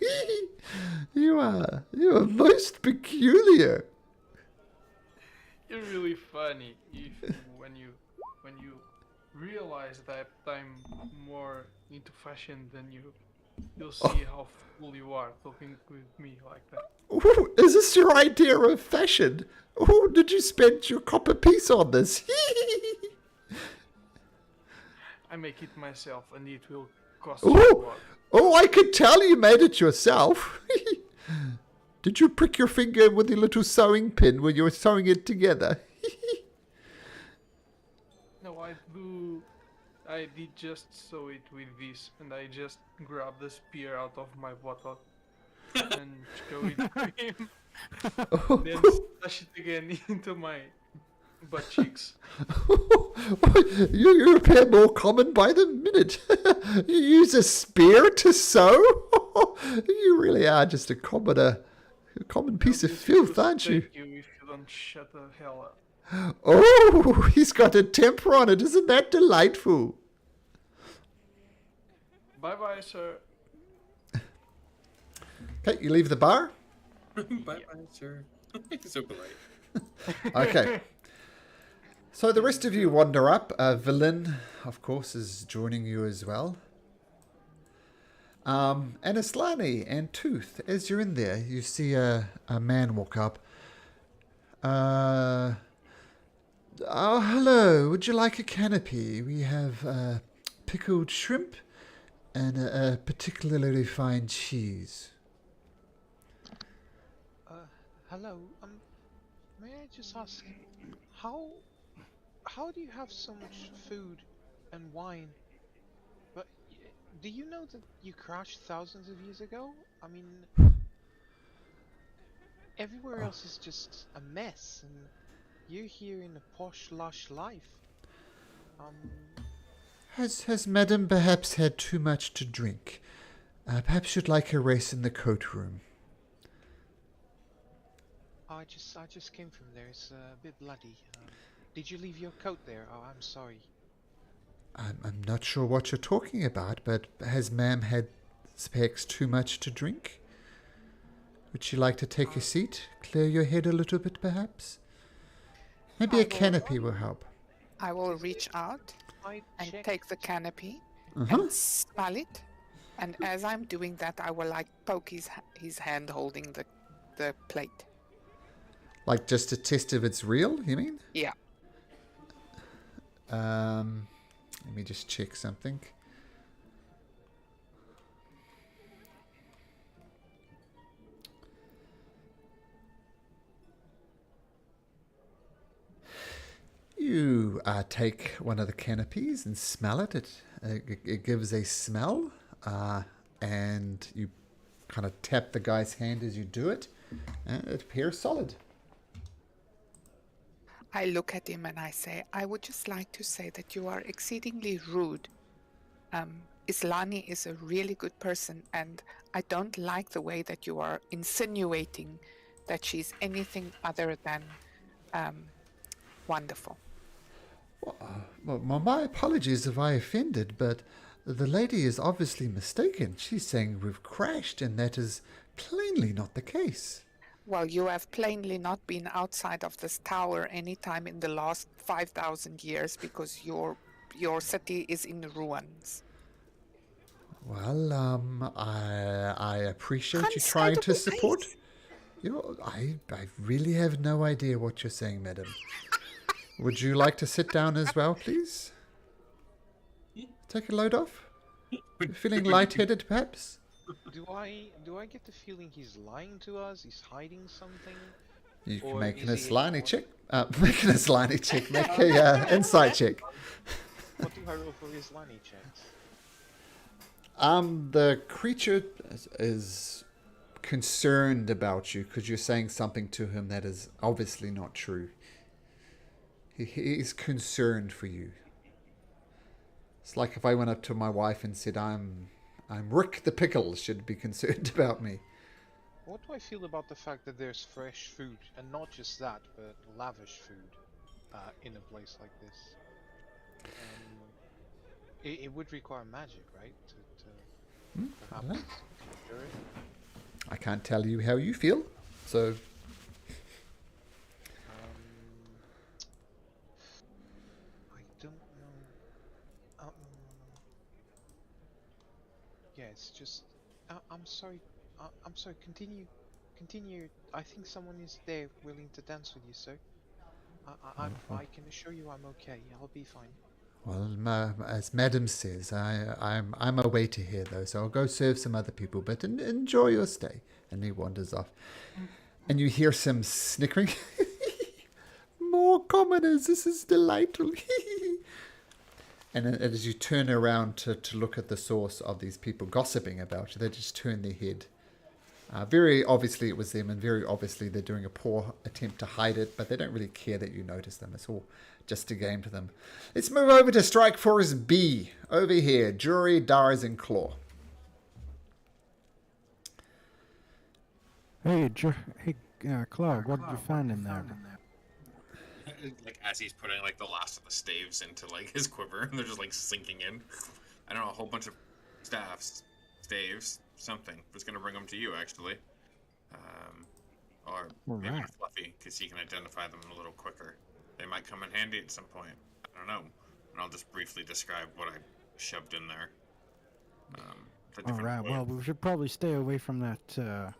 You are most peculiar. You're really funny when you realize that I'm more into fashion, then you'll see how fool you are talking with me like that. Ooh, is this your idea of fashion? Oh, did you spend your copper piece on this? I make it myself, and it will cost you a Oh, lot. oh, I could tell you made it yourself. Did you prick your finger with your little sewing pin when you were sewing it together? No, I did just sew it with this, and I just grabbed the spear out of my bottle and show it to him. Then slash it again into my butt cheeks. You appear more common by the minute. You use a spear to sew? You really are just a common piece of filth, aren't you? Thank you if you don't shut the hell up. Oh, he's got a temper on it. Isn't that delightful? Bye bye, sir. Okay, you leave the bar? Bye, sir. So polite. Okay. So the rest of you wander up. Villain, of course, is joining you as well. And Aslani and Tooth, as you're in there, you see a man walk up. Oh, hello. Would you like a canopy? We have pickled shrimp and a particularly fine cheese. Hello. May I just ask, how do you have so much food and wine? But do you know that you crashed thousands of years ago? I mean, everywhere else is just a mess, and you're here in a posh, lush life. Has Madam perhaps had too much to drink? Perhaps you'd like a race in the coat room. I just came from there. It's a bit bloody. Did you leave your coat there? Oh, I'm sorry. I'm not sure what you're talking about, but has ma'am had perhaps too much to drink? Would you like to take a seat? Clear your head a little bit, perhaps? Maybe a canopy will help. I will reach out and take the canopy Uh-huh. and smell it. And as I'm doing that, I will like poke his hand holding the plate. Like just a test if it's real, you mean? Yeah. Let me just check something. You take one of the canopies and smell it. It gives a smell, and you kind of tap the guy's hand as you do it, and it appears solid. I look at him and I say, I would just like to say that you are exceedingly rude. Islani is a really good person, and I don't like the way that you are insinuating that she's anything other than wonderful. Well, my apologies if I offended, but the lady is obviously mistaken. She's saying we've crashed, and that is plainly not the case. Well, you have plainly not been outside of this tower any time in the last 5,000 years because your city is in ruins. Well, I appreciate you trying to support. I really have no idea what you're saying, madam. Would you like to sit down as well, please? Take a load off? You're feeling lightheaded, perhaps? Do I get the feeling he's lying to us? He's hiding something? You can Or make an is he- Aslani check. Make an Aslani check. Make a insight check. What do I roll for his Lani checks? The creature is concerned about you because you're saying something to him that is obviously not true. He is concerned for you. It's like if I went up to my wife and said, I'm Rick the Pickle, should be concerned about me. What do I feel about the fact that there's fresh food, and not just that, but lavish food, in a place like this? It would require magic, right? To perhaps Yeah. secure it. I can't tell you how you feel, so I don't know. It's just, I'm sorry. I'm sorry. Continue. Continue. I think someone is there willing to dance with you, sir. I can assure you I'm okay. I'll be fine. Well, as Madam says, I'm away to here though, so I'll go serve some other people. But enjoy your stay. And he wanders off, and you hear some snickering. More commoners. This is delightful. And as you turn around to look at the source of these people gossiping about you, they just turn their head. Very obviously it was them, and very obviously they're doing a poor attempt to hide it, but they don't really care that you notice them. It's all just a game to them. Let's move over to Strike Force B. Over here, Jury, Dars, and Claw. Hey, Claude, what did you find in there? Like as he's putting like the last of the staves into like his quiver, and they're just like sinking in. I don't know, a whole bunch of staves, something. Just gonna bring them to you actually, or maybe Alright. to Fluffy because he can identify them a little quicker. They might come in handy at some point. I don't know, and I'll just briefly describe what I shoved in there. The different Alright, well, oils. we should probably stay away from that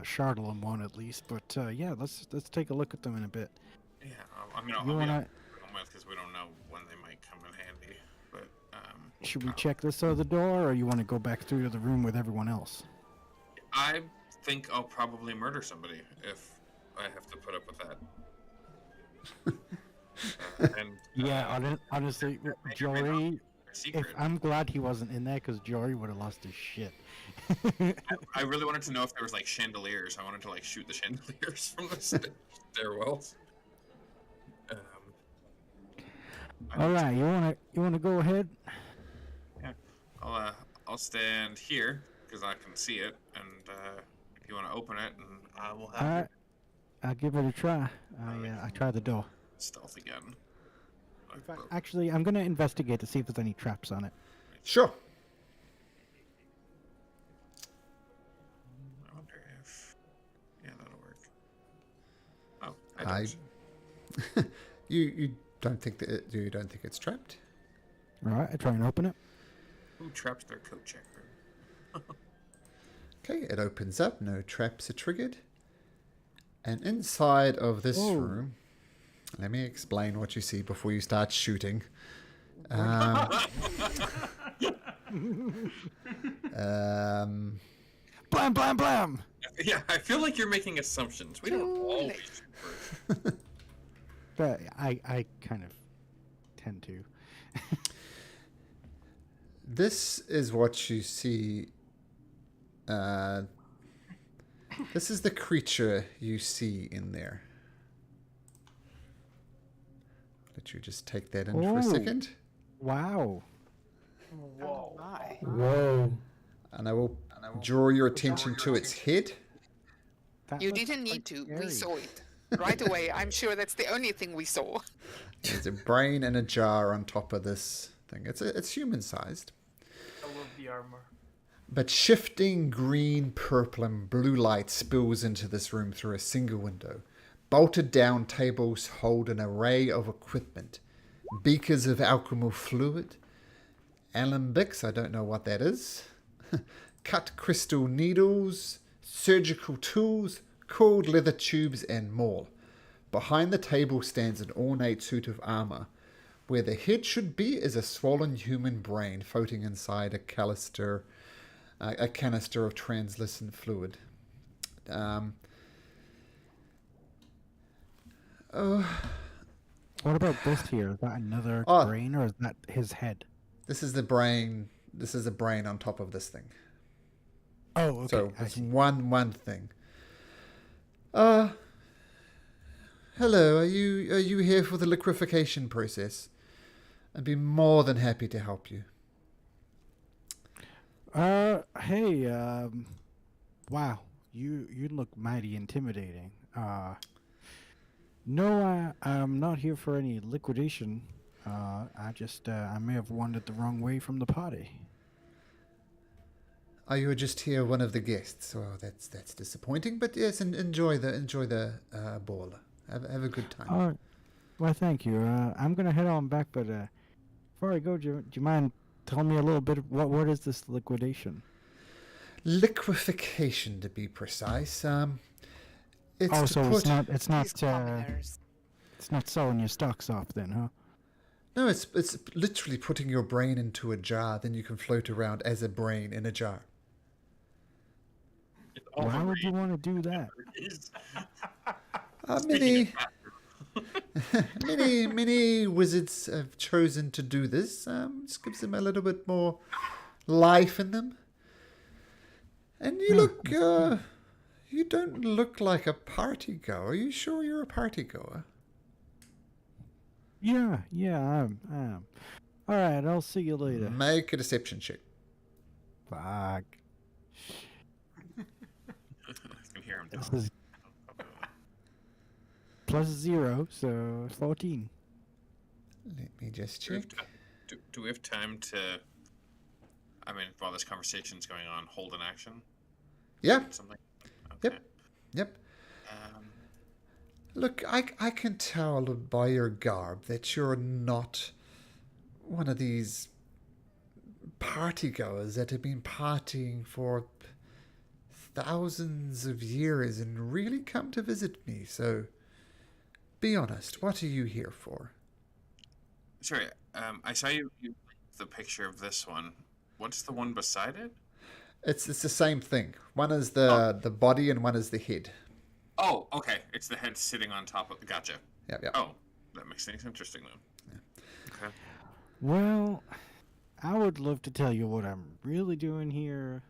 Charlatan one at least, but yeah, let's take a look at them in a bit. Yeah, I mean, I'll You be wanna- on because we don't know when they might come in handy. But Should we check this other door, or you want to go back through to the room with everyone else? I think I'll probably murder somebody if I have to put up with that. Honestly, Maybe Jory, their if secret. I'm glad he wasn't in there, because Jory would have lost his shit. I really wanted to know if there was like chandeliers. I wanted to like shoot the chandeliers from the stairwells. All right, you wanna go ahead? Yeah, I'll stand here because I can see it, and if you want to open it, and I will have All right, I'll give it a try. I try the door. stealth again. Actually, I'm gonna investigate to see if there's any traps on it. Sure. I wonder if that'll work. Oh, I don't. you don't think that you don't think it's trapped? All right, I try and open it. Who traps their coat checker? Okay, it opens up. No traps are triggered. And inside of this Whoa. room, let me explain what you see before you start shooting. Blam, blam, blam! Yeah, I feel like you're making assumptions. We don't always shoot first. But I kind of tend to. This is what you see. This is the creature you see in there. Let you just take that in for a Oh. second. Wow. Oh my. Whoa. And I will draw your attention to its head. That You looks didn't quite need to. scary. We saw it. Right away. I'm sure that's the only thing we saw. There's a brain and a jar on top of this thing. It's human-sized. I love the armor. But shifting green, purple, and blue light spills into this room through a single window. Bolted down tables hold an array of equipment. Beakers of alchemical fluid. Alembics, I don't know what that is. Cut crystal needles. Surgical tools. Coiled leather tubes, and more. Behind the table stands an ornate suit of armor. Where the head should be is a swollen human brain floating inside a canister of translucent fluid. What about this here? Is that another Oh. brain, or is that his head? This is the brain. This is a brain on top of this thing. Oh, okay. So I it's see. one thing. Hello. Are you here for the liquefaction process? I'd be more than happy to help you. Hey, wow, you look mighty intimidating. No, I'm not here for any liquidation. I may have wandered the wrong way from the party. Oh, you were just here, one of the guests. Oh, that's disappointing. But yes, enjoy the ball. Have a good time. Oh, well, thank you. I'm gonna head on back, but before I go, do you mind telling me a little bit of what is this liquidation? liquefaction, to be precise. It's Oh, to so put. it's not These commoners. it's not selling your stocks off then, huh? No, it's literally putting your brain into a jar. Then you can float around as a brain in a jar. It's all Why the would you rage. want to do that? Speaking Many wizards have chosen to do this. This gives them a little bit more life in them. And you look, you don't look like a party goer. Are you sure you're a party goer? Yeah, I am. All right, I'll see you later. Make a deception check. Fuck. I can hear him This talking. is +0, so 14. Let me just Do we check. have do we have time to, I mean, while this conversation's going on, hold an action? Yeah. Something? Yep. Okay. Yep. Um, Look, I can tell by your garb that you're not one of these partygoers that have been partying for thousands of years and really come to visit me. So, be honest. What are you here for? sorry, I saw you the picture of this one. What's the one beside it? It's the same thing. One is the body and one is the head. Oh, okay. It's the head sitting on top of. Gotcha. Yep, yep. Oh, that makes things interesting then. Okay. Well, I would love to tell you what I'm really doing here.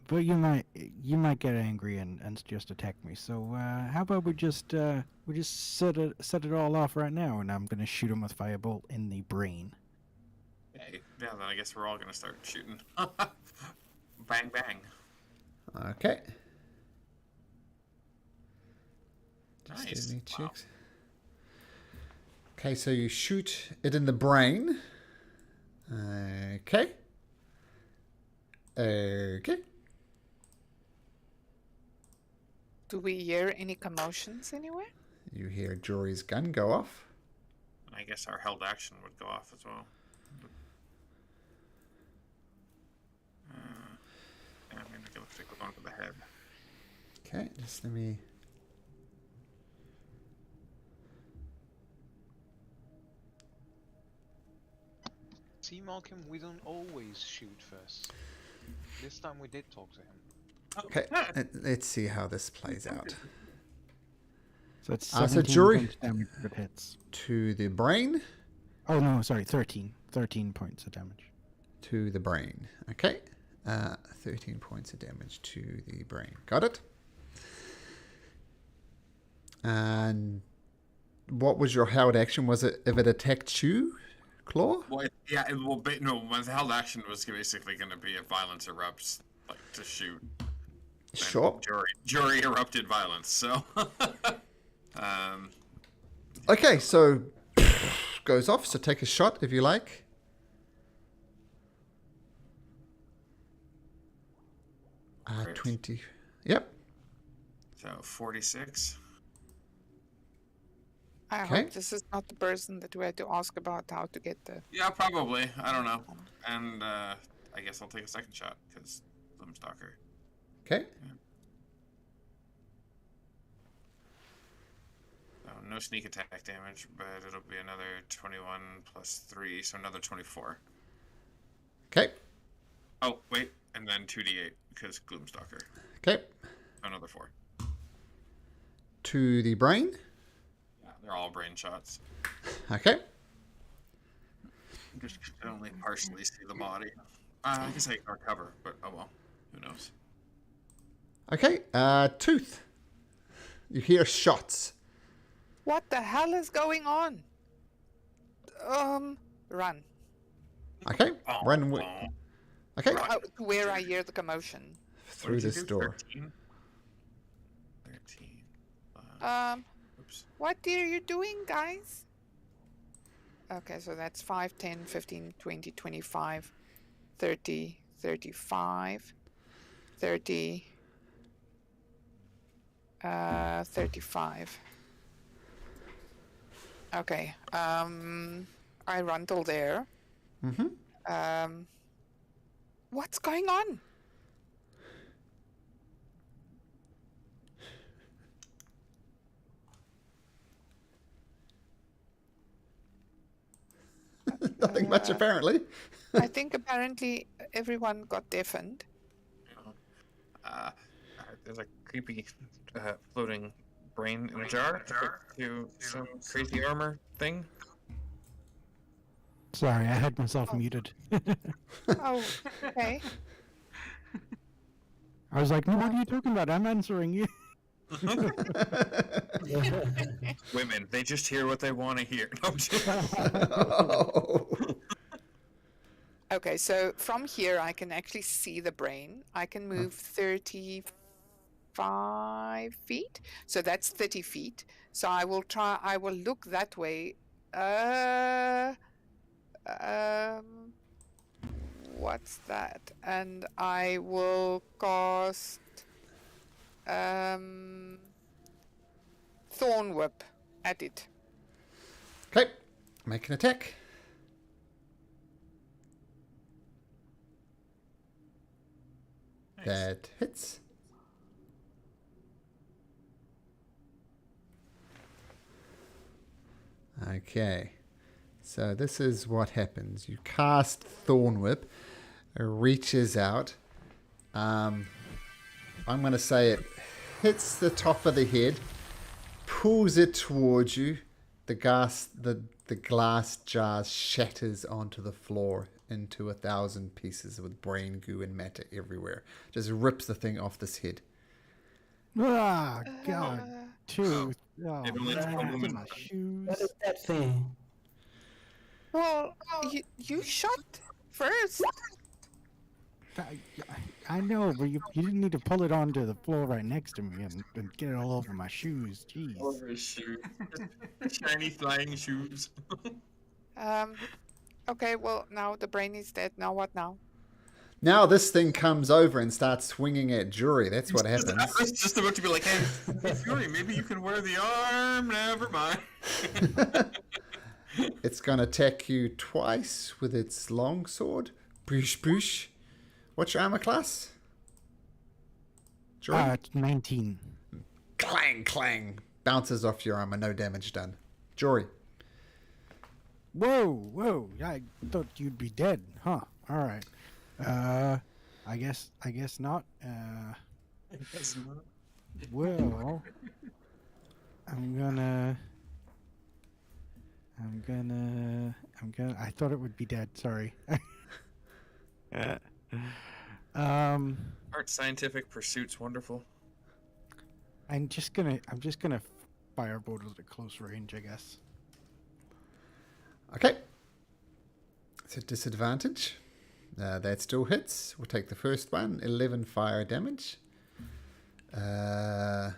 But you might get angry and just attack me. So how about we just set it all off right now, and I'm gonna shoot him with firebolt in the brain. Hey, yeah, then I guess we're all gonna start shooting. Bang bang. Okay. Just Nice. let me Wow. check. Okay, so you shoot it in the brain. Okay. Okay. Do we hear any commotions anywhere? You hear Jory's gun go off. I guess our held action would go off as well. Yeah, I'm gonna go stick with one for the head. Okay, just let me. See, Malcolm, we don't always shoot first. This time we did talk to him. Okay, let's see how this plays out. So it's So 17 Jury- points damage if it hits. To the brain. Oh no, sorry, 13. 13 points of damage. To the brain. Okay. 13 points of damage to the brain. Got it? And what was your held action? Was it if it attacked you, Claw? Well, yeah, it will be, no, my held action was basically going to be if violence erupts, like, to shoot. And Sure. Jury erupted violence, so. Okay, so goes off. So take a shot if you like. Great. 20. Yep. So 46. I Okay. hope this is not the person that we had to ask about how to get the. Yeah, probably. I don't know. And I guess I'll take a second shot because I'm stalker. Okay. Oh, no sneak attack damage, but it'll be another 21 plus 3, so another 24. Okay. Oh, wait, and then 2d8 because Gloomstalker. Okay. Another 4. To the brain. Yeah, they're all brain shots. Okay. Just can only partially see the body. I guess I ignore cover, but oh well. Who knows? Okay. Tooth. You hear shots. What the hell is going on? Run. Okay. Run. Okay. Oh, to where I hear the commotion. Through this door. 13. 13. Oops. What are you doing, guys? Okay, so that's 5, 10, 15, 20, 25, 30, 35, 30, 35. Okay, I run till there. Mm-hmm. What's going on? Nothing much, apparently. I think apparently everyone got deafened. Uh, there's a creepy floating brain in a jar to some crazy armor thing. Sorry, I had myself muted. Oh, okay. I was like, no, what are you talking about? I'm answering you. Women, they just hear what they want to hear. No, I'm just- Okay, so from here I can actually see the brain. I can move 35 feet. So that's 30 feet. So I will look that way. What's that? And I will cast Thorn Whip at it. Okay, make an attack. That hits. Okay, so this is what happens. You cast Thorn Whip. It reaches out. I'm going to say it hits the top of the head, pulls it towards you. The glass jar shatters onto the floor into 1,000 pieces with brain goo and matter everywhere. Just rips the thing off this head. Ah, God. Tooth. Oh, It only took a man, woman. my shoes. What is that thing? Well, you shot first. I know, but you didn't need to pull it onto the floor right next to me and get it all over my shoes. Jeez. Over his shoes. Shiny flying shoes. Okay, well, now the brain is dead. Now what now? Now this thing comes over and starts swinging at Jury. That's what I happens. was just about to be like, hey, Fury, maybe you can wear the arm. Never mind. It's going to attack you twice with its long sword. Boosh, boosh. What's your armor class? Jury? It's 19. Clang, clang. Bounces off your armor. No damage done. Jory. Whoa. I thought you'd be dead, huh? All right. I guess not. Well, I'm gonna. I thought it would be dead. Sorry. Aren't scientific pursuits wonderful? I'm just gonna firebolt at a close range, I guess. Okay. It's a disadvantage. That still hits. We'll take the first one. 11 fire damage. Let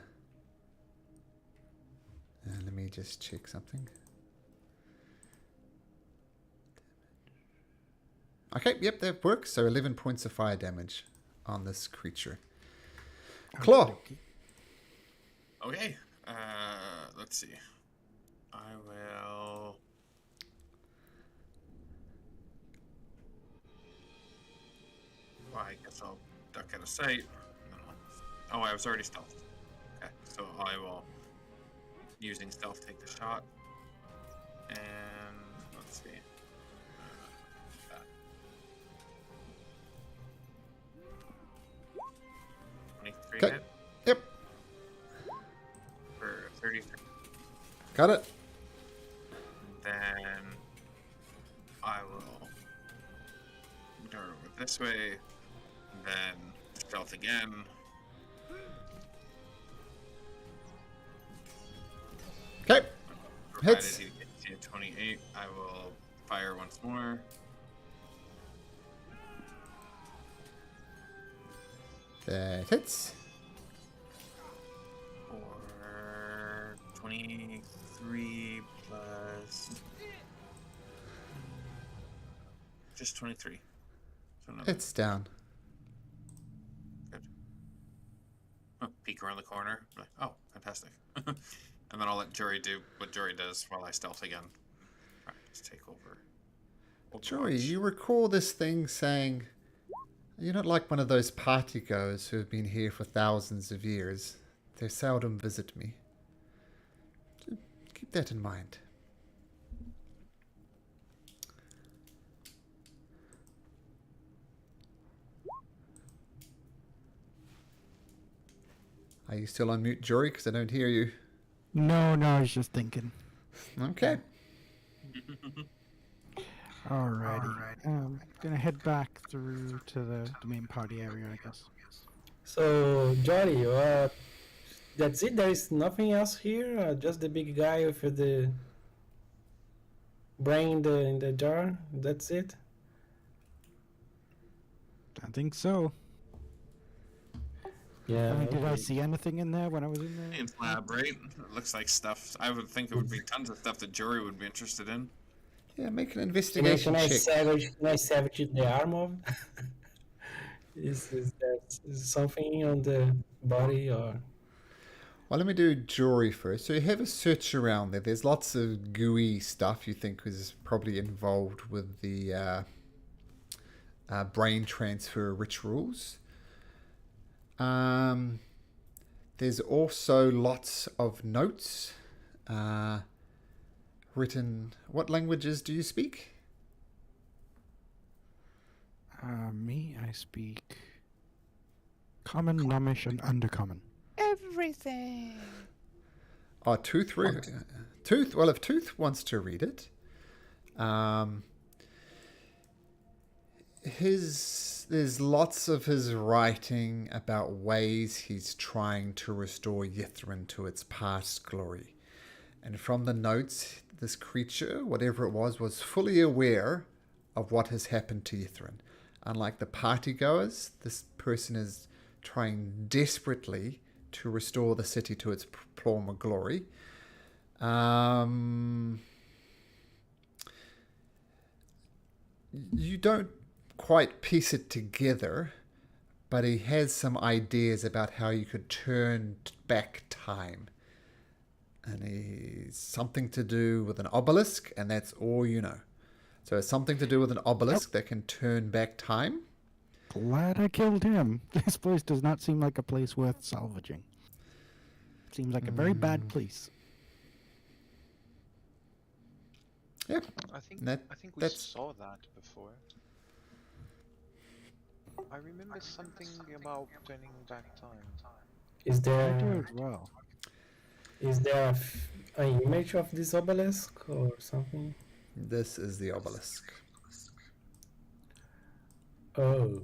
me just check something. Okay, yep, that works. So 11 points of fire damage on this creature. Claw. Okay. Let's see. I will. Well, I guess I'll duck out of sight. Oh, I was already stealthed. Okay, so I will, using stealth, take the shot. And let's see. That. 23 Okay. hit Yep. for 33. Got it. Then I will dart over this way, then stealth again. Okay. Provided Hits. he gets to 28, I will fire once more. That hits. For 23 plus. Just 23. So no. It's down. Good. Oh, peek around the corner. Like, oh, fantastic. And then I'll let Jury do what Jury does while I stealth again. Alright, just take over. Jory, you recall this thing saying, You're not like one of those partygoers who have been here for thousands of years. They seldom visit me. Keep that in mind. Are you still on mute, Jory? Because I don't hear you. No, I was just thinking. Okay. Alrighty. Gonna head back through to the main party area, I guess. So, Jolly, that's it? There is nothing else here? Just the big guy with the brain in the jar? That's it? I think so. Yeah. I mean, did I okay. see anything in there when I was in there? Science lab, right? It looks like stuff. I would think it would be tons of stuff that Jory would be interested in. Yeah, make an Can investigation I check. savage the arm of? is there something on the body or? Well, let me do Jory first. So you have a search around there. There's lots of gooey stuff you think is probably involved with the brain transfer rituals. There's also lots of notes written. What languages do you speak? Me, I speak Common, Gnomish, and Undercommon. Everything. Oh, Tooth. Tooth. Well, if Tooth wants to read it, there's lots of his writing about ways he's trying to restore Yithrin to its past glory. And from the notes, this creature, whatever it was fully aware of what has happened to Yithrin. Unlike the partygoers, this person is trying desperately to restore the city to its former glory. You don't quite piece it together, but he has some ideas about how you could turn back time. And he's something to do with an obelisk, and that's all you know. So it's something to do with an obelisk that can turn back time. Glad I killed him. This place does not seem like a place worth salvaging. Seems like a very bad place. Yeah. I think we that's saw that before. I remember something about turning back time. Is I do there as well. an image of this obelisk or something? This is the obelisk. Oh.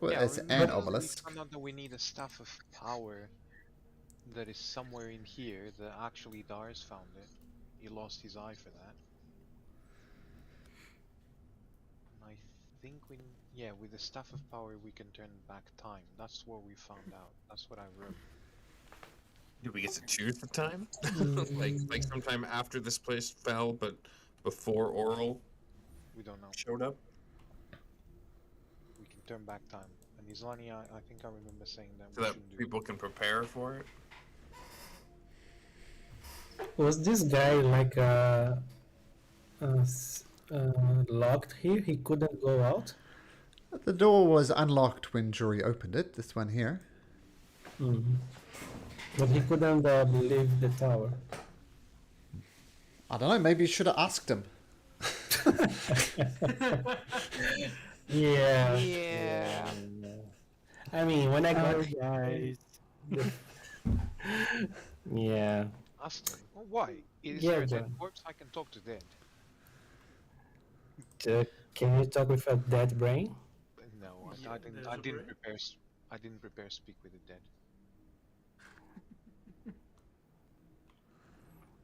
Well, Yeah, it's an remember obelisk. we found out that we need a staff of power that is somewhere in here. That actually Dars found it. He lost his eye for that. And I think with the staff of power we can turn back time. That's what we found out. That's what I wrote. Do we get to choose the time? like sometime after this place fell, but before Oral We don't know. showed up? We can turn back time. And Islani, I think I remember saying that So we that shouldn't do people can prepare for it? Was this guy like locked here? He couldn't go out? The door was unlocked when Jory opened it. This one here. But he couldn't leave the tower. I don't know. Maybe you should have asked him. Yeah. Yeah. I mean, when I got guys. yeah. Ask him. Well, why? Is Yeah, there a dead John. corpse? I can talk to dead. Can you talk with a dead brain? No, Yeah, I there's a didn't brain. prepare. I didn't prepare speak with the dead.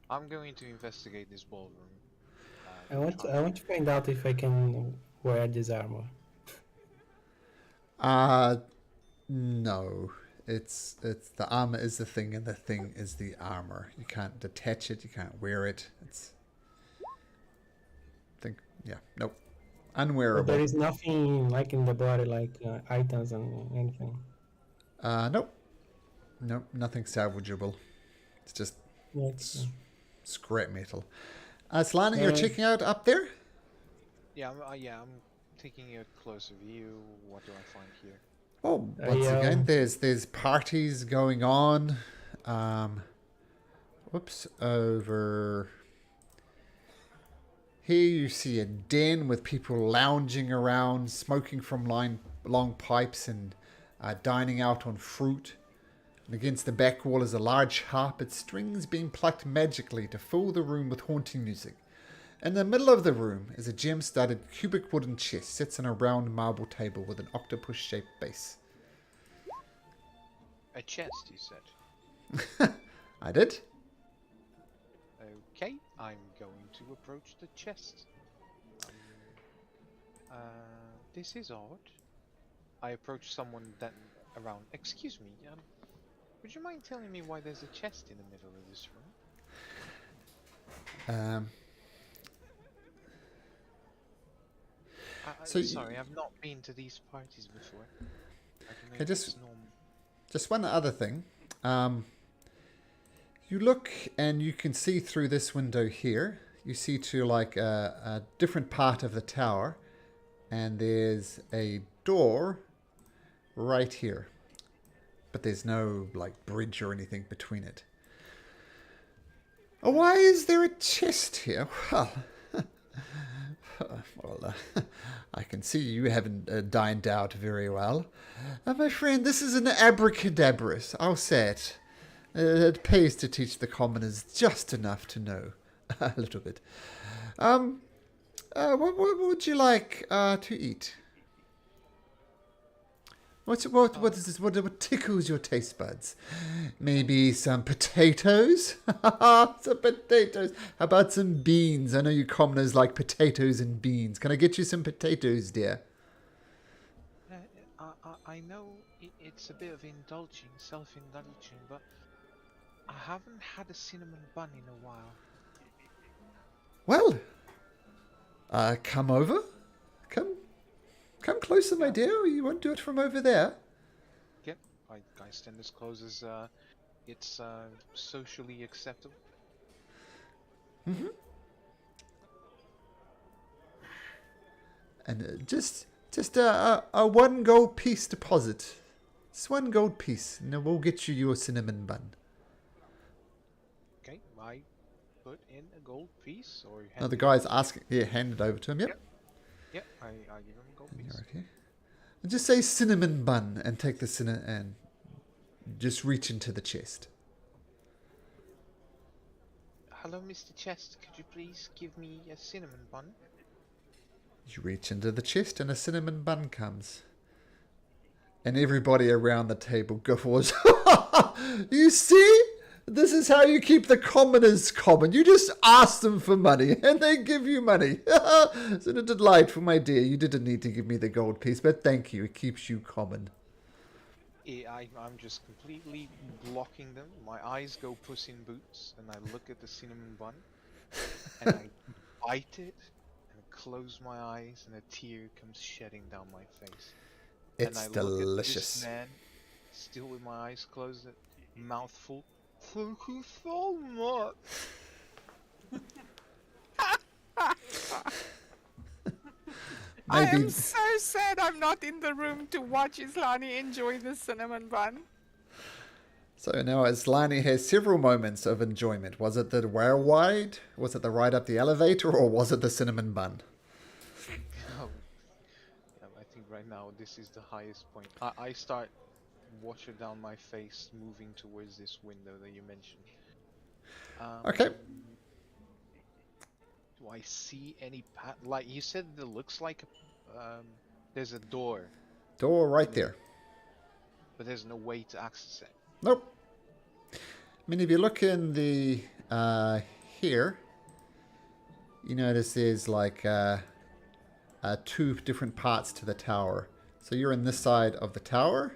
I'm going to investigate this ballroom. I want to find out if I can wear this armor. No. It's the armor is the thing, and the thing is the armor. You can't detach it. You can't wear it. Nope. But Unwearable. there is nothing like in the body, like items and anything. Nope. Nope. Nothing salvageable. It's just Like, scrap metal. Slana, you're checking out up there? Yeah, I'm taking a closer view, what do I find here? Oh, once again, there's parties going on. Whoops, over here you see a den with people lounging around, smoking from long pipes and dining out on fruit. And against the back wall is a large harp, its strings being plucked magically to fill the room with haunting music. In the middle of the room is a gem-studded cubic wooden chest, sits on a round marble table with an octopus-shaped base. A chest, you said. I did. Okay, I'm going to approach the chest. This is odd. I approach someone then around. Excuse me, would you mind telling me why there's a chest in the middle of this room? Sorry, I've not been to these parties before. I don't know if it's normal. Just one other thing. You look and you can see through this window here. You see to like a different part of the tower, and there's a door right here, but there's no like bridge or anything between it. Oh, why is there a chest here? Well, I can see you haven't dined out very well. My friend, this is an abracadabras. I'll say it. It pays to teach the commoners just enough to know a little bit. What would you like to eat? What is this? What tickles your taste buds? Maybe some potatoes? Some potatoes. How about some beans? I know you commoners like potatoes and beans. Can I get you some potatoes, dear? I know it's a bit of indulging, self-indulging, but I haven't had a cinnamon bun in a while. Well, come over. Come closer, my dear. You won't do it from over there. Yep, I stand as close as it's socially acceptable. Mm-hmm. And just a 1 gold piece deposit. Just 1 gold piece, and then we'll get you your cinnamon bun. Okay, I put in a gold piece, or No, the guy's asking. Yeah, hand it over to him. Yep. Yep, I give him a gold piece. Okay. And just say cinnamon bun and take the cinnamon and just reach into the chest. Hello, Mr. Chest. Could you please give me a cinnamon bun? You reach into the chest and a cinnamon bun comes. And everybody around the table guffaws. You see? This is how you keep the commoners common. You just ask them for money and they give you money. Isn't it delightful, my dear? You didn't need to give me the gold piece, but thank you. It keeps you common. Yeah, I'm just completely blocking them. My eyes go Puss in Boots, and I look at the cinnamon bun, and I bite it, and close my eyes, and a tear comes shedding down my face. It's and I delicious. Look at this man, still with my eyes closed, mouth full. Thank you so much. I am so sad I'm not in the room to watch Islani enjoy the cinnamon bun. So now Islani has several moments of enjoyment. Was it the where wide? Was it the ride up the elevator? Or was it the cinnamon bun? Oh, yeah, I think right now this is the highest point. I start water down my face, moving towards this window that you mentioned. Okay. Do I see any like you said? It looks like there's a door. Door right there. But there's no way to access it. Nope. I mean, if you look in the here, you notice there's like 2 different parts to the tower. So you're in this side of the tower,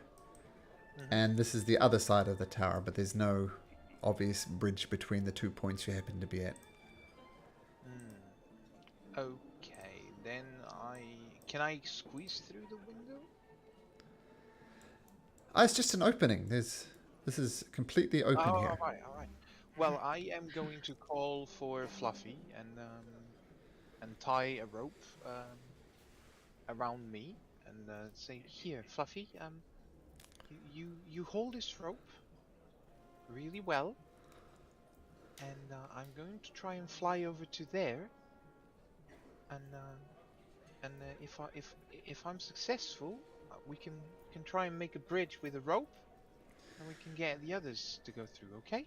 and this is the other side of the tower, but there's no obvious bridge between the 2 points you happen to be at. Okay, then can I squeeze through the window? It's just an opening. This is completely open here. All right. Well, I am going to call for Fluffy and tie a rope around me and say, "Here, Fluffy. You hold this rope really well, and I'm going to try and fly over to there. And if I'm successful, we can try and make a bridge with a rope, and we can get the others to go through. Okay?"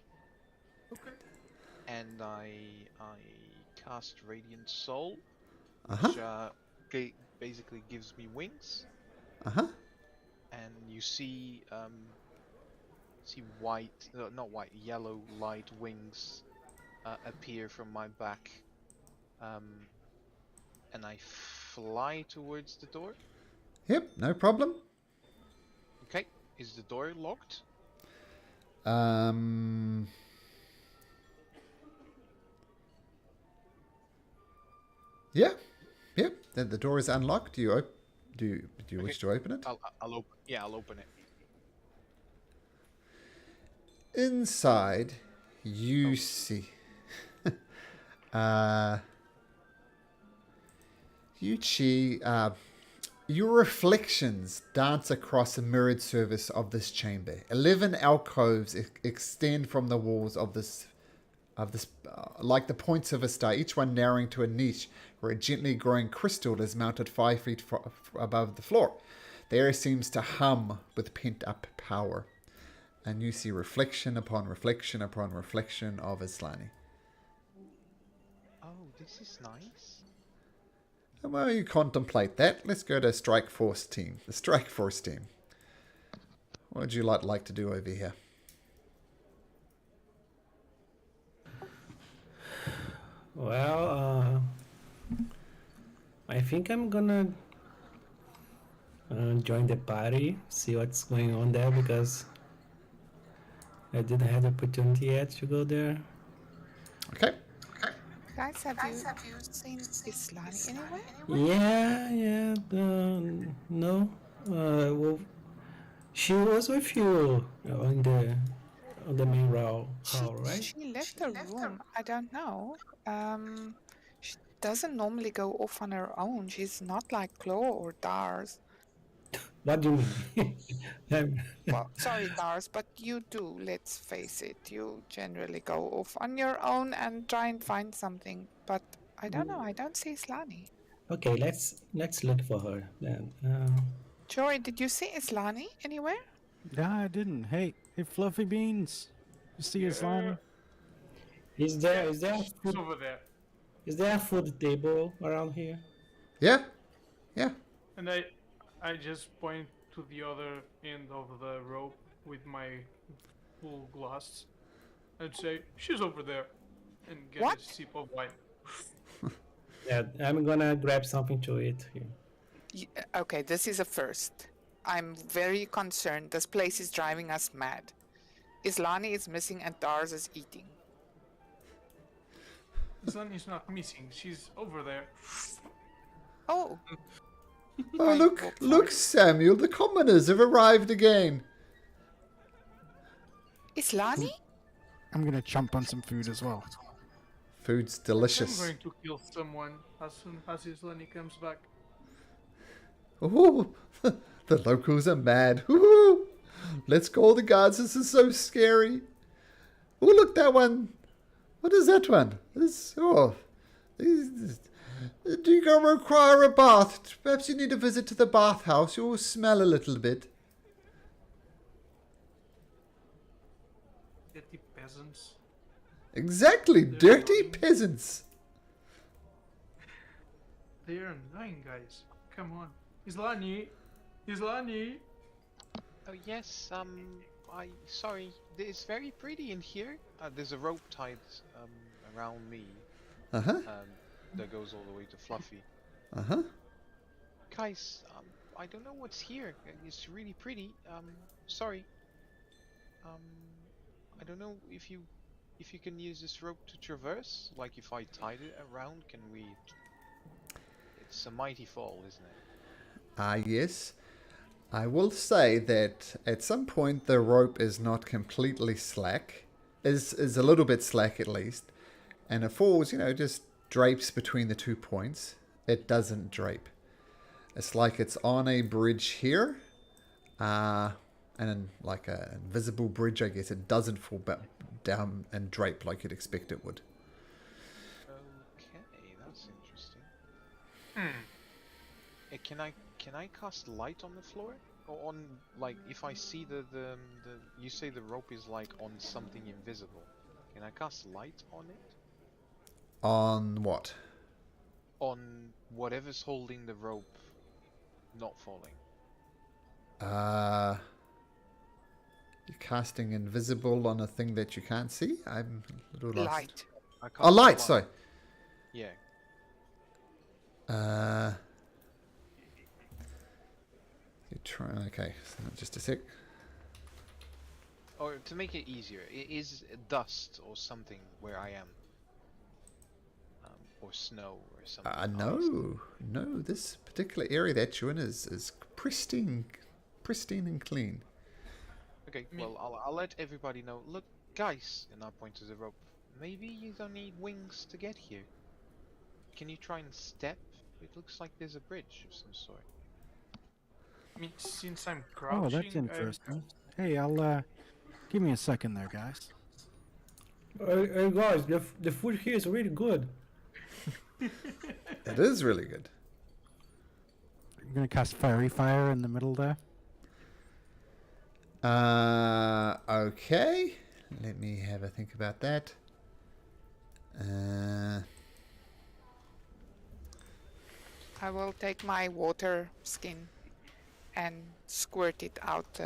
Okay. And I cast Radiant Soul, Uh-huh. which basically gives me wings. Uh-huh. And you see white, not white, yellow light wings appear from my back, and I fly towards the door. Yep, no problem. Okay, is the door locked? Yeah. Yep. Then the door is unlocked. Do you wish to open it? I'll open. Yeah, I'll open it. Inside, you see. Your reflections dance across a mirrored surface of this chamber. 11 alcoves extend from the walls of this, like the points of a star, each one narrowing to a niche where a gently growing crystal is mounted 5 feet above the floor. The area seems to hum with pent-up power. And you see reflection upon reflection upon reflection of Islani. Oh, this is nice. And while you contemplate that, let's go to Strike Force team. The Strike Force team. What would you like to do over here? Well, I think I'm gonna join the party, see what's going on there, because I didn't have the opportunity yet to go there. Okay. Guys, have you seen Islani anywhere? Yeah, no. Well, she was with you on the main hall, right? She left the room. I don't know. She doesn't normally go off on her own. She's not like Claw or Dars. What do you mean? Well, sorry, Dars, but you do. Let's face it. You generally go off on your own and try and find something. But I don't know. I don't see Islani. Okay, let's look for her then. Jory, did you see Islani anywhere? Nah, I didn't. Hey, Fluffy Beans. You see Islani? Is there It's over there. is there a food table around here? Yeah. And I just point to the other end of the rope with my full glass and say, "She's over there," and get What? a sip of wine. Yeah, I'm gonna grab something to eat here. Okay, this is a first. I'm very concerned. This place is driving us mad. Islani is missing and Dars is eating. The sun is not missing. She's over there. Oh, Oh, Right, look, Samuel, the commoners have arrived again. Islani? I'm gonna chomp on some food as well. Food's I'm delicious. going to kill someone as soon as Islani comes back. Oh, the locals are mad. Ooh, let's call the guards. This is so scary. Oh, look, that one. What is that one? Do you require a bath? Perhaps you need a visit to the bathhouse. You'll smell a little bit. Dirty peasants. Exactly, dirty annoying. peasants. They're annoying, guys. Come on. Islani! Oh yes. Sorry. It's very pretty in here. There's a rope tied around me. Uh-huh. That goes all the way to Fluffy. Uh-huh. Guys, I don't know what's here. It's really pretty. Sorry. I don't know if you can use this rope to traverse. Like if I tied it around, can we? It's a mighty fall, isn't it? Yes. I will say that at some point the rope is not completely slack. Is a little bit slack at least. And it falls, just drapes between the 2 points. It doesn't drape. It's like it's on a bridge here. And then like a invisible bridge, I guess it doesn't fall down and drape like you'd expect it would. Okay, that's interesting. Can I cast light on the floor? Or on, like, if I see the you say the rope is like on something invisible. Can I cast light on it? On what? On whatever's holding the rope not falling. You're casting invisible on a thing that you can't see? I'm a little lost. Light. I cast Oh, light, sorry. Yeah. You try. Okay, so just a sec. Or to make it easier, it is dust or something where I am. Or snow or something. No. This particular area that you're in is pristine and clean. Okay, well, I'll let everybody know. Look, guys, and I point to the rope. Maybe you don't need wings to get here. Can you try and step? It looks like there's a bridge of some sort. I mean, since I'm crouching, Oh, that's interesting. Hey, I'll give me a second there, guys. Hey guys, the food here is really good. It is really good. I'm gonna cast Fairy Fire in the middle there. Okay. Let me have a think about that. I will take my water skin and squirt it out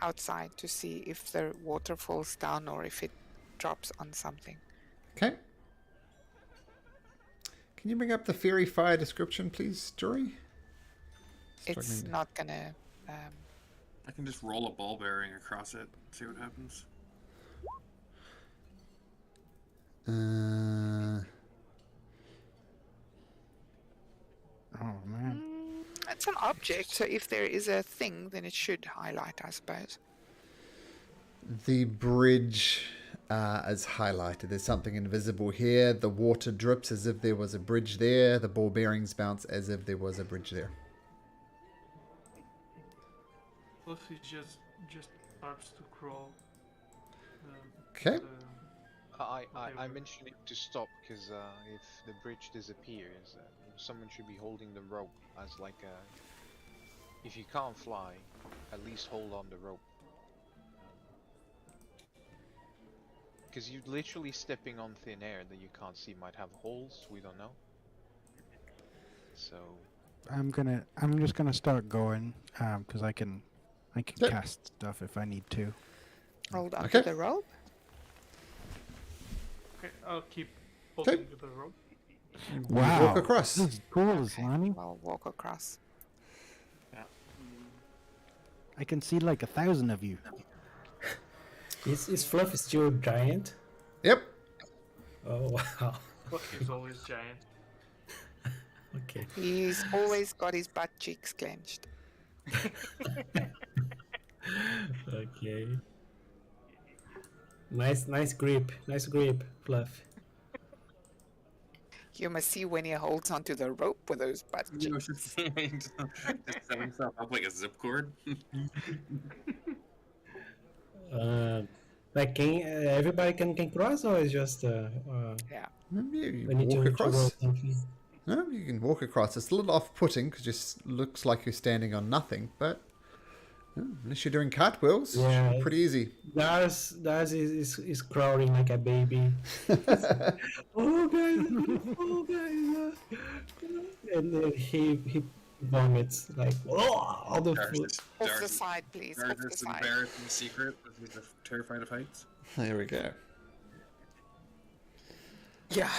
outside to see if the water falls down or if it drops on something. Okay. Can you bring up the fairy fire description, please, Jory? It's not gonna. I can just roll a ball bearing across it, see what happens. Oh man. It's an object, so if there is a thing, then it should highlight, I suppose. The bridge is highlighted. There's something invisible here. The water drips as if there was a bridge there. The ball bearings bounce as if there was a bridge there. Fluffy just starts to crawl. Okay. I mentioned it to stop because if the bridge disappears, someone should be holding the rope as like a. If you can't fly, at least hold on the rope. Because you're literally stepping on thin air that you can't see. Might have holes. We don't know. So. I'm just gonna start going because I can cast stuff if I need to. Hold on to the rope. Okay, I'll keep holding to the rope. Wow. Walk across. This is cool, Slimy. I'll walk across. Yeah. I can see like 1,000 of you. Is Fluffy still giant? Yep. Oh wow. Fluffy's always giant. Okay. He's always got his butt cheeks clenched. Okay. Nice grip, Fluff. You must see when he holds onto the rope with those butt You know, cheeks. just set himself up like a zip cord. Like can everybody can cross, or is just Yeah. You we need walk to across. roll something? No, you can walk across. It's a little off-putting because it just looks like you're standing on nothing. But unless you're doing cartwheels, it should be pretty easy. Dars is crawling like a baby. Oh guys, and then he vomits like all the food. Off the side, please. Off the Jarvis side. embarrassed in secret because he's terrified of heights. There we go. Yeah.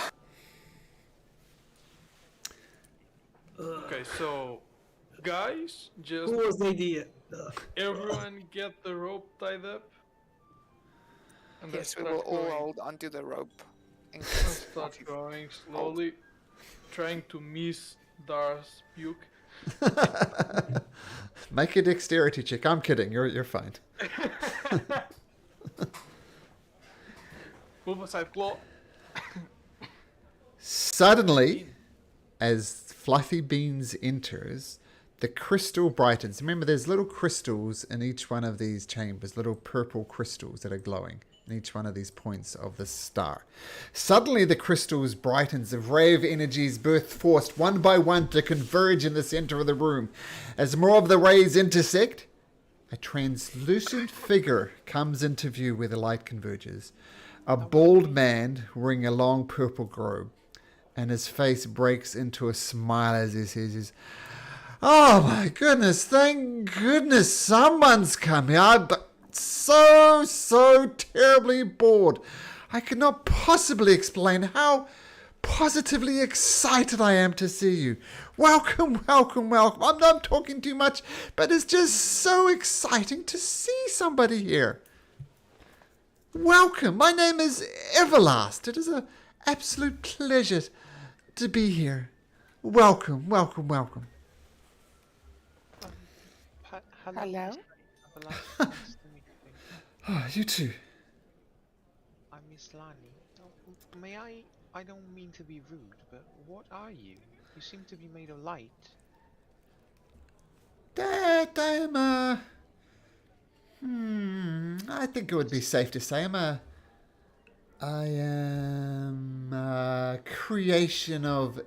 Okay, so guys, just Who was the idea? everyone get the rope tied up. And Yes, we let's will start all going. hold onto the rope. In Let's case start Fluffy going slowly, trying to miss Dar's puke. Make a dexterity check. I'm kidding. You're fine. Move aside, claw. Suddenly, as Fluffy Beans enters, the crystal brightens. Remember, there's little crystals in each one of these chambers, little purple crystals that are glowing in each one of these points of the star. Suddenly, the crystals brightens, a ray of energies burst forth one by one to converge in the center of the room. As more of the rays intersect, a translucent figure comes into view where the light converges. A bald man wearing a long purple robe, and his face breaks into a smile as he says, "Oh my goodness, thank goodness someone's come here. I'm so terribly bored. I could not possibly explain how positively excited I am to see you. Welcome. I'm not talking too much, but it's just so exciting to see somebody here. Welcome. My name is Everlast. It is an absolute pleasure to be here. Welcome. Hello. Oh, you too. I'm Miss Lani. May I don't mean to be rude, but what are you? You seem to be made of light. That I think it would be safe to say I am a creation of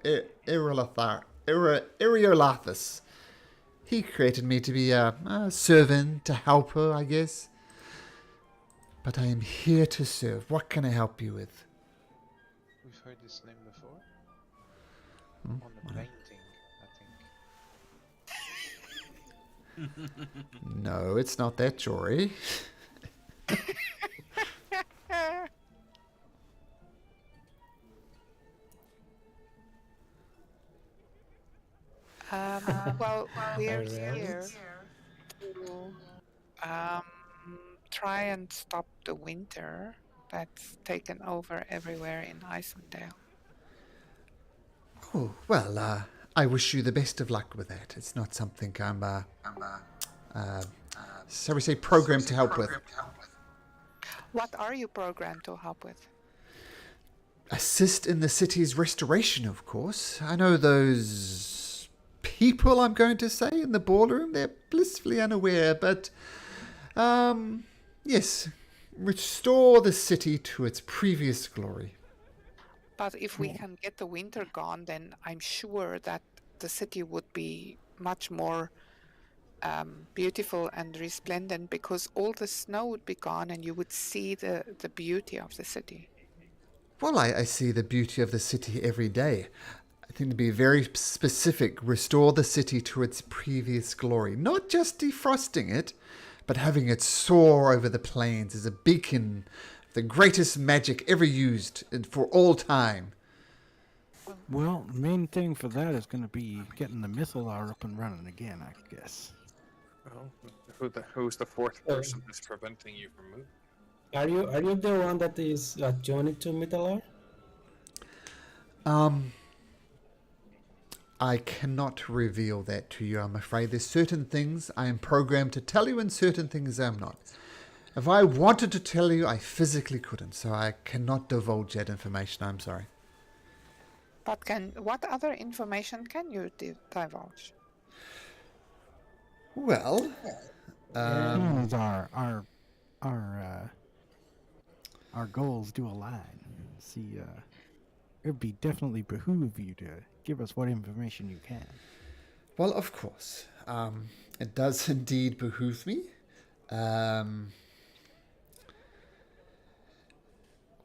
Eriolathus. He created me to be a servant, a helper, I guess. But I am here to serve. What can I help you with? We've heard this name before. On the painting, I think. No, it's not that, Jory. Well, we're Alright. here to try and stop the winter that's taken over everywhere in Islandale. Oh, well, I wish you the best of luck with that. It's not something shall we say, programmed to help with. What are you programmed to help with? Assist in the city's restoration, of course. I know those people, I'm going to say, in the ballroom. They're blissfully unaware, but, yes, restore the city to its previous glory. But if we can get the winter gone, then I'm sure that the city would be much more beautiful and resplendent, because all the snow would be gone and you would see the beauty of the city. Well, I see the beauty of the city every day. I think to be very specific, restore the city to its previous glory. Not just defrosting it, but having it soar over the plains as a beacon of the greatest magic ever used for all time. Well, main thing for that is going to be getting the Mythallar up and running again, I guess. Well, who's the fourth person that's preventing you from moving? Are you the one that is joined to Mythallar? I cannot reveal that to you, I'm afraid. There's certain things I am programmed to tell you and certain things I'm not. If I wanted to tell you, I physically couldn't, so I cannot divulge that information, I'm sorry. But what other information can you divulge? Well, As our goals do align. See, it'd be definitely behoove you to give us what information you can. well, of course, it does indeed behoove me.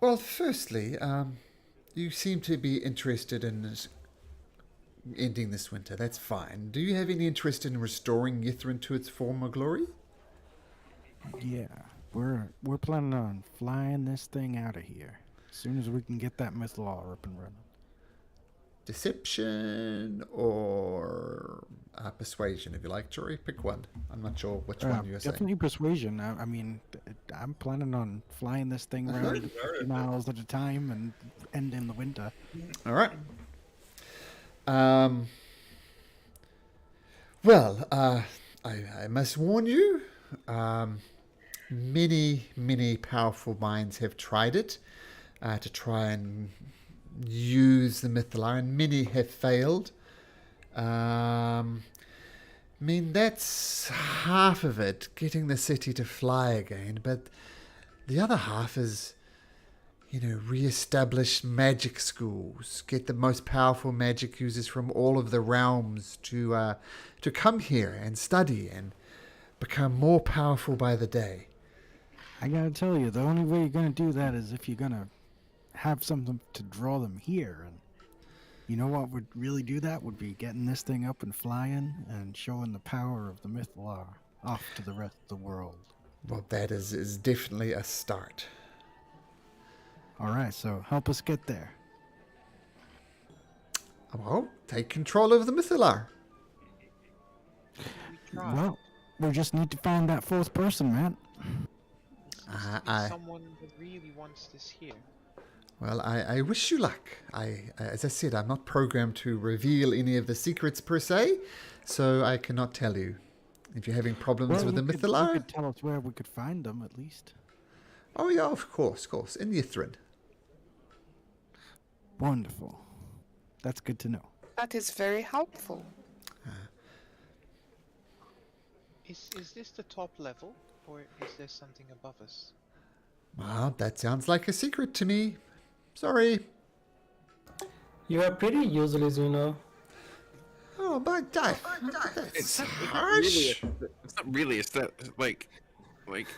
Well, firstly, you seem to be interested in ending this winter. That's fine. Do you have any interest in restoring Yithrin to its former glory? Yeah, we're planning on flying this thing out of here as soon as we can get that Mythallar up and running. Deception or persuasion, if you like, Jory. Pick one. I'm not sure which one you're saying. Definitely persuasion. I mean, I'm planning on flying this thing around 50 miles at a time and end in the winter. All right. Well, I must warn you, many powerful minds have tried it to try and use the Mythallar, and many have failed. I mean, that's half of it, getting the city to fly again, but the other half is, re-establish magic schools, get the most powerful magic users from all of the realms to come here and study and become more powerful by the day. I gotta tell you, the only way you're gonna do that is if you're gonna have something to draw them here. And you know what would really do that? Would be getting this thing up and flying and showing the power of the Mythallar off to the rest of the world. Well, that is definitely a start. Alright, so help us get there. Well, take control of the Mythallar. Well, we just need to find that fourth person, man. Someone that really wants this here. Well, I wish you luck. As I said, I'm not programmed to reveal any of the secrets per se, so I cannot tell you. If you're having problems with the Mythallar... You could tell us where we could find them, at least. Oh yeah, of course. In Yithrin. Wonderful. That's good to know. That is very helpful. Is this the top level, or is there something above us? Well, that sounds like a secret to me. Sorry. You are pretty useless, you know. Oh, but that's It's not harsh. It's not really. It's that like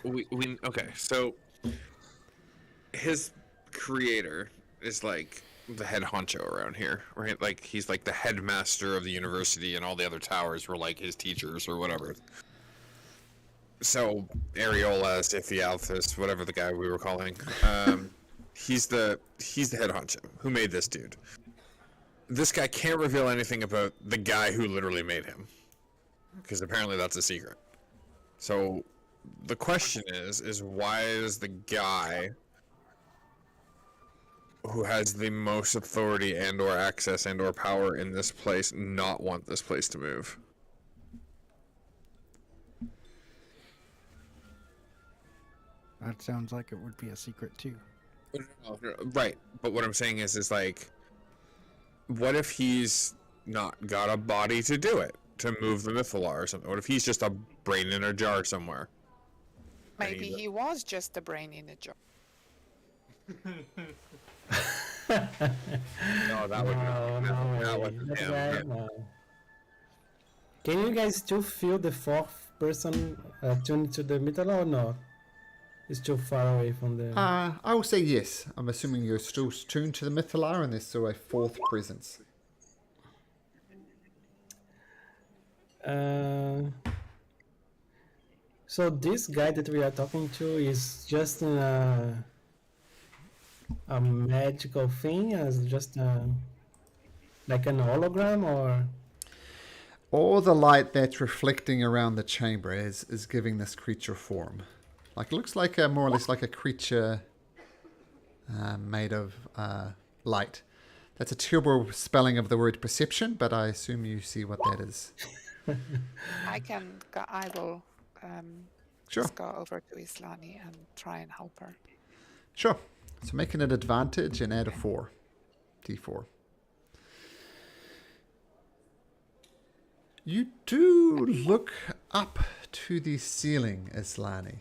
we okay. So his creator is like the head honcho around here, right? Like he's like the headmaster of the university, and all the other towers were like his teachers or whatever. So Areola, Iphialthus, whatever the guy we were calling, he's the head honcho who made this dude. This guy can't reveal anything about the guy who literally made him, because apparently that's a secret. So the question is why is the guy who has the most authority and or access and or power in this place not want this place to move? That sounds like it would be a secret too. Right, but what I'm saying is like, what if he's not got a body to do it, to move the Mythallar or something? What if he's just a brain in a jar somewhere? Maybe he was just a brain in a jar. No, that would No way. That's right, no. Can you guys still feel the fourth person tuned to the Mythallar or not? It's too far away from the... I will say yes. I'm assuming you're still tuned to the Mythallar and there's still a fourth presence. So this guy that we are talking to is just a magical thing, as just like an hologram, or... All the light that's reflecting around the chamber is giving this creature form. Like, it looks like more or less like a creature made of light. That's a terrible spelling of the word perception, but I assume you see what that is. I will Sure. just go over to Islani and try and help her. Sure. So make it an advantage and add a 4. D4. You do look up to the ceiling, Islani,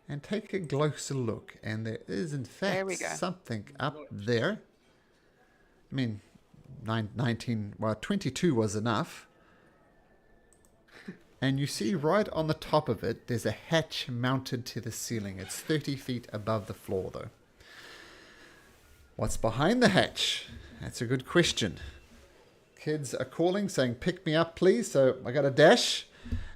and take a closer look, and there is in There we fact go. something up there. I mean, 22 was enough. And you see right on the top of it, there's a hatch mounted to the ceiling. It's 30 feet above the floor, though. What's behind the hatch? That's a good question. Kids are calling, saying, pick me up, please. So I got a dash.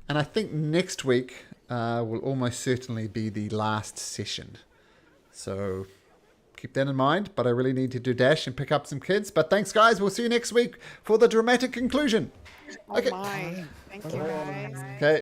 And I think next week will almost certainly be the last session. So keep that in mind. But I really need to do dash and pick up some kids. But thanks, guys. We'll see you next week for the dramatic conclusion. Oh Okay. my. Thank you, guys. Okay.